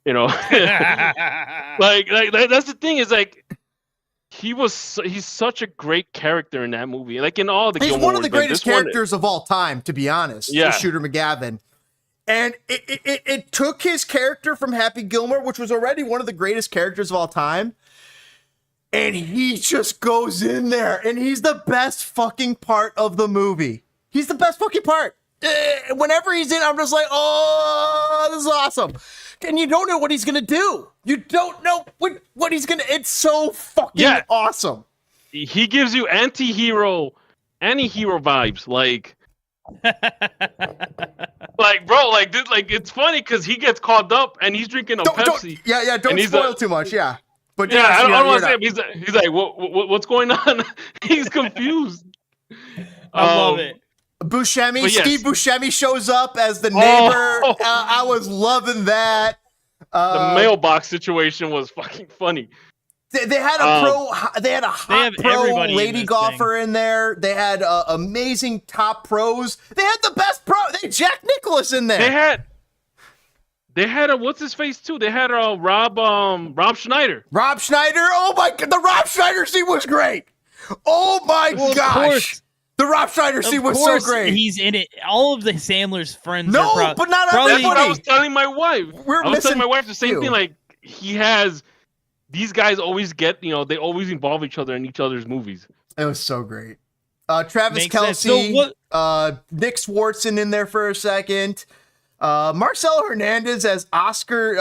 [SPEAKER 1] Like that's the thing is like. He's such a great character in that movie. Like in all the
[SPEAKER 2] He's
[SPEAKER 1] Gilmore
[SPEAKER 2] one of the greatest characters of all time, to be honest.
[SPEAKER 1] Yeah.
[SPEAKER 2] Shooter McGavin. And it took his character from Happy Gilmore, which was already one of the greatest characters of all time. And he just goes in there and he's the best fucking part of the movie. He's the best fucking part. Whenever he's in, I'm just like, oh, this is awesome. And you don't know what he's going to do. You don't know what he's going to... It's so fucking awesome.
[SPEAKER 1] He gives you anti-hero vibes. Like, bro, like, this, like it's funny because he gets called up and he's drinking a Pepsi.
[SPEAKER 2] Don't spoil too much, yeah. But
[SPEAKER 1] I don't want to say it. He's like, what's going on? He's confused.
[SPEAKER 3] I love it.
[SPEAKER 2] Buscemi, Steve Buscemi shows up as the neighbor. I was loving that.
[SPEAKER 1] The mailbox situation was fucking funny.
[SPEAKER 2] They had a hot pro lady golfer in there. They had amazing top pros. They had the best pro. They had Jack Nicklaus in there.
[SPEAKER 1] They had a what's his face too. They had a Rob Schneider.
[SPEAKER 2] Rob Schneider. Oh my god, the Rob Schneider scene was great. Oh my gosh. The Rob Schneider scene was so great.
[SPEAKER 3] He's in it. All of the Sandler's friends.
[SPEAKER 2] But not
[SPEAKER 1] everybody. That's what I was telling my wife. I was telling my wife the same thing. Like he has these guys always get, they always involve each other in each other's movies.
[SPEAKER 2] It was so great. Travis
[SPEAKER 3] Makes sense.
[SPEAKER 2] Kelce,
[SPEAKER 3] So
[SPEAKER 2] Nick Swartzen in there for a second. Marcelo Hernandez as Oscar,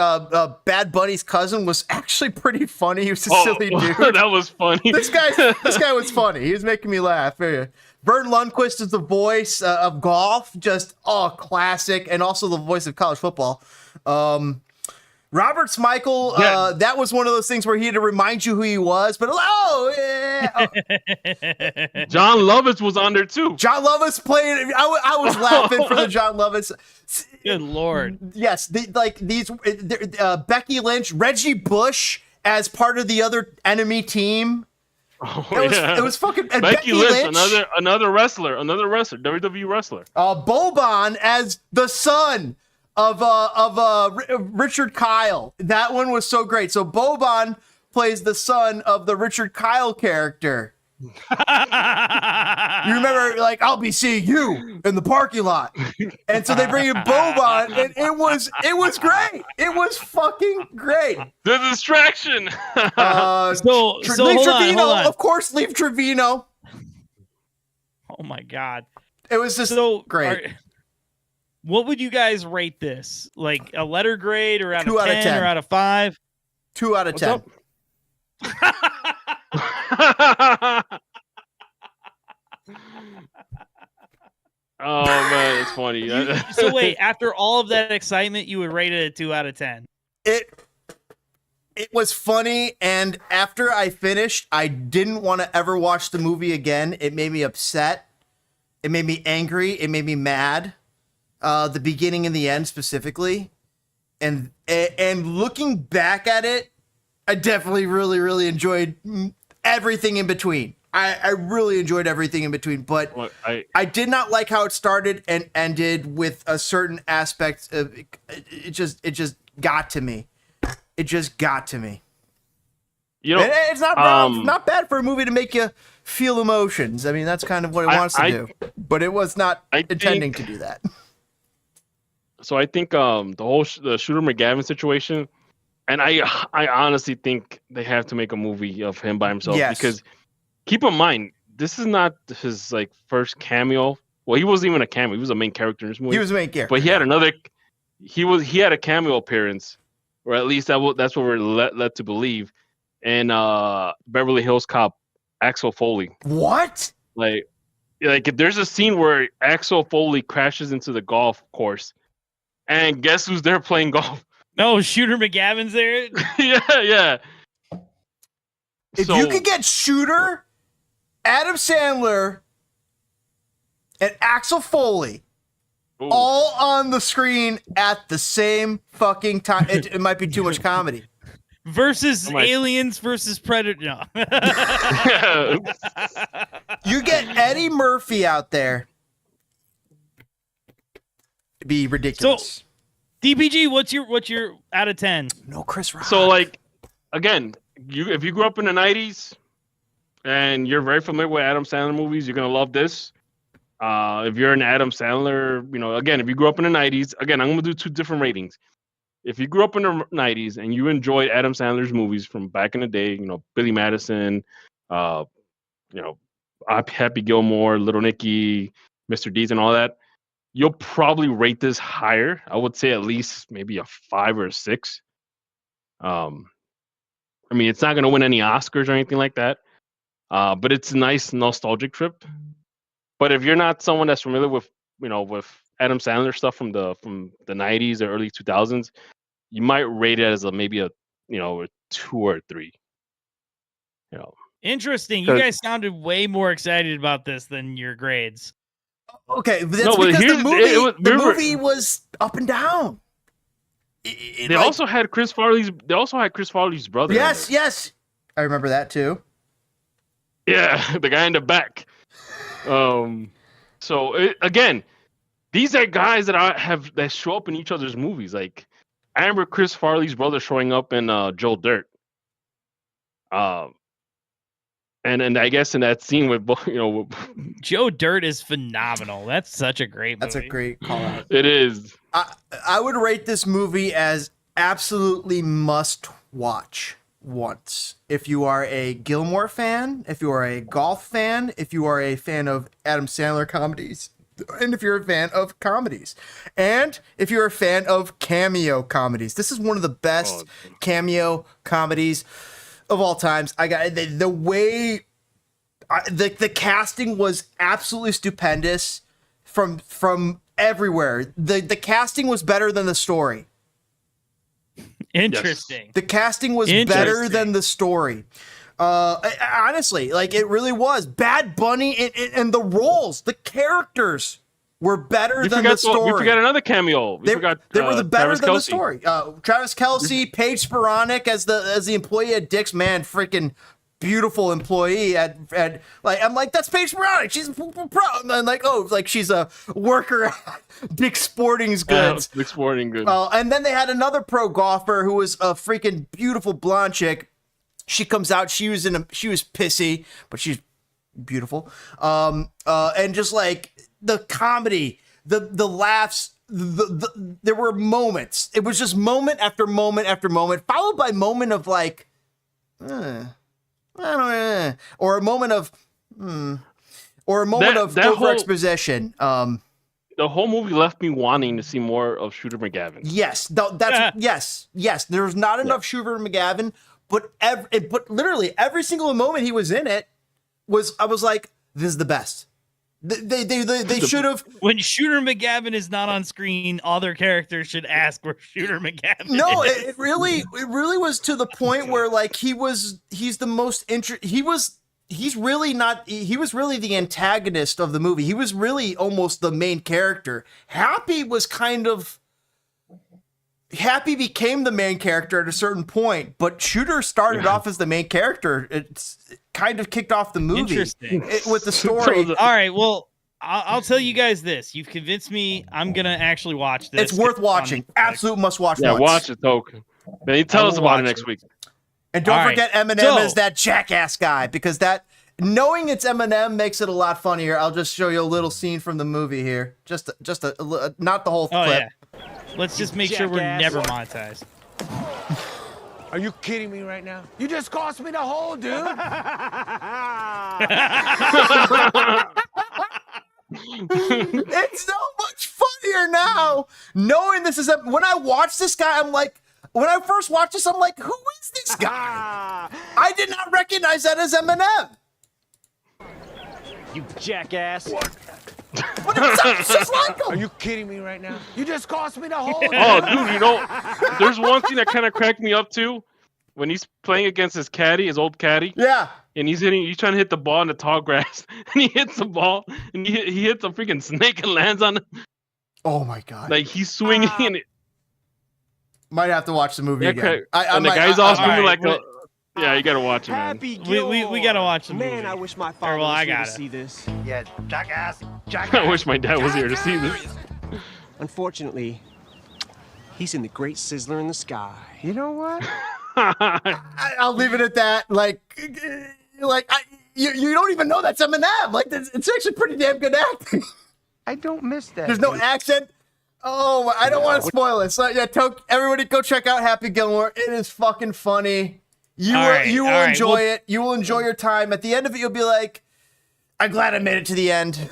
[SPEAKER 2] Bad Bunny's cousin, was actually pretty funny. He was a silly dude.
[SPEAKER 1] That was funny.
[SPEAKER 2] This guy was funny. He was making me laugh. Vern Lundquist is the voice of golf, just classic, and also the voice of college football. Robert Smigel, that was one of those things where he had to remind you who he was, but
[SPEAKER 1] John Lovitz was on there too.
[SPEAKER 2] John Lovitz played. I was laughing for the John Lovitz.
[SPEAKER 3] Good Lord.
[SPEAKER 2] Yes, Becky Lynch, Reggie Bush as part of the other enemy team. It was fucking
[SPEAKER 1] Becky Lynch, another wrestler, WWE wrestler.
[SPEAKER 2] Boban as the son of Richard Kyle. That one was so great. So Boban plays the son of the Richard Kyle character. You remember, I'll be seeing you in the parking lot, and so they bring in Boban, and it was great. It was fucking great.
[SPEAKER 1] The distraction.
[SPEAKER 3] So
[SPEAKER 2] leave
[SPEAKER 3] hold
[SPEAKER 2] Trevino,
[SPEAKER 3] on.
[SPEAKER 2] of course. Leave Trevino.
[SPEAKER 3] Oh my God,
[SPEAKER 2] it was just great.
[SPEAKER 3] What would you guys rate this? Like a letter grade, or out
[SPEAKER 2] 2
[SPEAKER 3] of 10,
[SPEAKER 2] out of 10.
[SPEAKER 3] or out of 5?
[SPEAKER 2] 2 out of 10.
[SPEAKER 1] Oh man, it's funny.
[SPEAKER 3] So wait, after all of that excitement, you would rate it a 2 out of 10?
[SPEAKER 2] It was funny, and after I finished, I didn't want to ever watch the movie again. It made me upset. It made me angry. It made me mad. The beginning and the end specifically, and looking back at it, I definitely really, really enjoyed everything in between. I really enjoyed everything in between, but I did not like how it started and ended with a certain aspect of it. Just got to me. It just got to me. It's not wrong, not bad for a movie to make you feel emotions. I mean, that's kind of what it wants to do, but it was not intending to do that.
[SPEAKER 1] So I think the Shooter McGavin situation, and I honestly think they have to make a movie of him by himself, because keep in mind, this is not his first cameo. Well, he wasn't even a cameo; he was a main character in this movie.
[SPEAKER 2] He was a main character,
[SPEAKER 1] but he had he had a cameo appearance, or at least that's what we're led to believe. And Beverly Hills Cop, Axel Foley.
[SPEAKER 2] What?
[SPEAKER 1] Like there's a scene where Axel Foley crashes into the golf course. And guess who's there playing golf?
[SPEAKER 3] No, Shooter McGavin's there.
[SPEAKER 1] Yeah.
[SPEAKER 2] If you could get Shooter, Adam Sandler, and Axel Foley all on the screen at the same fucking time, it might be too much comedy.
[SPEAKER 3] Versus Aliens versus Predator. No.
[SPEAKER 2] You get Eddie Murphy out there. Be ridiculous.
[SPEAKER 3] So, DPG, what's your out of 10?
[SPEAKER 2] No Chris Rock.
[SPEAKER 1] So again, if you grew up in the 90s and you're very familiar with Adam Sandler movies, you're gonna love this. If you're an Adam Sandler, again, if you grew up in the 90s, again, I'm gonna do 2 different ratings. If you grew up in the 90s and you enjoyed Adam Sandler's movies from back in the day, Billy Madison, Happy Gilmore, Little Nicky, Mr. Deeds, and all that, you'll probably rate this higher. I would say at least maybe a 5 or a 6. I mean, it's not going to win any Oscars or anything like that, but it's a nice nostalgic trip. But if you're not someone that's familiar with, with Adam Sandler stuff from the 90s or early 2000s, you might rate it as maybe a 2 or 3.
[SPEAKER 3] Interesting. You guys sounded way more excited about this than your grades.
[SPEAKER 2] Okay, but that's because the movie was up and down.
[SPEAKER 1] They also had Chris Farley's brother.
[SPEAKER 2] Yes, I remember that too.
[SPEAKER 1] Yeah, the guy in the back. Again, these are guys that show up in each other's movies. I remember Chris Farley's brother showing up in Joe Dirt. And I guess in that scene with
[SPEAKER 3] Joe Dirt is phenomenal. That's such a great movie.
[SPEAKER 2] That's a great call out.
[SPEAKER 1] It is.
[SPEAKER 2] I would rate this movie as absolutely must watch. once. If you are a Gilmore fan, if you are a golf fan, if you are a fan of Adam Sandler comedies, and if you're a fan of comedies, and if you're a fan of cameo comedies. This is one of the best cameo comedies of all times. I got the way the casting was absolutely stupendous from everywhere. The casting was better than the story.
[SPEAKER 3] Interesting.
[SPEAKER 2] The casting was better than the story. Honestly, like it really was. Bad Bunny and the roles, the characters were better than the story.
[SPEAKER 1] You forgot another cameo.
[SPEAKER 2] They were the better
[SPEAKER 1] Travis
[SPEAKER 2] than
[SPEAKER 1] Kelce.
[SPEAKER 2] the story. Travis Kelce, Paige Sporonic as the employee at Dick's. Man, freaking beautiful employee at like I'm like, that's Paige Sporonic. She's pro. And like, oh, like she's a worker at Dick's Sporting Goods.
[SPEAKER 1] Dick's Sporting Goods.
[SPEAKER 2] And then they had another pro golfer who was a freaking beautiful blonde chick. She comes out. She was pissy, but she's beautiful. And just like the comedy, the laughs, there were moments. It was just moment after moment after moment, followed by moment of like, I don't know, or a moment of, or a moment of over exposition.
[SPEAKER 1] The whole movie left me wanting to see more of Shooter McGavin.
[SPEAKER 2] Yes, yes. There was not enough Shooter McGavin, but literally every single moment he was in it I was like, this is the best. They should have.
[SPEAKER 3] When Shooter McGavin is not on screen, other characters should ask where Shooter McGavin
[SPEAKER 2] No,
[SPEAKER 3] is.
[SPEAKER 2] it really was to the point where like he was really the antagonist of the movie. He was really almost the main character. Happy became the main character at a certain point, but Shooter started off as the main character. It's kind of kicked off the movie.
[SPEAKER 3] Interesting.
[SPEAKER 2] With the story.
[SPEAKER 3] All right, well, I'll tell you guys this. You've convinced me. I'm going to actually watch this.
[SPEAKER 2] It's worth watching. Absolute must watch.
[SPEAKER 1] Yeah, watch it, Token. Man, tell us about it next week.
[SPEAKER 2] And don't forget Eminem is that jackass guy, because knowing it's Eminem makes it a lot funnier. I'll just show you a little scene from the movie here. Just not the whole clip.
[SPEAKER 3] Yeah. Let's just make sure we're never monetized.
[SPEAKER 7] Are you kidding me right now? You just cost me the whole, dude.
[SPEAKER 2] It's so much funnier now knowing this is when I watch this guy. I'm like, when I first watched this, I'm like, who is this guy? I did not recognize that as Eminem.
[SPEAKER 7] You jackass.
[SPEAKER 2] But it sounds just like him.
[SPEAKER 7] Are you kidding me right now? You just cost me the whole.
[SPEAKER 1] Oh, dude, there's one thing that kind of cracked me up too, when he's playing against his old caddy.
[SPEAKER 2] Yeah.
[SPEAKER 1] And he's trying to hit the ball in the tall grass, and he hits the ball, and he hits a freaking snake and lands on it.
[SPEAKER 2] Oh my god!
[SPEAKER 1] Like he's swinging, and it
[SPEAKER 2] might have to watch the movie again.
[SPEAKER 1] And the guy's all swinging like a. Yeah, you gotta watch it, man.
[SPEAKER 3] We gotta watch the movie.
[SPEAKER 7] Man, I wish my father was here to see this.
[SPEAKER 8] Yeah, jackass.
[SPEAKER 1] I wish my dad was here to see this.
[SPEAKER 7] Unfortunately, he's in the great sizzler in the sky.
[SPEAKER 8] You know what?
[SPEAKER 2] I'll leave it at that. You don't even know that's Eminem. Like, it's actually pretty damn good acting.
[SPEAKER 8] I don't miss that.
[SPEAKER 2] There's no accent. Oh, I don't want to spoil it. So yeah, everybody go check out Happy Gilmore. It is fucking funny. You will enjoy it. You will enjoy your time. At the end of it, you'll be like, I'm glad I made it to the end.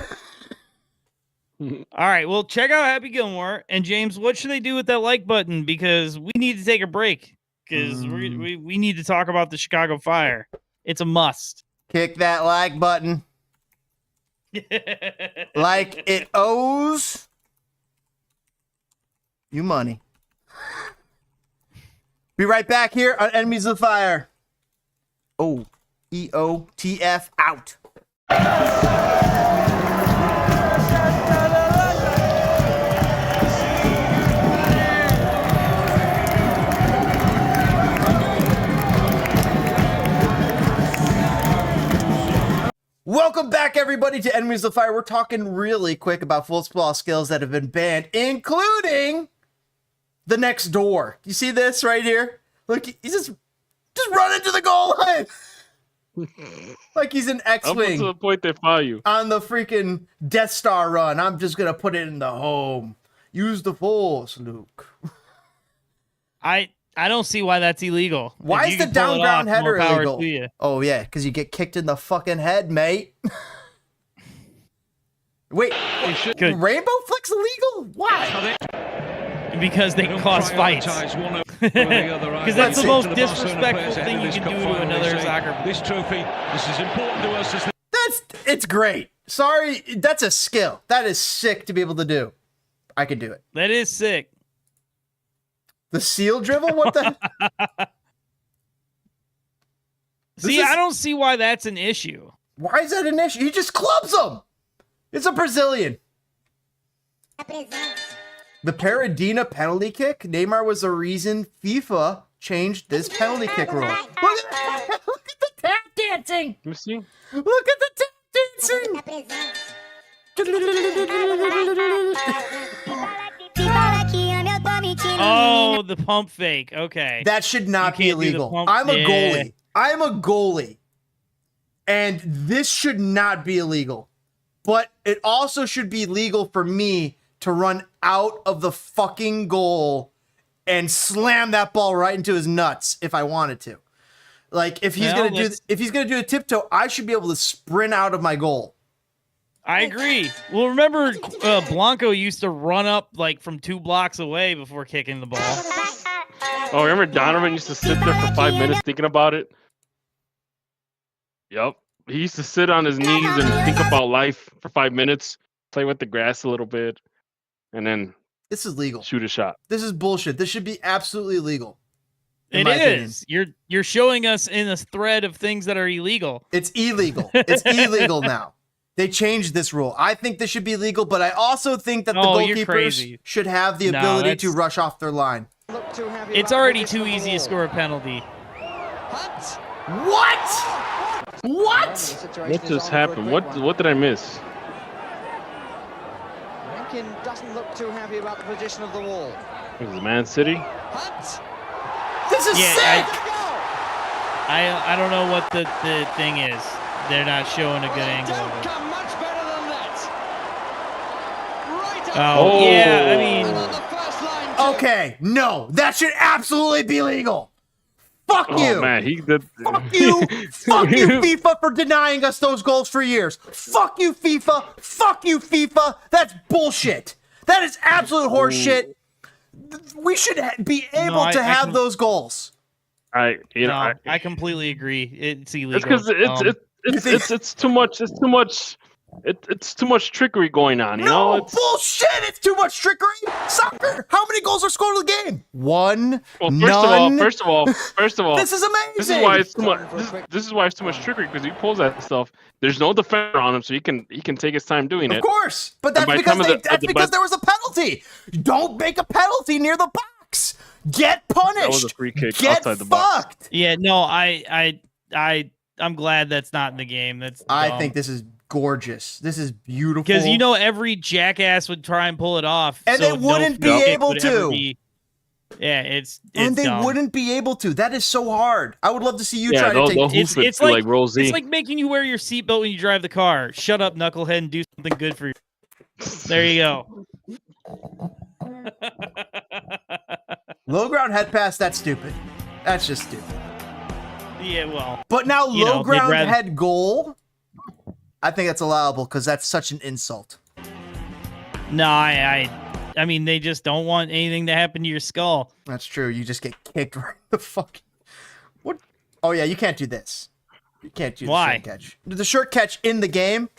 [SPEAKER 3] All right, well, check out Happy Gilmore. And James, what should they do with that like button? Because we need to take a break. Because we need to talk about the Chicago Fire. It's a must.
[SPEAKER 2] Kick that like button. Like it owes you money. Be right back here on Enemies of the Fire. EOTF out. Welcome back, everybody, to Enemies of the Fire. We're talking really quick about football skills that have been banned, including the next door. You see this right here? Look, he's just run into the goal line. Like he's an X-Wing.
[SPEAKER 1] Up to the point they fire you.
[SPEAKER 2] On the freaking Death Star run. I'm just going to put it in the home. Use the Force, Luke.
[SPEAKER 3] I I don't see why that's illegal.
[SPEAKER 2] Why
[SPEAKER 3] If
[SPEAKER 2] is
[SPEAKER 3] you
[SPEAKER 2] the
[SPEAKER 3] can pull
[SPEAKER 2] down
[SPEAKER 3] it
[SPEAKER 2] ground
[SPEAKER 3] off, more
[SPEAKER 2] header
[SPEAKER 3] power
[SPEAKER 2] illegal?
[SPEAKER 3] to you.
[SPEAKER 2] Oh yeah, because you get kicked in the fucking head, mate. Wait,
[SPEAKER 3] Good.
[SPEAKER 2] rainbow flicks illegal? Why?
[SPEAKER 3] Because they cause fights. Because that's the most disrespectful thing you can do to another soccer player.
[SPEAKER 9] This trophy, this is important to us.
[SPEAKER 2] It's great. Sorry, that's a skill. That is sick to be able to do. I could do it.
[SPEAKER 3] That is sick.
[SPEAKER 2] The seal dribble? What the?
[SPEAKER 3] I don't see why that's an issue.
[SPEAKER 2] Why is that an issue? He just clubs him. It's a Brazilian. The Paradina penalty kick. Neymar was the reason FIFA changed this penalty kick rule. Look at that. Look at the tap dancing.
[SPEAKER 1] Let me see.
[SPEAKER 2] Look at the tap dancing.
[SPEAKER 3] Oh, the pump fake. Okay.
[SPEAKER 2] That should not be
[SPEAKER 3] can't do the
[SPEAKER 2] illegal.
[SPEAKER 3] pump-
[SPEAKER 2] I'm a
[SPEAKER 3] Yeah.
[SPEAKER 2] goalie. I'm a goalie. And this should not be illegal. But it also should be legal for me to run out of the fucking goal and slam that ball right into his nuts if I wanted to. Like if he's
[SPEAKER 3] Well,
[SPEAKER 2] gonna do a tiptoe, I should be able to sprint out of my goal.
[SPEAKER 3] I agree. Well, remember Blanco used to run up like from 2 blocks away before kicking the ball.
[SPEAKER 1] Oh, remember Donovan used to sit there for 5 minutes thinking about it? Yep. He used to sit on his knees and think about life for 5 minutes, play with the grass a little bit, and then
[SPEAKER 2] This is legal.
[SPEAKER 1] shoot a shot.
[SPEAKER 2] This is bullshit. This should be absolutely illegal.
[SPEAKER 3] It is. You're showing us in a thread of things that are illegal.
[SPEAKER 2] It's illegal. It's illegal now. They changed this rule. I think this should be legal, but I also think that the
[SPEAKER 3] you're
[SPEAKER 2] goalkeepers
[SPEAKER 3] crazy.
[SPEAKER 2] should have the
[SPEAKER 3] No,
[SPEAKER 2] ability to
[SPEAKER 3] that's-
[SPEAKER 2] rush off their line.
[SPEAKER 3] It's already too easy to score a penalty.
[SPEAKER 2] What? What?
[SPEAKER 1] What just happened? What did I miss?
[SPEAKER 8] Rankin doesn't look too happy about the position of the wall.
[SPEAKER 1] This is Man City.
[SPEAKER 2] This is sick.
[SPEAKER 3] I don't know what the thing is. They're not showing a good angle of it.
[SPEAKER 8] Much better than that.
[SPEAKER 3] Oh, yeah, I mean,
[SPEAKER 2] Okay, no, that should absolutely be legal. Fuck you.
[SPEAKER 1] Oh man, he did.
[SPEAKER 2] Fuck you. Fuck you, FIFA, for denying us those goals for years. Fuck you, FIFA. Fuck you, FIFA. That's bullshit. That is absolute horseshit. We should be able to have those goals.
[SPEAKER 1] I
[SPEAKER 3] completely agree. It's illegal.
[SPEAKER 1] It's because it's too much. It's too much. It's too much trickery going on. You know, it's
[SPEAKER 2] bullshit. It's too much trickery. Soccer. How many goals are scored in the game? One.
[SPEAKER 1] Well,
[SPEAKER 2] None.
[SPEAKER 1] first of all,
[SPEAKER 2] This is amazing.
[SPEAKER 1] This is why it's too much. This is why it's too much trickery, because he pulls that stuff. There's no defender on him, so he can take his time doing it.
[SPEAKER 2] Of course, but that's because there was a penalty. Don't make a penalty near the box. Get punished.
[SPEAKER 1] That was a free kick
[SPEAKER 2] Get
[SPEAKER 1] outside the box.
[SPEAKER 2] fucked.
[SPEAKER 3] Yeah, no, I'm glad that's not in the game. That's
[SPEAKER 2] I think this is gorgeous. This is beautiful.
[SPEAKER 3] because every jackass would try and pull it off,
[SPEAKER 2] And they wouldn't be able to.
[SPEAKER 3] It's
[SPEAKER 2] and they
[SPEAKER 3] dumb.
[SPEAKER 2] wouldn't be able to. That is so hard. I would love to see you
[SPEAKER 1] Yeah,
[SPEAKER 2] try to take.
[SPEAKER 3] It's like making you wear your seatbelt when you drive the car. Shut up, knucklehead, and do something good for you. There you go.
[SPEAKER 2] Low ground head pass. That's stupid. That's just stupid.
[SPEAKER 3] Yeah, well.
[SPEAKER 2] But now
[SPEAKER 3] you know,
[SPEAKER 2] low
[SPEAKER 3] they'd
[SPEAKER 2] ground
[SPEAKER 3] rather-
[SPEAKER 2] head goal. I think that's allowable because that's such an insult.
[SPEAKER 3] No, I mean, they just don't want anything to happen to your skull.
[SPEAKER 2] That's true. You just get kicked right in the fucking. What? Oh yeah, you can't do this. You can't do the
[SPEAKER 3] Why?
[SPEAKER 2] shirt catch. The shirt catch in the game.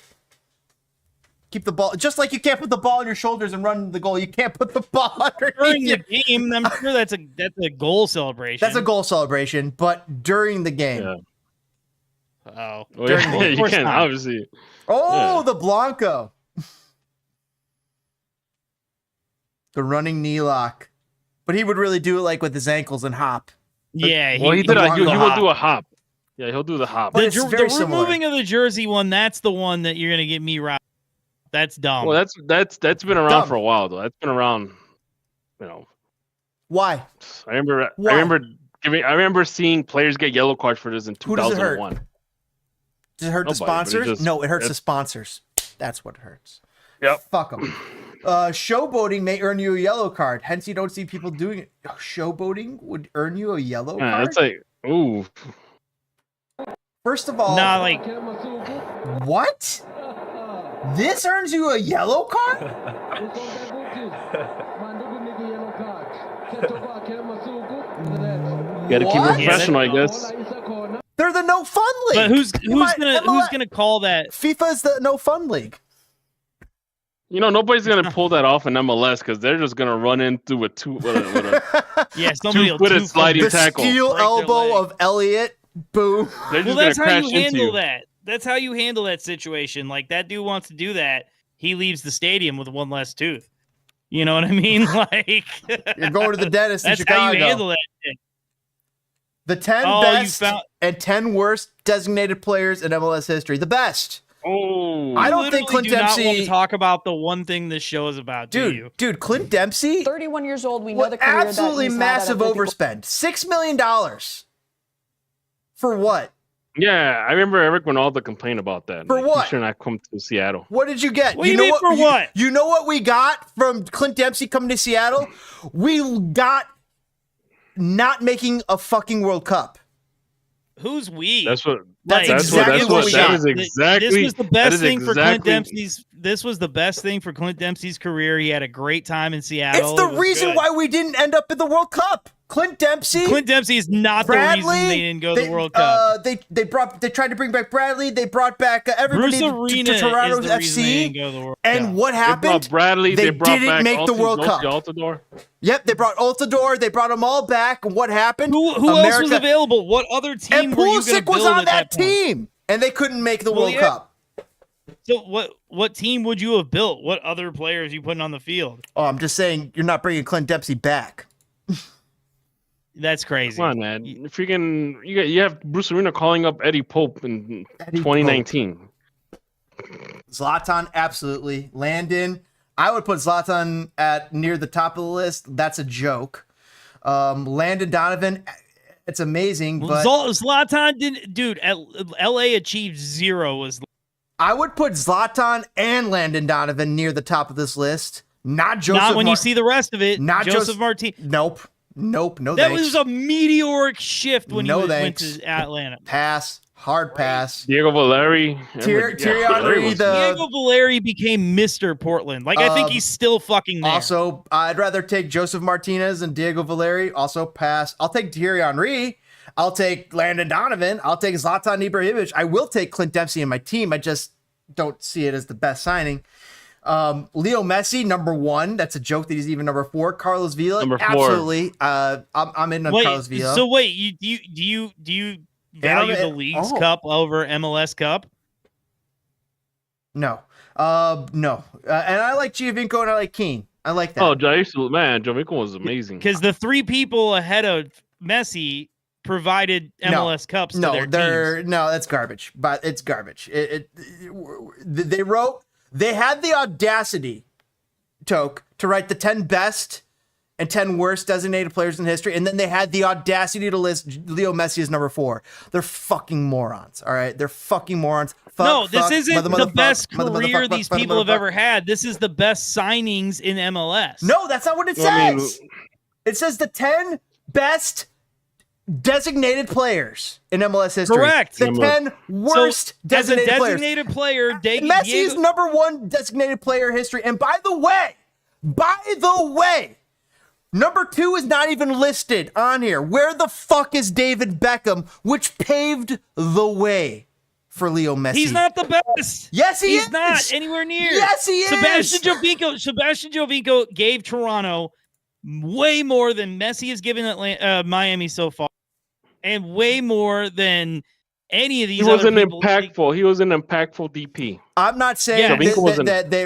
[SPEAKER 2] Keep the ball, just like you can't put the ball on your shoulders and run the goal. You can't put the ball
[SPEAKER 3] During
[SPEAKER 2] underneath
[SPEAKER 3] the game, I'm sure that's a goal celebration.
[SPEAKER 2] That's a goal celebration, but during the game.
[SPEAKER 1] Yeah.
[SPEAKER 3] Oh,
[SPEAKER 1] Well, yeah,
[SPEAKER 3] of
[SPEAKER 1] you
[SPEAKER 3] course
[SPEAKER 1] can
[SPEAKER 3] not.
[SPEAKER 1] obviously.
[SPEAKER 2] Oh,
[SPEAKER 1] Yeah.
[SPEAKER 2] the Blanco. The running knee lock. But he would really do it like with his ankles and hop.
[SPEAKER 3] Yeah,
[SPEAKER 1] Well, he
[SPEAKER 3] the
[SPEAKER 1] will do a hop. Yeah, he'll do the hop.
[SPEAKER 2] But it's very
[SPEAKER 3] the
[SPEAKER 2] similar.
[SPEAKER 3] removing of the jersey one. That's the one that you're gonna get me right. That's dumb.
[SPEAKER 1] Well, that's been around
[SPEAKER 2] Dumb.
[SPEAKER 1] for a while though. That's been around.
[SPEAKER 2] Why?
[SPEAKER 1] I remember.
[SPEAKER 2] Why?
[SPEAKER 1] I remember seeing players get yellow cards for this in
[SPEAKER 2] Who does it hurt?
[SPEAKER 1] 2001.
[SPEAKER 2] Does it hurt the
[SPEAKER 1] Nobody, but it
[SPEAKER 2] sponsors?
[SPEAKER 1] just-
[SPEAKER 2] No, it hurts the
[SPEAKER 1] it's-
[SPEAKER 2] sponsors. That's what hurts.
[SPEAKER 1] Yep.
[SPEAKER 2] Fuck them. Showboating may earn you a yellow card. Hence, you don't see people doing it. Showboating would earn you a yellow card.
[SPEAKER 1] That's like, ooh.
[SPEAKER 2] First of all,
[SPEAKER 3] Nah, like
[SPEAKER 2] what? This earns you a yellow card?
[SPEAKER 1] Gotta keep
[SPEAKER 2] What?
[SPEAKER 1] it professional, I guess.
[SPEAKER 2] They're the no fun league.
[SPEAKER 3] But who's gonna call that?
[SPEAKER 2] FIFA is the no fun league.
[SPEAKER 1] You know, nobody's gonna pull that off in MLS because they're just gonna run into with a
[SPEAKER 3] Yeah, somebody will
[SPEAKER 1] two-footed sliding
[SPEAKER 2] the
[SPEAKER 1] tackle.
[SPEAKER 2] steel
[SPEAKER 3] Break their
[SPEAKER 2] elbow
[SPEAKER 3] leg.
[SPEAKER 2] of Elliott. Boom.
[SPEAKER 1] They're just
[SPEAKER 3] Well, that's
[SPEAKER 1] gonna
[SPEAKER 3] how
[SPEAKER 1] crash
[SPEAKER 3] you
[SPEAKER 1] into
[SPEAKER 3] handle
[SPEAKER 1] you.
[SPEAKER 3] that. That's how you handle that situation. Like that dude wants to do that. He leaves the stadium with one less tooth. You know what I mean? Like
[SPEAKER 2] You're going to the dentist in
[SPEAKER 3] that's
[SPEAKER 2] Chicago.
[SPEAKER 3] how you handle that shit.
[SPEAKER 2] The 10
[SPEAKER 3] Oh,
[SPEAKER 2] best and 10 worst designated players in MLS history. The best.
[SPEAKER 1] Oh,
[SPEAKER 2] I don't think Clint
[SPEAKER 3] do not want to
[SPEAKER 2] Dempsey.
[SPEAKER 3] talk about the one thing this show is about, do you?
[SPEAKER 2] Dude, Clint Dempsey.
[SPEAKER 10] 31 years old. We know the
[SPEAKER 2] What
[SPEAKER 10] career
[SPEAKER 2] absolutely
[SPEAKER 10] that he's had at
[SPEAKER 2] massive
[SPEAKER 10] Atletico.
[SPEAKER 2] overspend. $6 million. For what?
[SPEAKER 1] yeah. I remember Eric Ronaldo complained about that.
[SPEAKER 2] For
[SPEAKER 1] Like,
[SPEAKER 2] what?
[SPEAKER 1] He should not come to Seattle.
[SPEAKER 2] What did you get?
[SPEAKER 3] What do you mean for what?
[SPEAKER 2] You know what we got from Clint Dempsey coming to Seattle? We got not making a fucking World Cup.
[SPEAKER 3] Who's we?
[SPEAKER 1] That's what.
[SPEAKER 2] That's
[SPEAKER 3] Like,
[SPEAKER 2] exactly what we
[SPEAKER 1] That
[SPEAKER 2] got.
[SPEAKER 1] is exactly.
[SPEAKER 3] This was the
[SPEAKER 1] that
[SPEAKER 3] best
[SPEAKER 1] is
[SPEAKER 3] thing for Clint
[SPEAKER 1] exactly-
[SPEAKER 3] Dempsey's. This was the best thing for Clint Dempsey's career. He had a great time in Seattle.
[SPEAKER 2] It's the
[SPEAKER 3] It was
[SPEAKER 2] reason
[SPEAKER 3] good.
[SPEAKER 2] why we didn't end up in the World Cup. Clint Dempsey.
[SPEAKER 3] Clint Dempsey is not the
[SPEAKER 2] Bradley,
[SPEAKER 3] reason they didn't go to the World Cup.
[SPEAKER 2] They tried to bring back Bradley. They brought back everybody
[SPEAKER 3] Bruce
[SPEAKER 2] to
[SPEAKER 3] Arena
[SPEAKER 2] Toronto
[SPEAKER 3] is the reason they
[SPEAKER 2] FC.
[SPEAKER 3] didn't go to the World
[SPEAKER 2] And
[SPEAKER 3] Cup.
[SPEAKER 2] what
[SPEAKER 1] They brought
[SPEAKER 2] happened?
[SPEAKER 1] Bradley.
[SPEAKER 2] They
[SPEAKER 1] brought
[SPEAKER 2] didn't
[SPEAKER 1] back
[SPEAKER 2] make the World Cup.
[SPEAKER 1] Altidore.
[SPEAKER 2] Yep, they brought Altidore. They brought them all back. And what happened?
[SPEAKER 3] Who else was available? What other team
[SPEAKER 2] And
[SPEAKER 3] were you going to
[SPEAKER 2] Pulisic was
[SPEAKER 3] build
[SPEAKER 2] on
[SPEAKER 3] at
[SPEAKER 2] that
[SPEAKER 3] point?
[SPEAKER 2] team, and they couldn't make the
[SPEAKER 3] Well,
[SPEAKER 2] World
[SPEAKER 3] yeah.
[SPEAKER 2] Cup.
[SPEAKER 3] So what team would you have built? What other players are you putting on the field?
[SPEAKER 2] Oh, I'm just saying you're not bringing Clint Dempsey back.
[SPEAKER 3] That's crazy.
[SPEAKER 1] Come on, man. Freaking, you have Bruce Arena calling up Eddie Pope in
[SPEAKER 2] Eddie
[SPEAKER 1] 2019.
[SPEAKER 2] Zlatan, absolutely. Landon, I would put Zlatan at near the top of the list. That's a joke. Landon Donovan, it's amazing, but
[SPEAKER 3] Zlatan didn't, dude. LA achieved zero. Was
[SPEAKER 2] I would put Zlatan and Landon Donovan near the top of this list. Not Joseph.
[SPEAKER 3] not when you see the rest of it.
[SPEAKER 2] Not
[SPEAKER 3] Joseph Martinez.
[SPEAKER 2] Nope. No
[SPEAKER 3] That
[SPEAKER 2] thanks.
[SPEAKER 3] was a meteoric shift when
[SPEAKER 2] No
[SPEAKER 3] he went
[SPEAKER 2] thanks.
[SPEAKER 3] to Atlanta.
[SPEAKER 2] Pass. Hard pass.
[SPEAKER 1] Diego Valeri.
[SPEAKER 2] Thierry Henry,
[SPEAKER 3] Diego Valeri became Mr. Portland. Like I think he's still fucking there.
[SPEAKER 2] Also, I'd rather take Joseph Martinez and Diego Valeri. Also, pass. I'll take Thierry Henry. I'll take Landon Donovan. I'll take Zlatan Ibrahimovic. I will take Clint Dempsey in my team. I just don't see it as the best signing. Leo Messi, number 1. That's a joke that he's even number 4. Carlos Villa,
[SPEAKER 1] Number 4.
[SPEAKER 2] absolutely. I'm in on Carlos Villa.
[SPEAKER 3] So wait, do you value the League's Cup over MLS Cup?
[SPEAKER 2] No. No. And I like Giovinco and I like Keane. I like that.
[SPEAKER 1] Oh, Jovico was amazing.
[SPEAKER 3] Because the 3 people ahead of Messi provided MLS Cups to their teams.
[SPEAKER 2] No, that's garbage. But it's garbage. They had the audacity, Toke, to write the 10 best and 10 worst designated players in history, and then they had the audacity to list Leo Messi as number 4. They're fucking morons, all right? They're fucking morons.
[SPEAKER 3] This isn't the best career these people have ever had. This is the best signings in MLS.
[SPEAKER 2] No, that's not what it says. It says the 10 best designated players in MLS history.
[SPEAKER 3] Correct.
[SPEAKER 2] The 10 worst designated
[SPEAKER 3] as a
[SPEAKER 2] players.
[SPEAKER 3] designated player,
[SPEAKER 2] Messi is number 1 designated player in history. And by the way, number 2 is not even listed on here. Where the fuck is David Beckham, which paved the way for Leo Messi?
[SPEAKER 3] He's not the best.
[SPEAKER 2] Yes, he is.
[SPEAKER 3] He's not anywhere near.
[SPEAKER 2] Yes, he is.
[SPEAKER 3] Sebastian Giovinco gave Toronto way more than Messi has given Miami so far, and way more than any of these.
[SPEAKER 1] He was an
[SPEAKER 3] people.
[SPEAKER 1] impactful. He was an impactful DP.
[SPEAKER 2] I'm not saying that they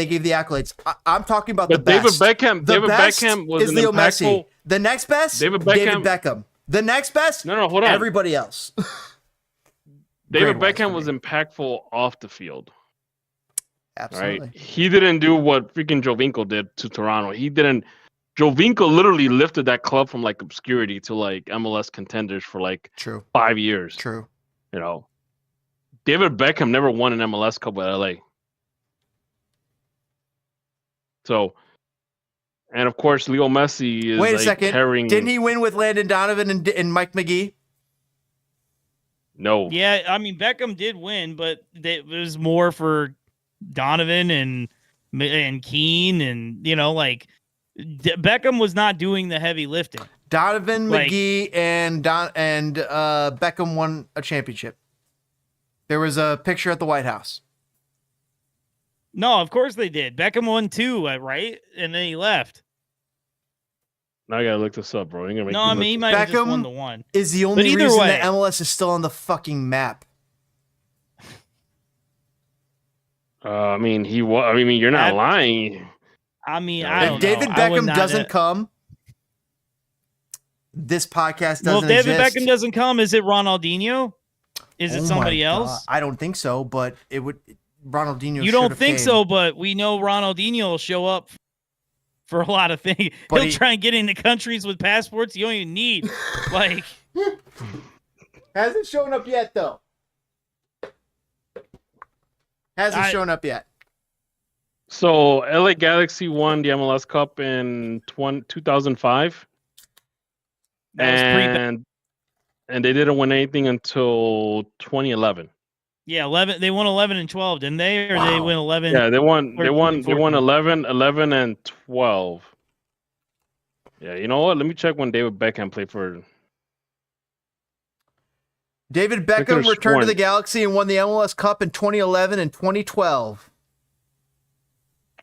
[SPEAKER 2] gave the accolades. I'm talking about the best.
[SPEAKER 1] David Beckham was
[SPEAKER 2] is
[SPEAKER 1] an
[SPEAKER 2] Leo
[SPEAKER 1] impactful.
[SPEAKER 2] Messi. The next best, David Beckham. The next best,
[SPEAKER 1] hold on.
[SPEAKER 2] Everybody else.
[SPEAKER 1] David Beckham was impactful off the field.
[SPEAKER 2] Absolutely.
[SPEAKER 1] Right? He didn't do what freaking Jovinko did to Toronto. Jovinko literally lifted that club from like obscurity to like MLS contenders for like 5 years.
[SPEAKER 2] True.
[SPEAKER 1] You know, David Beckham never won an MLS Cup with LA. So, and of course, Leo Messi is
[SPEAKER 2] Wait a
[SPEAKER 1] like
[SPEAKER 2] second.
[SPEAKER 1] carrying.
[SPEAKER 2] Didn't he win with Landon Donovan and Mike McGee?
[SPEAKER 1] No.
[SPEAKER 3] Yeah, I mean Beckham did win, but it was more for Donovan and Keane, and Beckham was not doing the heavy lifting.
[SPEAKER 2] Donovan, McGee, and Beckham won a championship. There was a picture at the White House.
[SPEAKER 3] No, of course they did. Beckham won 2, right? And then he left.
[SPEAKER 1] Now I gotta look this up, bro.
[SPEAKER 3] No, I mean he might have just won the one.
[SPEAKER 2] Is the only reason that MLS is still on the fucking map.
[SPEAKER 1] I mean, you're not lying.
[SPEAKER 3] I mean,
[SPEAKER 2] if David Beckham doesn't come, this podcast doesn't exist.
[SPEAKER 3] David Beckham doesn't come, is it Ronaldinho? Is it somebody else?
[SPEAKER 2] I don't think so, but it would. Ronaldinho.
[SPEAKER 3] You don't think so, but we know Ronaldinho will show up for a lot of things. He'll try and get into countries with passports you don't even need.
[SPEAKER 2] Hasn't shown up yet, though. Hasn't shown up yet.
[SPEAKER 1] So LA Galaxy won the MLS Cup in 2005. And they didn't win anything until 2011.
[SPEAKER 3] Yeah, 11. They won 11 and 12, didn't they? Or they win 11?
[SPEAKER 1] Yeah, they won 11 and 12. Yeah, you know what? Let me check when David Beckham played for.
[SPEAKER 2] David Beckham returned to the Galaxy and won the MLS Cup in 2011 and 2012.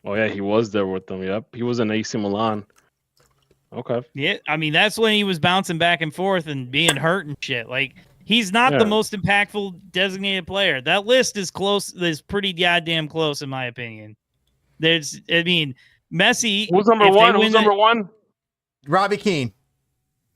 [SPEAKER 1] Oh yeah, he was there with them. Yep, he was in AC Milan. Okay.
[SPEAKER 3] Yeah, I mean that's when he was bouncing back and forth and being hurt and shit. He's not the most impactful designated player. That list is close. Is pretty goddamn close, in my opinion. Messi.
[SPEAKER 1] Who's number one?
[SPEAKER 2] Robbie Keane.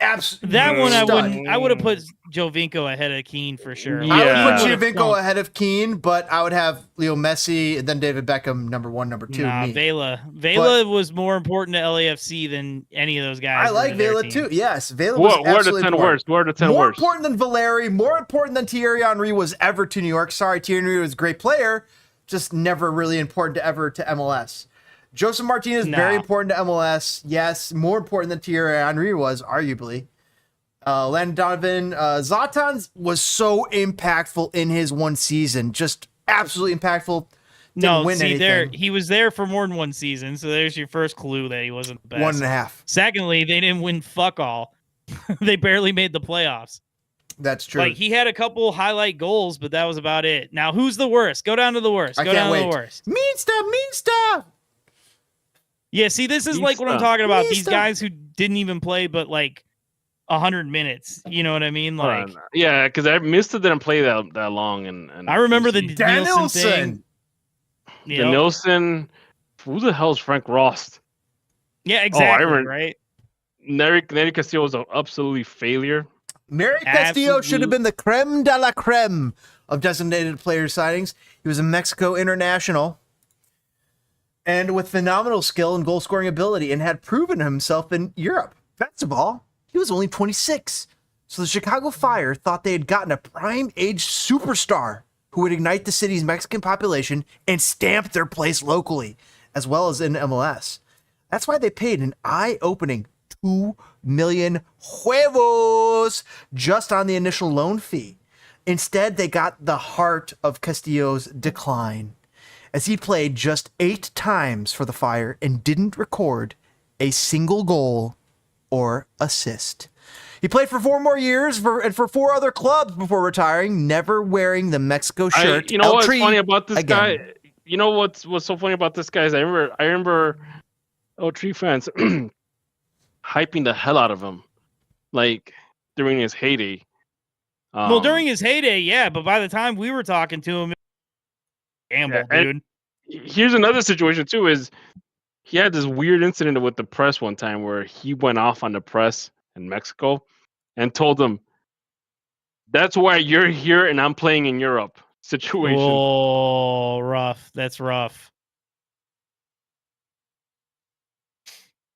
[SPEAKER 2] Absolutely.
[SPEAKER 3] That one I wouldn't. I would have put Jovinko ahead of Keane for sure.
[SPEAKER 2] Yeah. I would put Jovinko ahead of Keane, but I would have Leo Messi and then David Beckham number 1, number 2.
[SPEAKER 3] Nah, Vela was more important to LAFC than any of those guys.
[SPEAKER 2] I like Vela too. Yes, Vela was absolutely important.
[SPEAKER 1] Where are the 10
[SPEAKER 2] more
[SPEAKER 1] worst?
[SPEAKER 2] Important than Valeri, more important than Thierry Henry was ever to New York. Sorry, Thierry Henry was a great player, just never really important to MLS. Joseph Martinez, very important to MLS. Yes, more important than Thierry Henry was, arguably. Landon Donovan, Zlatan was so impactful in his one season, just absolutely impactful.
[SPEAKER 3] He was there for more than one season, so there's your first clue that he wasn't the best.
[SPEAKER 2] 1.5.
[SPEAKER 3] Secondly, they didn't win fuck all. They barely made the playoffs.
[SPEAKER 2] That's true.
[SPEAKER 3] He had a couple highlight goals, but that was about it. Now, who's the worst? Go down to the worst.
[SPEAKER 2] I can't wait. Mean stuff.
[SPEAKER 3] Yeah, see, this is what I'm talking about. These guys who didn't even play, but 100 minutes. You know what I mean?
[SPEAKER 1] Yeah, because Mista didn't play that long, and
[SPEAKER 3] I remember the Nielsen thing.
[SPEAKER 1] The Nielsen. Who the hell is Frank Rost?
[SPEAKER 3] Yeah, exactly. Right.
[SPEAKER 1] Nery Castillo was an absolutely failure.
[SPEAKER 2] Nery Castillo should have been the creme de la creme of designated player signings. He was a Mexico international, and with phenomenal skill and goal scoring ability, and had proven himself in Europe. Best of all, he was only 26. So the Chicago Fire thought they had gotten a prime age superstar who would ignite the city's Mexican population and stamp their place locally, as well as in MLS. That's why they paid an eye-opening $2 million huevos just on the initial loan fee. Instead, they got the heart of Castillo's decline, as he played just 8 times for the Fire and didn't record a single goal or assist. He played for 4 more years and for 4 other clubs before retiring, never wearing the Mexico shirt.
[SPEAKER 1] You know what's funny about this guy? You know what's so funny about this guy is I remember Tree fans hyping the hell out of him, during his heyday.
[SPEAKER 3] During his heyday, yeah, but by the time we were talking to him, dude.
[SPEAKER 1] Here's another situation too: is he had this weird incident with the press one time where he went off on the press in Mexico and told them, "That's why you're here and I'm playing in Europe." Situation.
[SPEAKER 3] Oh, rough. That's rough.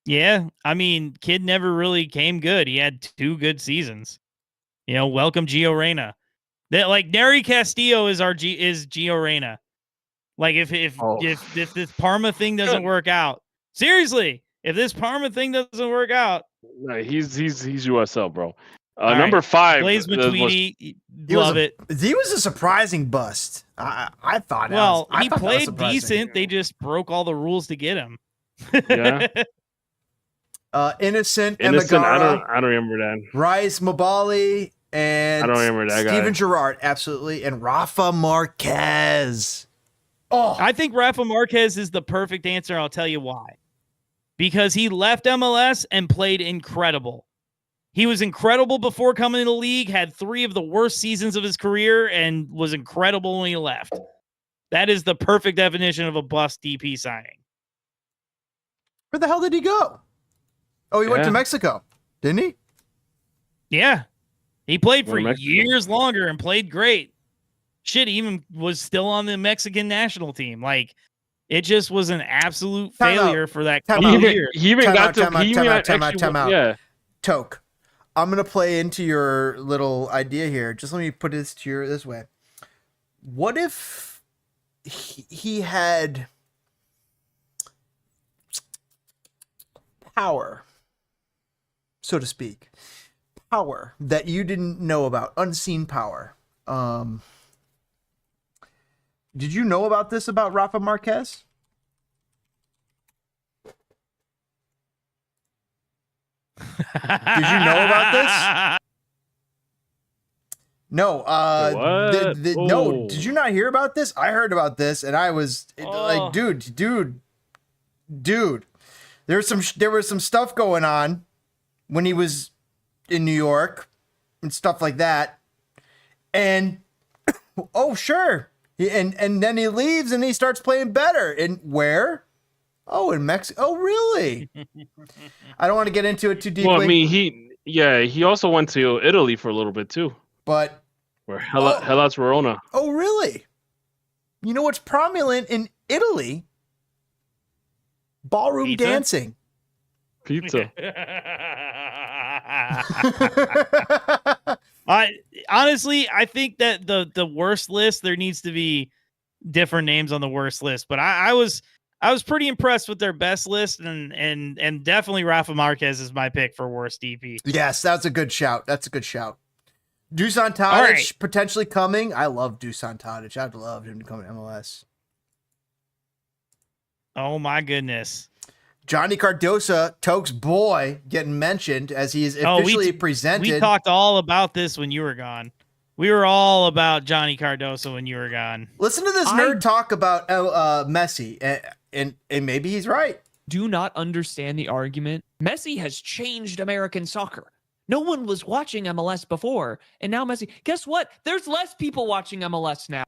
[SPEAKER 3] Yeah, I mean, kid never really came good. He had 2 good seasons. Welcome Gio Reyna. That Nery Castillo is Gio Reyna. If this Parma thing doesn't work out, Seriously, if this Parma thing doesn't work out,
[SPEAKER 1] No, he's USL, bro.
[SPEAKER 3] All
[SPEAKER 1] Number
[SPEAKER 3] right.
[SPEAKER 1] 5.
[SPEAKER 3] Blaise
[SPEAKER 1] was
[SPEAKER 3] Matuidi, love it.
[SPEAKER 2] He was a surprising bust. I thought.
[SPEAKER 3] Well,
[SPEAKER 2] I
[SPEAKER 3] he
[SPEAKER 2] thought that was
[SPEAKER 3] played
[SPEAKER 2] surprising.
[SPEAKER 3] decent. They just broke all the rules to get him.
[SPEAKER 1] Yeah.
[SPEAKER 2] Innocent
[SPEAKER 1] Innocent.
[SPEAKER 2] Emigara,
[SPEAKER 1] I don't remember that.
[SPEAKER 2] Rice Mobali, and
[SPEAKER 1] I don't remember that guy.
[SPEAKER 2] Steven Gerrard, absolutely, and Rafa Marquez. Oh,
[SPEAKER 3] I think Rafa Marquez is the perfect answer. I'll tell you why. Because he left MLS and played incredible. He was incredible before coming into the league, had 3 of the worst seasons of his career, and was incredible when he left. That is the perfect definition of a bust DP signing.
[SPEAKER 2] where the hell did he go? Oh, he went to Mexico, didn't he?
[SPEAKER 3] Yeah. He played for
[SPEAKER 1] Mexico.
[SPEAKER 3] years longer and played great. Shit, he even was still on the Mexican national team. Like, it just was an absolute failure for that couple of years.
[SPEAKER 1] He even got to
[SPEAKER 2] Time out.
[SPEAKER 1] Yeah.
[SPEAKER 2] Toke, I'm gonna play into your little idea here. Just let me put this to you this way. What if he had power, so to speak, power that you didn't know about, unseen power? Did you know about this about Rafa Marquez? Did you know about this? No. No. Did you not hear about this? I heard about this, and I was like, dude. There was some stuff going on when he was in New York and stuff like that, and oh sure, and then he leaves and he starts playing better. And where? Oh, in Mexico. Oh, really? I don't want to get into it too deeply.
[SPEAKER 1] Well, I mean, he also went to Italy for a little bit too.
[SPEAKER 2] But
[SPEAKER 1] where Hellas Verona.
[SPEAKER 2] Oh, really? You know what's prominent in Italy? Ballroom dancing.
[SPEAKER 1] Pizza.
[SPEAKER 3] Honestly, I think that the worst list, there needs to be different names on the worst list. But I was pretty impressed with their best list, and definitely Rafa Marquez is my pick for worst DP.
[SPEAKER 2] Yes, that's a good shout. Dusan Tadic potentially coming. I love Dusan Tadic. I'd love him to come to MLS.
[SPEAKER 3] Oh my goodness.
[SPEAKER 2] Johnny Cardoso, Toke's boy, getting mentioned as he is officially presented.
[SPEAKER 3] We talked all about this when you were gone. We were all about Johnny Cardoso when you were gone.
[SPEAKER 2] Listen to this nerd talk about Messi, and maybe he's right.
[SPEAKER 10] Do not understand the argument. Messi has changed American soccer. No one was watching MLS before, and now Messi. Guess what? There's less people watching MLS now.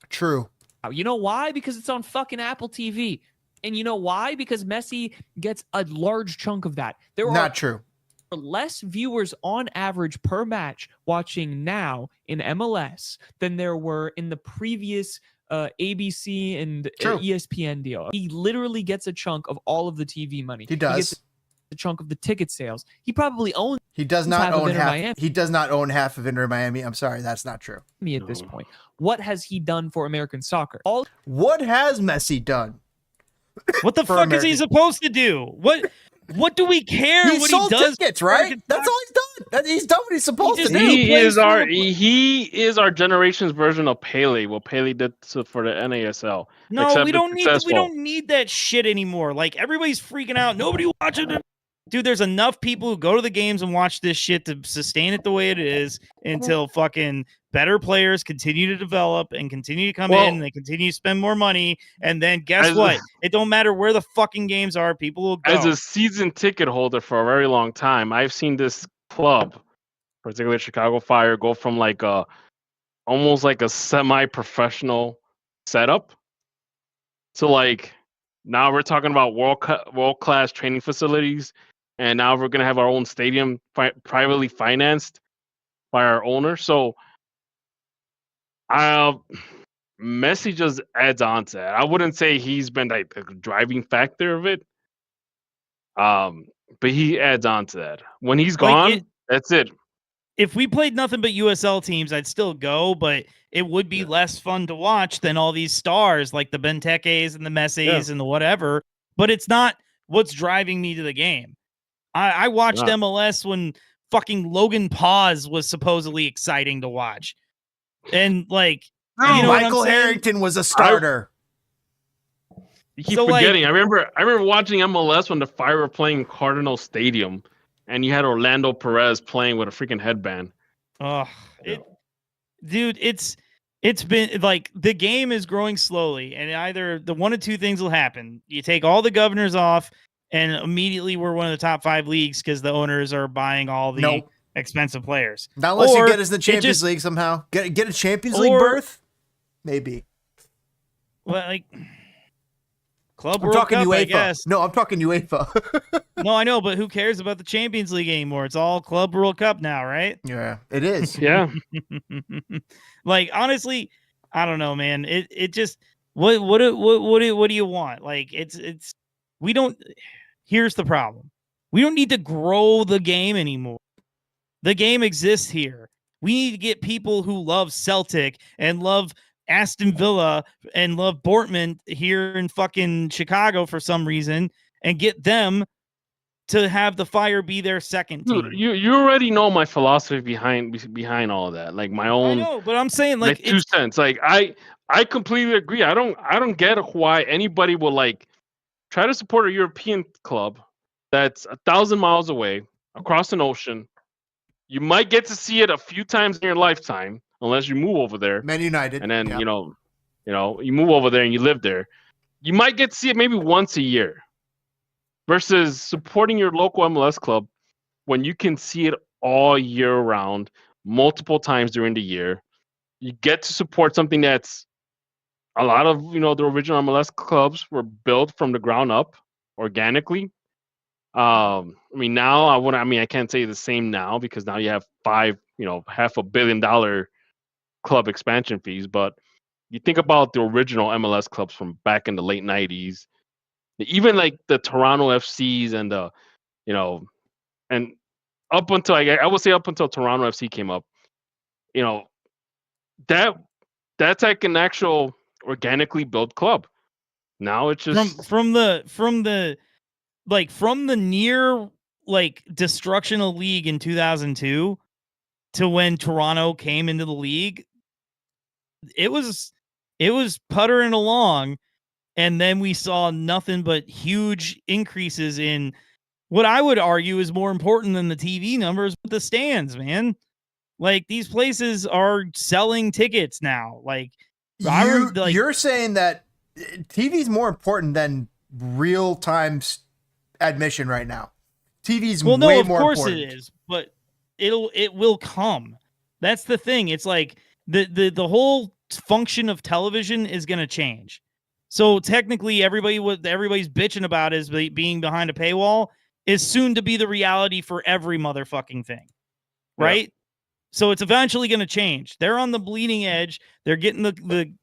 [SPEAKER 2] True.
[SPEAKER 10] You know why? Because it's on fucking Apple TV. And you know why? Because Messi gets a large chunk of that.
[SPEAKER 2] Not true.
[SPEAKER 10] Less viewers on average per match watching now in MLS than there were in the previous ABC and ESPN deal. He literally gets a chunk of all of the TV money.
[SPEAKER 2] He does.
[SPEAKER 10] He gets a chunk of the ticket sales. He probably owns.
[SPEAKER 2] He does not own half.
[SPEAKER 10] Miami.
[SPEAKER 2] He does not own half of Inter Miami. I'm sorry, that's not true.
[SPEAKER 10] At this point, what has he done for American soccer?
[SPEAKER 2] What has Messi done?
[SPEAKER 3] What the fuck is he supposed to do? What do we care
[SPEAKER 2] he
[SPEAKER 3] what
[SPEAKER 2] sold
[SPEAKER 3] he does?
[SPEAKER 2] Tickets, right? That's all he's done. He's done what he's supposed to do.
[SPEAKER 1] He is our generation's version of Pele. What Pele did for the NASL.
[SPEAKER 3] No, we don't need that shit anymore. Like, everybody's freaking out. Nobody watching it. Dude, there's enough people who go to the games and watch this shit to sustain it the way it is until fucking better players continue to develop and continue to come in and they continue to spend more money. And then guess what? It don't matter where the fucking games are. People will go.
[SPEAKER 1] As a season ticket holder for a very long time, I've seen this club, particularly Chicago Fire, go from like almost like a semi-professional setup to like now we're talking about world-class training facilities. And now we're going to have our own stadium privately financed by our owner. So Messi just adds on to that. I wouldn't say he's been like the driving factor of it. But he adds on to that. When he's gone, that's it.
[SPEAKER 3] If we played nothing but USL teams, I'd still go, but it would be less fun to watch than all these stars like the Bentekes and the Messis and the whatever. But it's not what's driving me to the game. I watched
[SPEAKER 1] Yeah.
[SPEAKER 3] MLS when fucking Logan Paws was supposedly exciting to watch. And like, you know
[SPEAKER 2] Michael
[SPEAKER 3] what I'm saying?
[SPEAKER 2] Harrington was a starter.
[SPEAKER 1] You keep
[SPEAKER 3] So, like-
[SPEAKER 1] forgetting. I remember watching MLS when the Fire were playing Cardinal Stadium, and you had Orlando Perez playing with a freaking headband.
[SPEAKER 3] Oh, dude, it's been like the game is growing slowly, and either the one of two things will happen. You take all the governors off, and immediately we're one of the top 5 leagues because the owners are buying all the expensive players.
[SPEAKER 2] Not unless you
[SPEAKER 3] Or
[SPEAKER 2] get us the
[SPEAKER 3] it
[SPEAKER 2] Champions
[SPEAKER 3] just-
[SPEAKER 2] League somehow. Get a Champions League
[SPEAKER 3] or-
[SPEAKER 2] berth? Maybe.
[SPEAKER 3] Well, like Club
[SPEAKER 2] I'm
[SPEAKER 3] World
[SPEAKER 2] talking
[SPEAKER 3] Cup, I
[SPEAKER 2] UEFA.
[SPEAKER 3] guess.
[SPEAKER 2] No, I'm talking UEFA.
[SPEAKER 3] No, I know, but who cares about the Champions League anymore? It's all Club World Cup now, right?
[SPEAKER 2] Yeah, it is.
[SPEAKER 1] Yeah.
[SPEAKER 3] Like, honestly, I don't know, man. It just what do you want? Like, it's we don't. Here's the problem: we don't need to grow the game anymore. The game exists here. We need to get people who love Celtic and love Aston Villa and love Bortman here in fucking Chicago for some reason, and get them to have the Fire be their second team.
[SPEAKER 1] Dude, you already know my philosophy behind all of that. Like my own.
[SPEAKER 3] I know, but I'm saying like
[SPEAKER 1] 2 cents. Like I completely agree. I don't get why anybody will like try to support a European club that's 1,000 miles away across an ocean. You might get to see it a few times in your lifetime, unless you move over there.
[SPEAKER 2] Man United.
[SPEAKER 1] And then
[SPEAKER 2] yeah.
[SPEAKER 1] you move over there and you live there. You might get to see it maybe once a year, versus supporting your local MLS club when you can see it all year round, multiple times during the year. You get to support something that's a lot of the original MLS clubs were built from the ground up organically. I mean, I can't say the same now because now you have $500 million club expansion fees. But you think about the original MLS clubs from back in the late 90s, even like the Toronto FCs and and up until I would say up until Toronto FC came up, that's like an actual organically built club. Now it's just
[SPEAKER 3] from the near like destruction of league in 2002 to when Toronto came into the league. It was puttering along, and then we saw nothing but huge increases in what I would argue is more important than the TV numbers, but the stands, man. Like, these places are selling tickets now. Like,
[SPEAKER 2] you're saying that TV's more important than real-time admission right now. TV's way more important.
[SPEAKER 3] Of course it is, but it will come. That's the thing. It's like the whole function of television is going to change. So technically, everybody's bitching about is being behind a paywall is soon to be the reality for every motherfucking thing, right? Yeah. So it's eventually going to change. They're on the bleeding edge. They're getting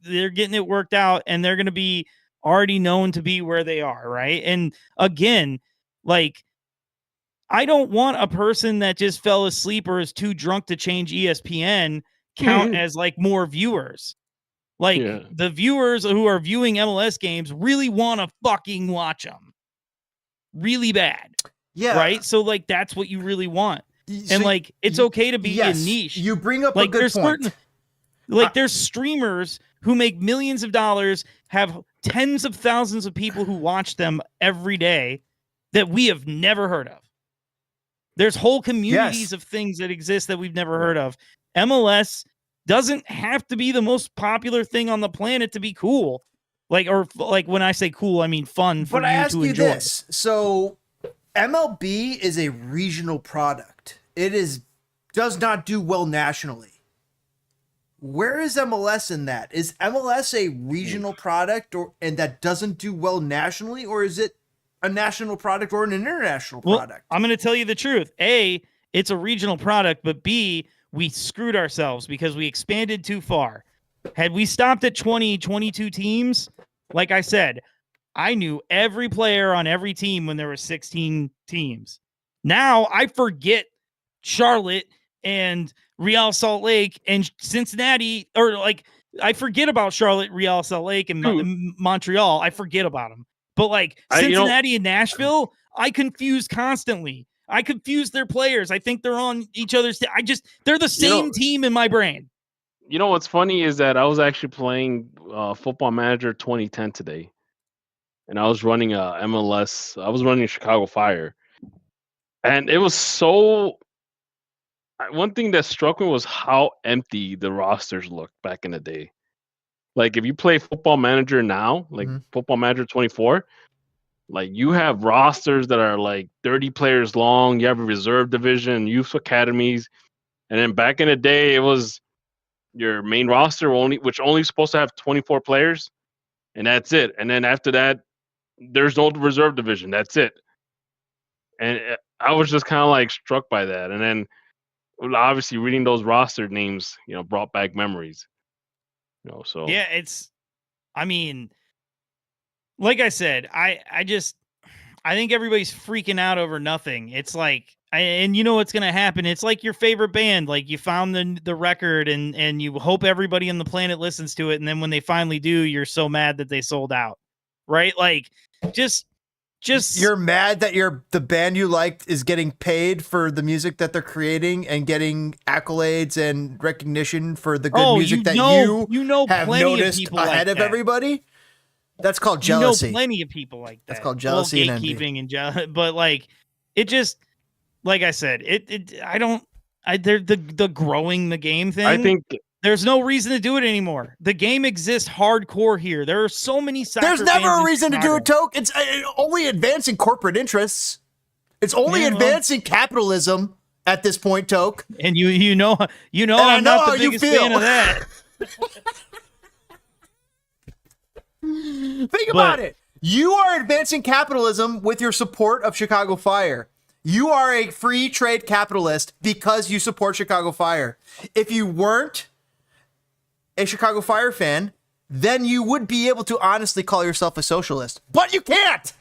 [SPEAKER 3] they're getting it worked out, and they're going to be already known to be where they are, right? And again, like, I don't want a person that just fell asleep or is too drunk to change ESPN count as like more viewers. Like, the viewers who are viewing MLS games really want to fucking watch them really bad.
[SPEAKER 2] Yeah.
[SPEAKER 3] Right. So like, that's what you really want. And like, it's okay to be a niche.
[SPEAKER 2] You bring up
[SPEAKER 3] like,
[SPEAKER 2] a good point.
[SPEAKER 3] There's streamers who make millions of dollars, have tens of thousands of people who watch them every day that we have never heard of. There's whole communities of things that exist that we've never heard of. MLS doesn't have to be the most popular thing on the planet to be cool. Like when I say cool, I mean fun for you to enjoy. But I ask you this.
[SPEAKER 2] So MLB is a regional product. It does not do well nationally. Where is MLS in that? Is MLS a regional product and that doesn't do well nationally, or is it a national product or an international product?
[SPEAKER 3] I'm going to tell you the truth. A, it's a regional product, but B, we screwed ourselves because we expanded too far. Had we stopped at 22 teams, like I said, I knew every player on every team when there were 16 teams. Now I forget Charlotte and Real Salt Lake and Cincinnati, or like I forget about Charlotte, Real Salt Lake, and Montreal. I forget about them But like
[SPEAKER 1] you know-
[SPEAKER 3] Cincinnati and Nashville, I confuse constantly. I confuse their players. I think they're on each other's. They're the same team in my brain.
[SPEAKER 1] You know what's funny is that I was actually playing Football Manager 2010 today, and I was running a MLS. I was running Chicago Fire, and it was so. One thing that struck me was how empty the rosters looked back in the day. Like if you play Football Manager now, like Football Manager 24, like you have rosters that are like 30 players long. You have a reserve division, youth academies, and then back in the day, it was your main roster which only supposed to have 24 players, and that's it. And then after that, there's no reserve division. That's it. And I was just kind of like struck by that. And then obviously reading those roster names, brought back memories. So
[SPEAKER 3] yeah, I mean, like I said, I think everybody's freaking out over nothing. It's like, and you know what's going to happen. It's like your favorite band. Like you found the record and you hope everybody on the planet listens to it. And then when they finally do, you're so mad that they sold out. Right? Like just
[SPEAKER 2] you're mad that the band you liked is getting paid for the music that they're creating and getting accolades and recognition for the good music that you have noticed ahead of everybody. That's called jealousy.
[SPEAKER 3] Plenty of people like that.
[SPEAKER 2] That's called jealousy and
[SPEAKER 3] gatekeeping and jealousy. But like, it just, like I said, they're the growing the game thing.
[SPEAKER 1] I think
[SPEAKER 3] there's no reason to do it anymore. The game exists hardcore here. There are so many soccer
[SPEAKER 2] There's never
[SPEAKER 3] fans
[SPEAKER 2] a reason to do it, Toke. It's only advancing corporate interests. It's only advancing capitalism at this point, Toke.
[SPEAKER 3] And you know I'm not the biggest fan of that.
[SPEAKER 2] Think about it. You are advancing capitalism with your support of Chicago Fire. You are a free trade capitalist because you support Chicago Fire. If you weren't a Chicago Fire fan, then you would be able to honestly call yourself a socialist. But you can't!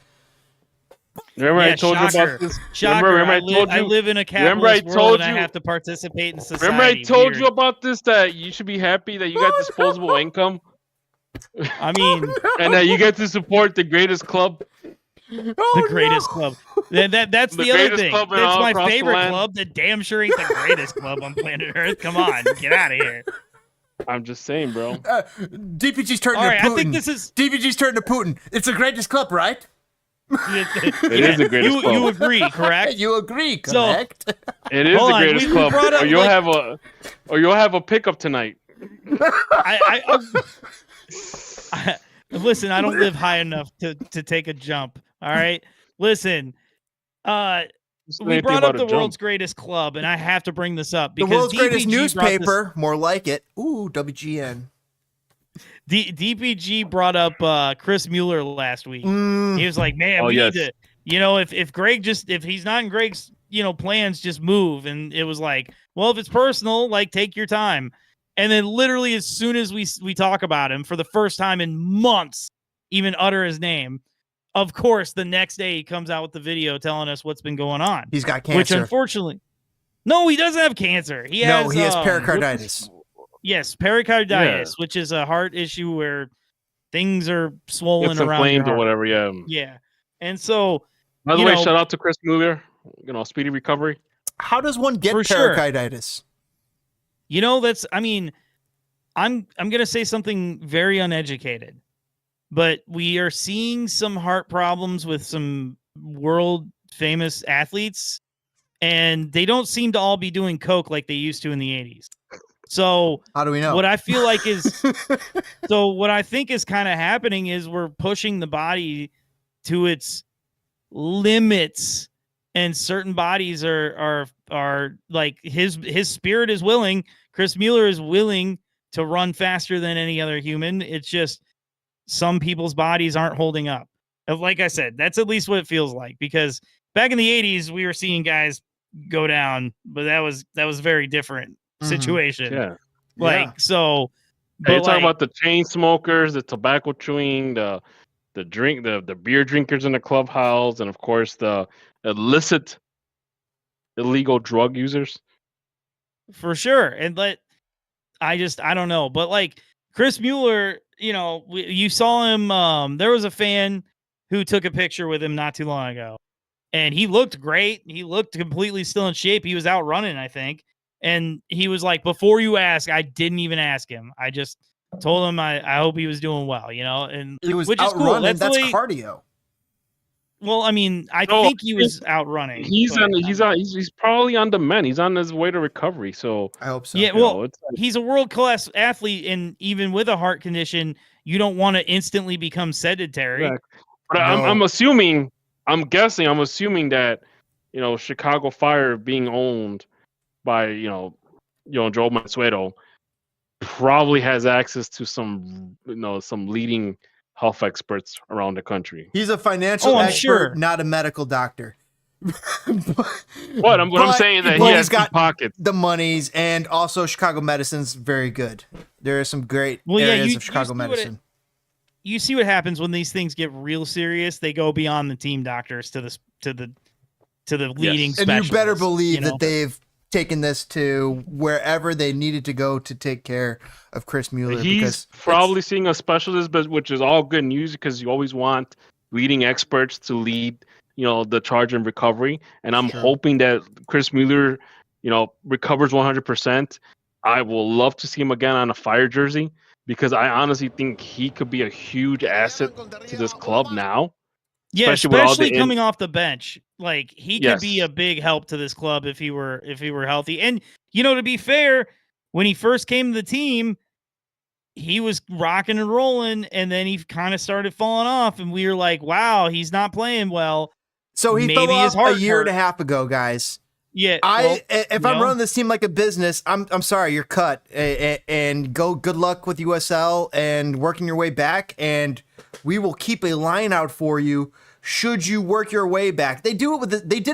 [SPEAKER 1] Remember I told you about this?
[SPEAKER 3] Shocker. I live in a capitalist world and I have to participate in society.
[SPEAKER 1] Remember I told you about this, that you should be happy that you got disposable income?
[SPEAKER 3] I mean...
[SPEAKER 1] and that you get to support the greatest club?
[SPEAKER 3] The greatest club. That's the other thing. That's my favorite club. The damn sure ain't the greatest club on planet Earth. Come on, get out of here.
[SPEAKER 1] I'm just saying, bro.
[SPEAKER 2] DPG's turning to Putin. I think this is DPG's turning to Putin. It's the greatest club, right?
[SPEAKER 1] It is the greatest club.
[SPEAKER 3] You agree, correct?
[SPEAKER 2] You agree, correct?
[SPEAKER 1] So, it is the greatest club. Or you'll have a pickup tonight.
[SPEAKER 3] Listen, I don't live high enough to take a jump. All right. Listen, we brought up the world's greatest club, and I have to bring this up because
[SPEAKER 2] the world's greatest newspaper, more like it. Ooh, WGN.
[SPEAKER 3] DPG brought up Chris Mueller last week. He was like, "Man, we need to, if he's not in Greg's, plans, just move." And it was like, "Well, if it's personal, like take your time." And then literally as soon as we talk about him for the first time in months, even utter his name, of course, the next day he comes out with the video telling us what's been going on.
[SPEAKER 2] He's got cancer.
[SPEAKER 3] Which unfortunately, no, he doesn't have cancer. He has
[SPEAKER 2] pericarditis.
[SPEAKER 3] Yes, pericarditis, which is a heart issue where things are swollen around your heart.
[SPEAKER 1] Or whatever, yeah.
[SPEAKER 3] Yeah. And so,
[SPEAKER 1] by the way, shout out to Chris Mueller. Speedy recovery.
[SPEAKER 2] How does one get pericarditis?
[SPEAKER 3] I'm going to say something very uneducated, but we are seeing some heart problems with some world famous athletes, and they don't seem to all be doing coke like they used to in the 80s. So
[SPEAKER 2] how do we know?
[SPEAKER 3] What I feel like is, so what I think is kind of happening is we're pushing the body to its limits, and certain bodies are like his spirit is willing. Chris Mueller is willing to run faster than any other human. It's just some people's bodies aren't holding up. Like I said, that's at least what it feels like, because back in the 80s, we were seeing guys go down, but that was very different situation.
[SPEAKER 1] Yeah.
[SPEAKER 3] So
[SPEAKER 1] you're talking about the chain smokers, the tobacco chewing, the beer drinkers in the clubhouse, and of course the illicit illegal drug users.
[SPEAKER 3] For sure. And I don't know, but like Chris Mueller, you saw him. There was a fan who took a picture with him not too long ago. And he looked great. He looked completely still in shape. He was out running, I think. And he was like, before you ask, I didn't even ask him. I just told him I hope he was doing well, and
[SPEAKER 2] He was
[SPEAKER 3] which is cool.
[SPEAKER 2] outrunning. That's cardio.
[SPEAKER 3] Well, I mean, I think he was outrunning.
[SPEAKER 1] He's probably on the mend. He's on his way to recovery. So
[SPEAKER 2] I hope so.
[SPEAKER 3] Yeah, well, he's a world-class athlete, and even with a heart condition, you don't want to instantly become sedentary.
[SPEAKER 1] But I'm assuming that Chicago Fire being owned by Joe Mansueto probably has access to some leading health experts around the country.
[SPEAKER 2] He's a financial expert, not a medical doctor.
[SPEAKER 1] I'm saying is that he has got pockets,
[SPEAKER 2] the monies, and also Chicago medicine's very good. There are some great areas of Chicago medicine.
[SPEAKER 3] You see what happens when these things get real serious. They go beyond the team doctors to the leading specialists.
[SPEAKER 2] And you better believe that they've taken this to wherever they needed to go to take care of Chris Mueller.
[SPEAKER 1] He's probably seeing a specialist, but which is all good news because you always want leading experts to lead, the charge and recovery. And I'm hoping that Chris Mueller, recovers 100%. I will love to see him again on a Fire jersey because I honestly think he could be a huge asset to this club now.
[SPEAKER 3] Yeah, especially coming off the bench. Like he could be a big help to this club if he were healthy. And to be fair, when he first came to the team, he was rocking and rolling, and then he kind of started falling off, and we were like, "Wow, he's not playing well."
[SPEAKER 2] So he fell off a year and a half ago, guys.
[SPEAKER 3] Yeah,
[SPEAKER 2] if I'm running this team like a business, I'm sorry, you're cut, and good luck with USL and working your way back, and we will keep a line out for you. Should you work your way back? They did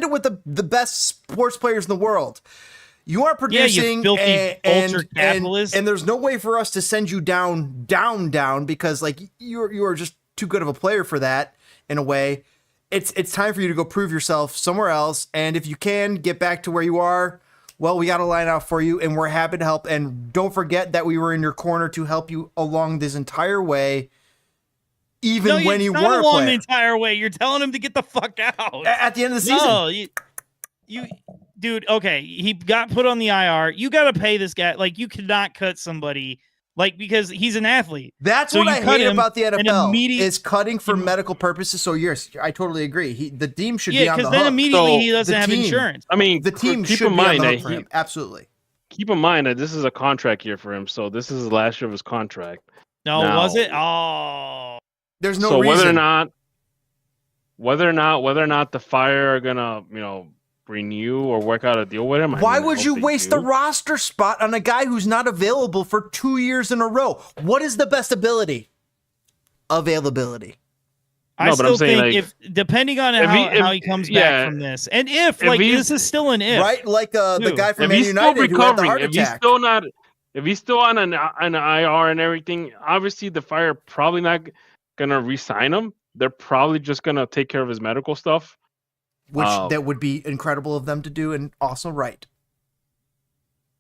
[SPEAKER 2] it with the best sports players in the world. You are producing, and there's no way for us to send you down because you are just too good of a player for that. In a way, it's time for you to go prove yourself somewhere else. And if you can get back to where you are, well, we got a line out for you, and we're happy to help. And don't forget that we were in your corner to help you along this entire way. Even when you weren't
[SPEAKER 3] along the entire way, you're telling him to get the fuck out
[SPEAKER 2] at the end of the season.
[SPEAKER 3] No, you dude. Okay, he got put on the IR. You got to pay this guy. Like you cannot cut somebody because he's an athlete.
[SPEAKER 2] That's what I hate about the NFL is cutting for medical purposes. So yes, I totally agree. The team should be on the hook.
[SPEAKER 3] because then immediately he doesn't have insurance.
[SPEAKER 1] I mean,
[SPEAKER 2] the team should be on the hook for him. Absolutely.
[SPEAKER 1] Keep in mind that this is a contract year for him, so this is the last year of his contract.
[SPEAKER 3] No, was it? Oh.
[SPEAKER 2] There's no reason.
[SPEAKER 1] whether or not the Fire are gonna renew or work out a deal with him.
[SPEAKER 2] Why would you waste the roster spot on a guy who's not available for 2 years in a row? What is the best ability? Availability.
[SPEAKER 3] I still think if depending on how he comes back from this, and if this is still an if,
[SPEAKER 2] right? Like the guy from Man United who had the heart attack.
[SPEAKER 1] If he's still on an IR and everything, obviously the Fire probably not gonna re-sign him. They're probably just gonna take care of his medical stuff,
[SPEAKER 2] which that would be incredible of them to do, and also right.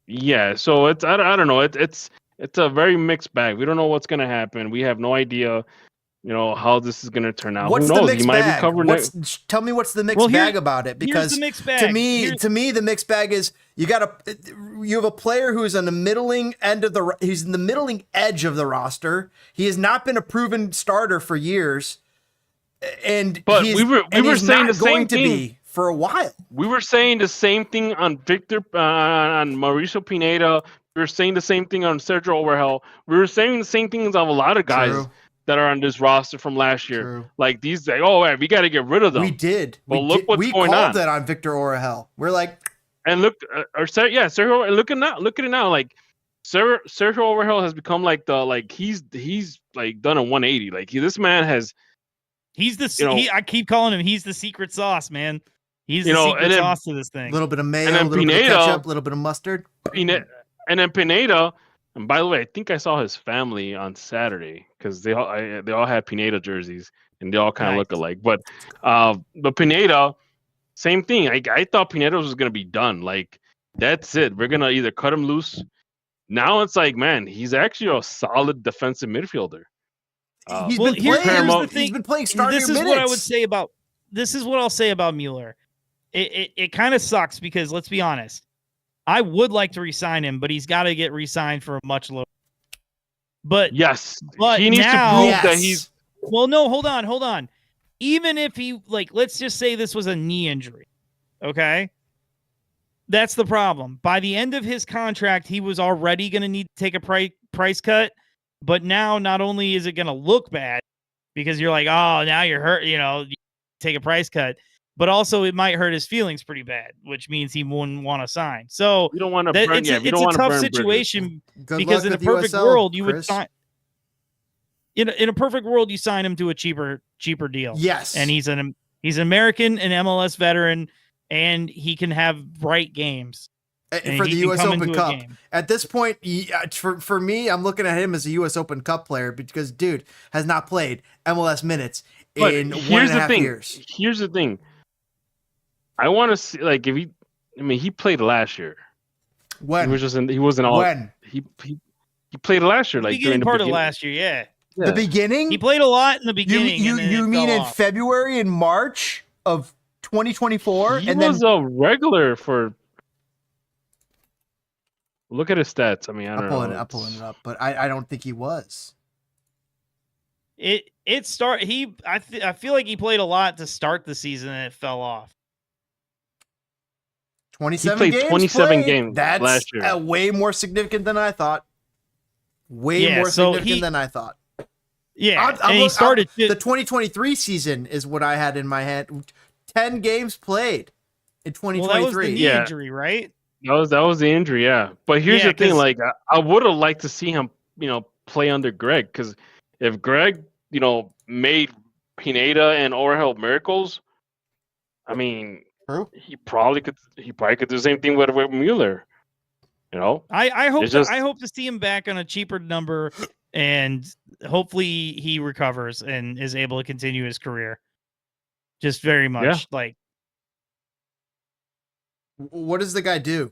[SPEAKER 1] Yeah, so it's I don't know. It's a very mixed bag. We don't know what's gonna happen. We have no idea, how this is gonna turn out.
[SPEAKER 2] What's
[SPEAKER 1] Who knows?
[SPEAKER 2] The mixed
[SPEAKER 1] he might
[SPEAKER 2] bag?
[SPEAKER 1] recover.
[SPEAKER 2] Tell me what's the mixed bag about it? Because
[SPEAKER 3] the mixed bag.
[SPEAKER 2] to me, the mixed bag is you have a player who is on the middling end of he's in the middling edge of the roster. He has not been a proven starter for years,
[SPEAKER 1] but we were saying the same thing
[SPEAKER 2] for a while.
[SPEAKER 1] We were saying the same thing on on Mauricio Pineda. We were saying the same thing on Sergio Overhell. We were saying the same things of a lot of guys that are on this roster from last year.
[SPEAKER 2] True.
[SPEAKER 1] Like these, we got to get rid of them.
[SPEAKER 2] We did.
[SPEAKER 1] But look what's going on.
[SPEAKER 2] We called that on Victor Orahel. We're like,
[SPEAKER 1] and look, Sergio. Look at it now. Like Sergio Overhell has become he's like done a 180. Like this man has.
[SPEAKER 3] He's I keep calling him. He's the secret sauce, man. He's the secret sauce to this thing.
[SPEAKER 2] A little bit of mayo, a little bit of ketchup, a little bit of mustard.
[SPEAKER 1] And then Pineda. And by the way, I think I saw his family on Saturday because they all had Pineda jerseys and they all kind of look alike. But Pineda, same thing. I thought Pineda was gonna be done. Like that's it. We're gonna either cut him loose. Now it's like, man, he's actually a solid defensive midfielder.
[SPEAKER 2] He's been playing starter
[SPEAKER 3] This is
[SPEAKER 2] minutes.
[SPEAKER 3] what I would say about. This is what I'll say about Mueller. It kind of sucks because let's be honest, I would like to re-sign him, but he's got to get re-signed for a much lower. But
[SPEAKER 1] but he needs to prove that he's.
[SPEAKER 3] Well, no, hold on. Even if he let's just say this was a knee injury, okay? That's the problem. By the end of his contract, he was already going to need to take a price cut, but now not only is it going to look bad because you're like, oh, now you're hurt, you take a price cut, but also it might hurt his feelings pretty bad, which means he wouldn't want to sign. So
[SPEAKER 1] you don't want to burn.
[SPEAKER 3] It's a tough situation because in a perfect world, you would sign. In a perfect world, you sign him to a cheaper deal.
[SPEAKER 2] Yes,
[SPEAKER 3] and he's an American, an MLS veteran, and he can have bright games
[SPEAKER 2] for the U.S. Open Cup. At this point, for me, I'm looking at him as a U.S. Open Cup player because dude has not played MLS minutes in 1.5 years.
[SPEAKER 1] Here's the thing. I want to see he played last year.
[SPEAKER 2] When
[SPEAKER 1] he wasn't all.
[SPEAKER 2] When
[SPEAKER 1] he played last year,
[SPEAKER 3] during the part of last year, yeah.
[SPEAKER 2] The beginning?
[SPEAKER 3] He played a lot in the beginning.
[SPEAKER 2] You mean in February and March of 2024?
[SPEAKER 1] He was a regular for. Look at his stats. I mean, I'm
[SPEAKER 2] pulling it up, but I don't think he was.
[SPEAKER 3] I feel like he played a lot to start the season and it fell off.
[SPEAKER 2] 27 games.
[SPEAKER 1] 27 games
[SPEAKER 2] That's
[SPEAKER 1] last year.
[SPEAKER 2] Way more significant than I thought. More significant than I thought.
[SPEAKER 3] Yeah,
[SPEAKER 2] he started the 2023 season is what I had in my head. 10 games played in 2023.
[SPEAKER 3] Well, that was the knee injury, right?
[SPEAKER 1] That was the injury, yeah. But here's the thing: I would have liked to see him, play under Greg, because if Greg, made Pineda and Orhel miracles, I mean, he probably could do the same thing with Mueller.
[SPEAKER 3] I hope to see him back on a cheaper number. And hopefully he recovers and is able to continue his career. Just very much
[SPEAKER 2] What does the guy do?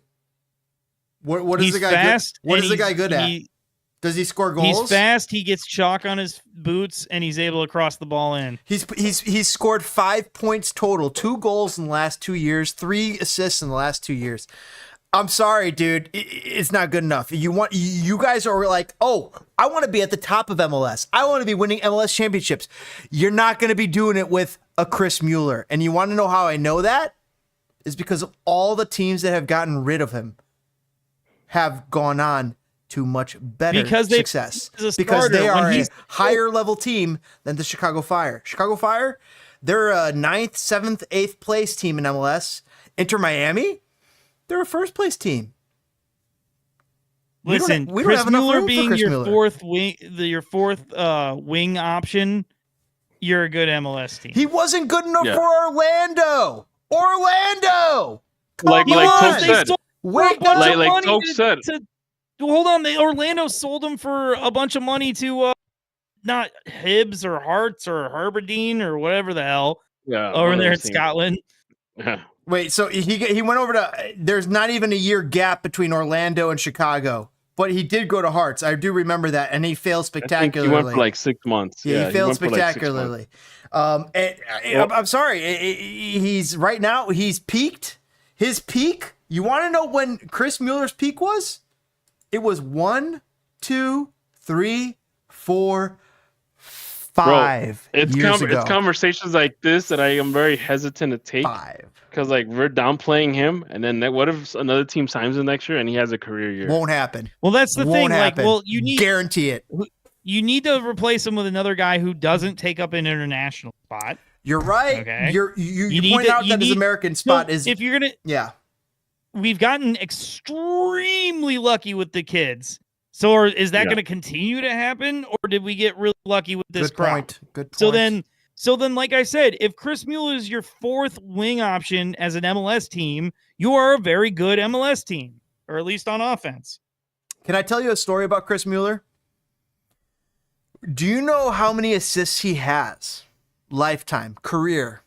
[SPEAKER 2] What is
[SPEAKER 3] he's
[SPEAKER 2] the guy
[SPEAKER 3] fast?
[SPEAKER 2] What is the guy good at? Does he score goals?
[SPEAKER 3] He's fast. He gets chalk on his boots, and he's able to cross the ball in.
[SPEAKER 2] He's scored 5 points total, 2 goals in the last 2 years, 3 assists in the last 2 years. I'm sorry, dude. It's not good enough. You guys are like, oh, I want to be at the top of MLS. I want to be winning MLS championships. You're not going to be doing it with a Chris Mueller. And you want to know how I know that? Is because of all the teams that have gotten rid of him have gone on to much better success. Because they are a higher level team than the Chicago Fire. Chicago Fire, they're a 9th, 7th, 8th place team in MLS. Inter Miami, they're a first place team.
[SPEAKER 3] Listen, Chris Mueller being your fourth wing option, you're a good MLS team.
[SPEAKER 2] He wasn't good enough for Orlando.
[SPEAKER 1] Like Toke said.
[SPEAKER 3] Like Toke said. Hold on, Orlando sold him for a bunch of money to not Hibs or Hearts or Herberdine or whatever the hell.
[SPEAKER 1] Yeah,
[SPEAKER 3] over there in Scotland.
[SPEAKER 1] Yeah.
[SPEAKER 2] Wait, so he went over to. There's not even a year gap between Orlando and Chicago, but he did go to Hearts. I do remember that, and he failed spectacularly.
[SPEAKER 1] He went for 6 months.
[SPEAKER 2] Yeah, he failed spectacularly. I'm sorry. He's right now. He's peaked. His peak. You want to know when Chris Mueller's peak was? It was 1, 2, 3, 4, 5 years ago.
[SPEAKER 1] It's conversations like this that I am very hesitant to take.
[SPEAKER 2] 5.
[SPEAKER 1] Because we're downplaying him, and then what if another team signs him next year and he has a career year?
[SPEAKER 2] Won't happen.
[SPEAKER 3] Well, that's the thing. You need
[SPEAKER 2] guarantee it.
[SPEAKER 3] You need to replace him with another guy who doesn't take up an international spot.
[SPEAKER 2] You're right. Okay. You point out that his American spot is.
[SPEAKER 3] If you're gonna, we've gotten extremely lucky with the kids. So, is that going to continue to happen, or did we get really lucky with this crowd?
[SPEAKER 2] Good point.
[SPEAKER 3] So then, like I said, if Chris Mueller is your 4th wing option as an MLS team, you are a very good MLS team, or at least on offense.
[SPEAKER 2] Can I tell you a story about Chris Mueller? Do you know how many assists he has? Lifetime, career.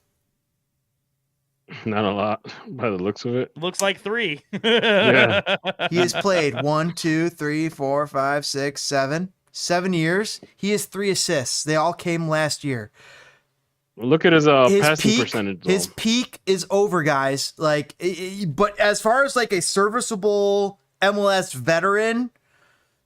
[SPEAKER 1] Not a lot, by the looks of it.
[SPEAKER 3] Looks like 3.
[SPEAKER 1] Yeah.
[SPEAKER 2] He has played 1, 2, 3, 4, 5, 6, 7. 7 years. He has 3 assists. They all came last year.
[SPEAKER 1] Look at his passing percentage.
[SPEAKER 2] His peak is over, guys. Like, but as far as like a serviceable MLS veteran,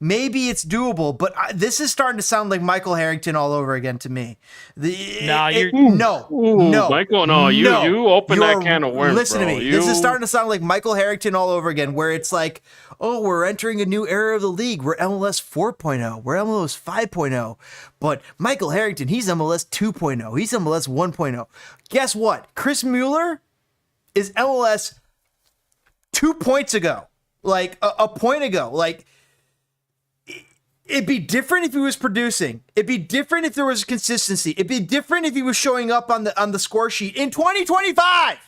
[SPEAKER 2] maybe it's doable. But this is starting to sound like Michael Harrington all over again to me. No,
[SPEAKER 1] Michael. No, you open that can of worms.
[SPEAKER 2] Listen to me. This is starting to sound like Michael Harrington all over again, where it's like, oh, we're entering a new era of the league. We're MLS 4.0. We're MLS 5.0. But Michael Harrington, he's MLS 2.0. He's MLS 1.0. Guess what? Chris Mueller is MLS 2 points ago. Like a point ago. Like, it'd be different if he was producing. It'd be different if there was consistency. It'd be different if he was showing up on the score sheet in 2025.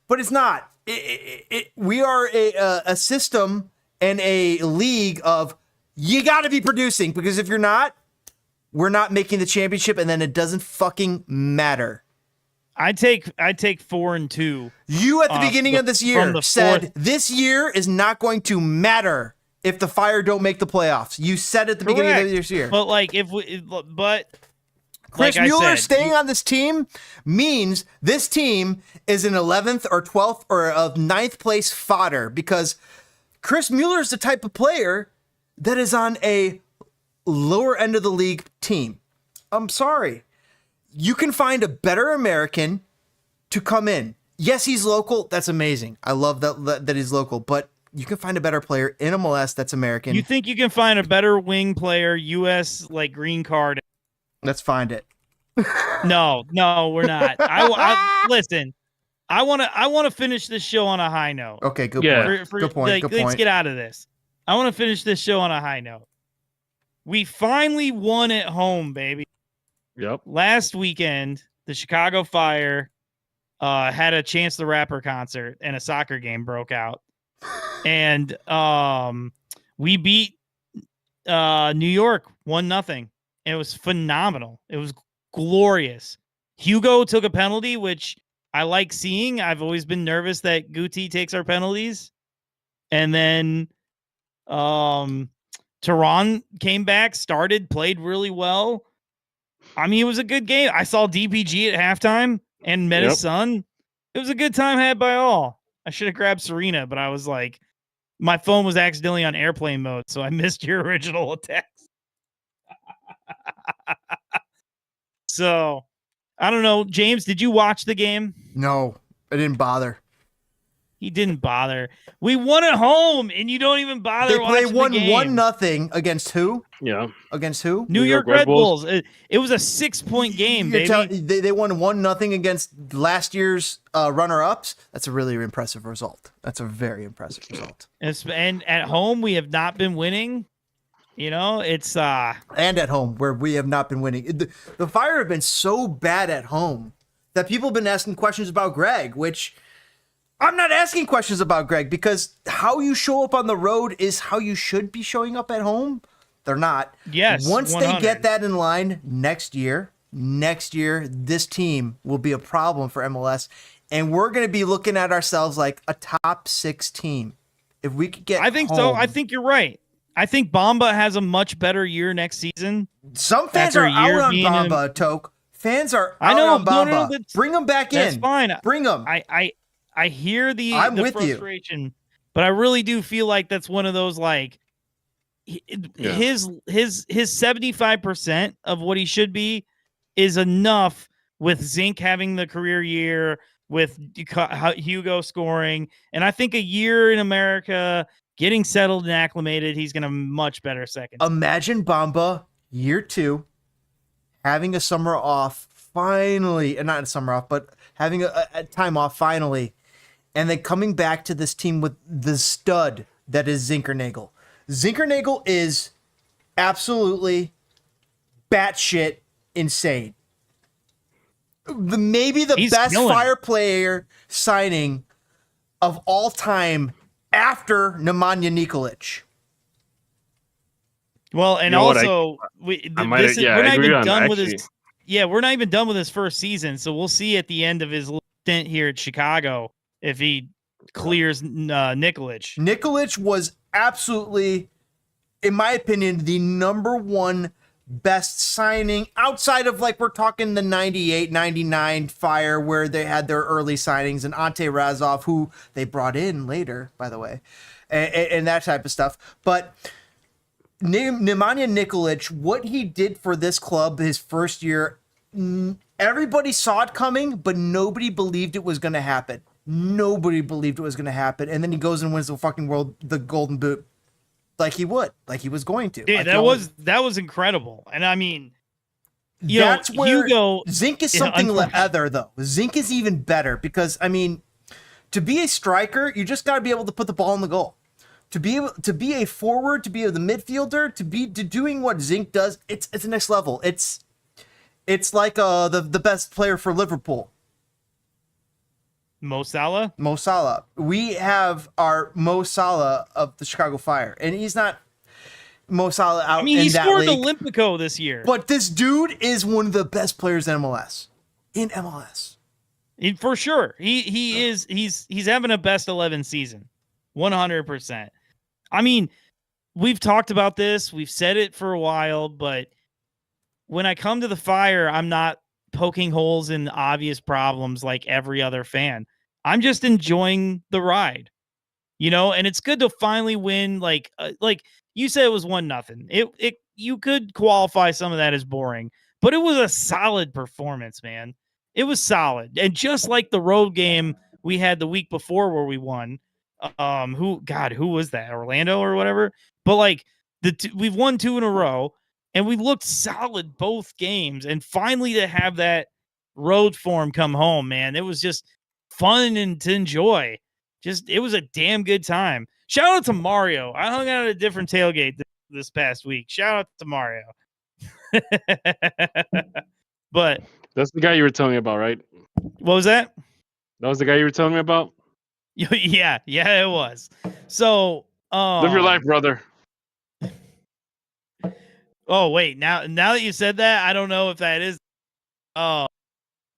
[SPEAKER 2] But it's not. We are a system and a league of you got to be producing, because if you're not, we're not making the championship, and then it doesn't fucking matter.
[SPEAKER 3] I take 4-2.
[SPEAKER 2] You at the beginning of this year said this year is not going to matter if the Fire don't make the playoffs. You said at the beginning of this year.
[SPEAKER 3] But like
[SPEAKER 2] Chris Mueller staying on this team means this team is an 11th or 12th or of 9th place fodder, because Chris Mueller is the type of player that is on a lower end of the league team. I'm sorry. You can find a better American to come in. Yes, he's local. That's amazing. I love that he's local, but you can find a better player in MLS that's American.
[SPEAKER 3] You think you can find a better wing player, U.S. like green card?
[SPEAKER 2] Let's find it.
[SPEAKER 3] No, we're not. Listen. I want to finish this show on a high note.
[SPEAKER 2] Okay, good point. Good point.
[SPEAKER 3] Let's get out of this. I want to finish this show on a high note. We finally won at home, baby.
[SPEAKER 1] Yep.
[SPEAKER 3] Last weekend, the Chicago Fire had a Chance the Rapper concert and a soccer game broke out. And we beat New York 1-0. It was phenomenal. It was glorious. Hugo took a penalty, which I like seeing. I've always been nervous that Guti takes our penalties. And then Tehran came back, played really well. I mean, it was a good game. I saw DPG at halftime and met his son. It was a good time had by all. I should have grabbed Serena, but I was like, my phone was accidentally on airplane mode, so I missed your original text. So, I don't know. James, did you watch the game?
[SPEAKER 2] No, I didn't bother.
[SPEAKER 3] He didn't bother. We won at home, and you don't even bother watching the game.
[SPEAKER 2] They won 1-0 against who?
[SPEAKER 1] Yeah.
[SPEAKER 2] Against who?
[SPEAKER 3] New York Red Bulls. It was a 6-point game, baby.
[SPEAKER 2] They won 1-0 against last year's runner-ups. That's a really impressive result. That's a very impressive result.
[SPEAKER 3] And at home, we have not been winning. You know, it's
[SPEAKER 2] and at home where we have not been winning. The Fire have been so bad at home that people have been asking questions about Greg, which I'm not asking questions about Greg, because how you show up on the road is how you should be showing up at home. They're not.
[SPEAKER 3] Yes.
[SPEAKER 2] Once
[SPEAKER 3] 100.
[SPEAKER 2] they get that in line next year, this team will be a problem for MLS, and we're going to be looking at ourselves like a top 6 team. If we could get
[SPEAKER 3] I think
[SPEAKER 2] home.
[SPEAKER 3] so. I think you're right. I think Bamba has a much better year next season.
[SPEAKER 2] Some fans are out on Bamba, Toke. Fans are out on Bamba. No, bring them back in.
[SPEAKER 3] That's fine.
[SPEAKER 2] Bring them.
[SPEAKER 3] I hear the
[SPEAKER 2] with
[SPEAKER 3] frustration, but I really do feel like that's one of those, like, his 75% of what he should be is enough, with Zink having the career year, with Hugo scoring, and I think a year in America, getting settled and acclimated, he's going to much better second.
[SPEAKER 2] Imagine Bamba year 2 having a summer off finally, and not a summer off, but having a time off finally, and then coming back to this team with the stud that is Zinkernagel. Zinkernagel is absolutely batshit insane. Maybe the best Fire player signing of all time after Nemanja Nikolic.
[SPEAKER 3] Well, and also we're not even done with his. Yeah, we're not even done with his first season, so we'll see at the end of his stint here at Chicago if he clears Nikolic.
[SPEAKER 2] Nikolic was absolutely in my opinion, the number one best signing outside of like we're talking the 98, 99 Fire where they had their early signings and Ante Razov, who they brought in later, by the way, and that type of stuff. But Nemanja Nikolic, what he did for this club his first year, everybody saw it coming, but nobody believed it was going to happen. Nobody believed it was going to happen. And then he goes and wins the Golden Boot like he was going to.
[SPEAKER 3] Yeah, that was incredible. And I mean, that's where Hugo,
[SPEAKER 2] Zinc is something other though. Zinc is even better because I mean, to be a striker, you just got to be able to put the ball in the goal. To be a forward, to be the midfielder, to doing what Zinc does, it's the next level. It's like the best player for Liverpool.
[SPEAKER 3] Mo Salah?
[SPEAKER 2] Mo Salah. We have our Mo Salah of the Chicago Fire. And he's not Mo Salah out in that league.
[SPEAKER 3] He scored Olympico this year.
[SPEAKER 2] But this dude is one of the best players in MLS. In MLS.
[SPEAKER 3] For sure. He's having a best 11 season. 100%. I mean, we've talked about this. We've said it for a while, but when I come to the Fire, I'm not poking holes in obvious problems like every other fan. I'm just enjoying the ride, and it's good to finally win. Like you said, it was 1-0. It you could qualify some of that as boring, but it was a solid performance, man. It was solid. And just like the road game we had the week before where we won, who was that? Orlando or whatever. But like we've won 2 in a row. And we looked solid both games. And finally to have that road form come home, man, it was just fun and to enjoy. It was a damn good time. Shout out to Mario. I hung out at a different tailgate this past week. Shout out to Mario. But
[SPEAKER 1] that's the guy you were telling me about, right?
[SPEAKER 3] What was that?
[SPEAKER 1] That was the guy you were telling me about?
[SPEAKER 3] Yeah, it was. So
[SPEAKER 1] live your life, brother.
[SPEAKER 3] Oh, wait. Now that you said that, I don't know if that is. Oh,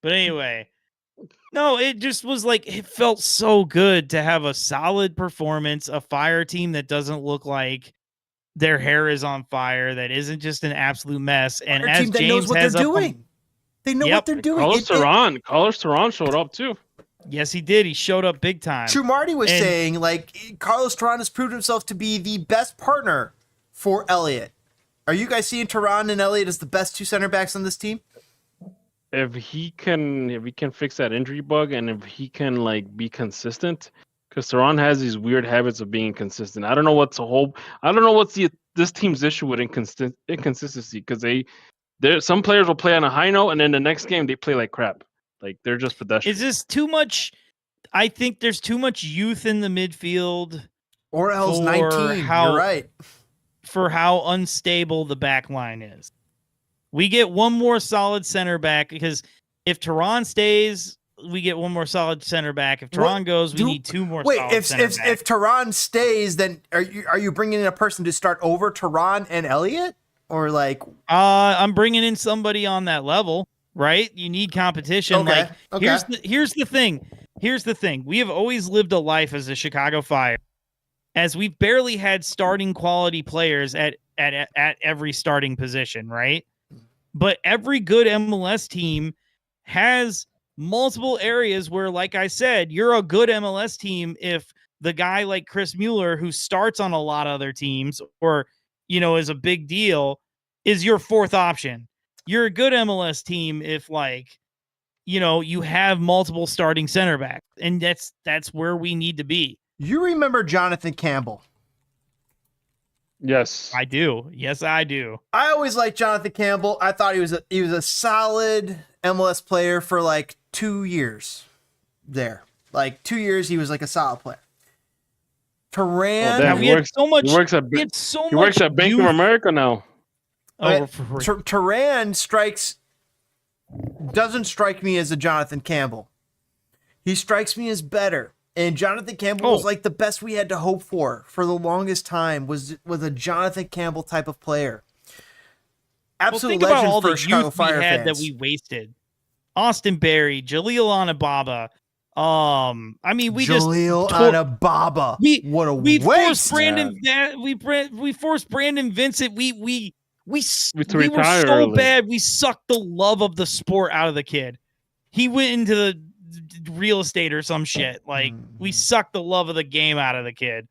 [SPEAKER 3] but anyway. No, it just was like, it felt so good to have a solid performance, a Fire team that doesn't look like their hair is on fire, that isn't just an absolute mess. And as
[SPEAKER 2] that
[SPEAKER 3] James
[SPEAKER 2] knows what
[SPEAKER 3] has
[SPEAKER 2] they're doing. They know what they're doing.
[SPEAKER 1] Carlos Theron showed up too.
[SPEAKER 3] Yes, he did. He showed up big time.
[SPEAKER 2] True Marty was saying, like, Carlos Theron has proved himself to be the best partner for Elliott. Are you guys seeing Theron and Elliott as the best 2 center backs on this team?
[SPEAKER 1] If he can fix that injury bug and if he can like be consistent, because Theron has these weird habits of being inconsistent. I don't know what's this team's issue with inconsistency, because some players will play on a high note and then the next game they play like crap. Like they're just pedestrian.
[SPEAKER 3] Is this too much? I think there's too much youth in the midfield.
[SPEAKER 2] Or else 19. You're right.
[SPEAKER 3] For how unstable the back line is. We get one more solid center back because if Theron stays, we get one more solid center back. If Theron goes, we need 2 more solid center backs.
[SPEAKER 2] If Theron stays, then are you bringing in a person to start over Theron and Elliott? Or like
[SPEAKER 3] I'm bringing in somebody on that level, right? You need competition.
[SPEAKER 2] Okay.
[SPEAKER 3] Here's the thing. We have always lived a life as a Chicago Fire, as we've barely had starting quality players at every starting position, right? But every good MLS team has multiple areas where, like I said, you're a good MLS team if the guy like Chris Mueller, who starts on a lot of other teams or, is a big deal, is your 4th option. You're a good MLS team if, like, you have multiple starting center backs, and that's where we need to be.
[SPEAKER 2] You remember Jonathan Campbell?
[SPEAKER 1] Yes,
[SPEAKER 3] I do. Yes, I do.
[SPEAKER 2] I always liked Jonathan Campbell. I thought he was a solid MLS player for like 2 years. There, like 2 years, he was like a solid player. Turan,
[SPEAKER 1] he works at Bank of America now.
[SPEAKER 2] Turan doesn't strike me as a Jonathan Campbell. He strikes me as better. And Jonathan Campbell was like the best we had to hope for the longest time was a Jonathan Campbell type of player. Absolute
[SPEAKER 3] think
[SPEAKER 2] legend
[SPEAKER 3] about all
[SPEAKER 2] for
[SPEAKER 3] the
[SPEAKER 2] Chicago
[SPEAKER 3] youth
[SPEAKER 2] Fire
[SPEAKER 3] we had
[SPEAKER 2] fans.
[SPEAKER 3] that we wasted. Austin Berry, Jaleel Anababa, I mean, we
[SPEAKER 2] Jaleel
[SPEAKER 3] just
[SPEAKER 2] Anababa. What a waste.
[SPEAKER 3] Forced Brandon. We forced Brandon Vincent. We were so
[SPEAKER 1] early.
[SPEAKER 3] bad. We sucked the love of the sport out of the kid. He went into the real estate or some shit. Like we sucked the love of the game out of the kid.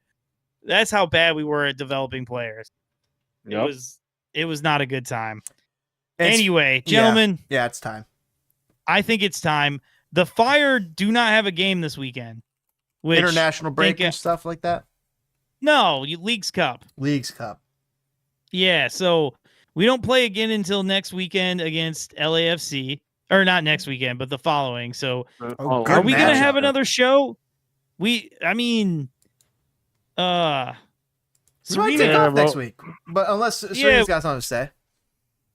[SPEAKER 3] That's how bad we were at developing players.
[SPEAKER 1] Yep.
[SPEAKER 3] It was not a good time.
[SPEAKER 2] It's-
[SPEAKER 3] Anyway, gentlemen,
[SPEAKER 2] Yeah, it's time.
[SPEAKER 3] I think it's time. The Fire do not have a game this weekend. Which
[SPEAKER 2] International break and stuff like that.
[SPEAKER 3] No, Leagues Cup.
[SPEAKER 2] Leagues Cup.
[SPEAKER 3] Yeah, so we don't play again until next weekend against LAFC. Or not next weekend, but the following. So are we going to have another show? I mean,
[SPEAKER 2] Serena
[SPEAKER 3] Serena
[SPEAKER 2] take off next week, but unless Serena's got something to say.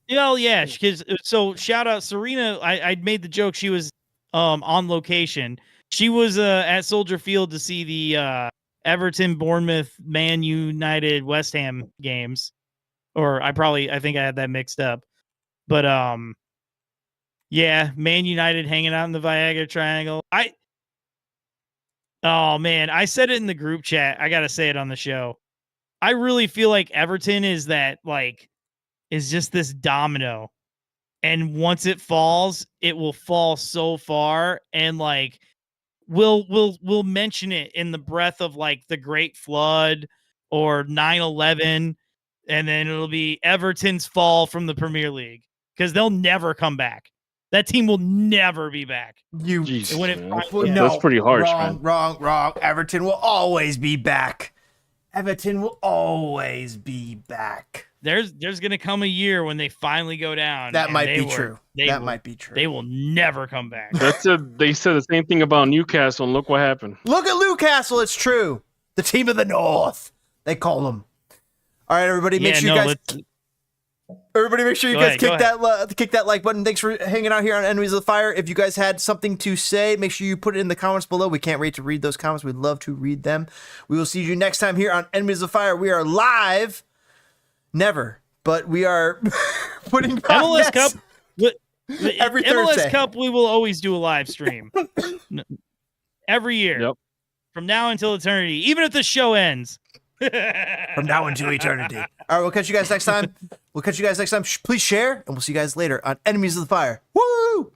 [SPEAKER 3] Yeah, because so shout out Serena. I made the joke she was on location. She was at Soldier Field to see the Everton, Bournemouth, Man United, West Ham games, or I think I had that mixed up, but yeah, Man United hanging out in the Viagra Triangle. Oh man, I said it in the group chat. I gotta say it on the show. I really feel like Everton is just this domino. And once it falls, it will fall so far. And like we'll mention it in the breath of like the Great Flood or 9/11, and then it'll be Everton's fall from the Premier League. Because they'll never come back. That team will never be back.
[SPEAKER 1] Jesus,
[SPEAKER 2] No,
[SPEAKER 1] that's pretty harsh, man.
[SPEAKER 2] Wrong. Everton will always be back. Everton will always be back.
[SPEAKER 3] There's going to come a year when they finally go down.
[SPEAKER 2] That might be true. Might be true.
[SPEAKER 3] They will never come back.
[SPEAKER 1] They said the same thing about Newcastle, and look what happened.
[SPEAKER 2] Look at Newcastle. It's true. The team of the North. They call them. All right, everybody. Make sure you guys kick that like button. Thanks for hanging out here on Enemies of the Fire. If you guys had something to say, make sure you put it in the comments below. We can't wait to read those comments. We'd love to read them. We will see you next time here on Enemies of the Fire. We are live. Never, but we are putting
[SPEAKER 3] MLS Cup.
[SPEAKER 2] Every
[SPEAKER 3] MLS
[SPEAKER 2] Thursday.
[SPEAKER 3] Cup, we will always do a live stream. Every year.
[SPEAKER 1] Yep.
[SPEAKER 3] From now until eternity, even if the show ends.
[SPEAKER 2] From now until eternity. All right, we'll catch you guys next time. Please share, and we'll see you guys later on Enemies of the Fire. Woo!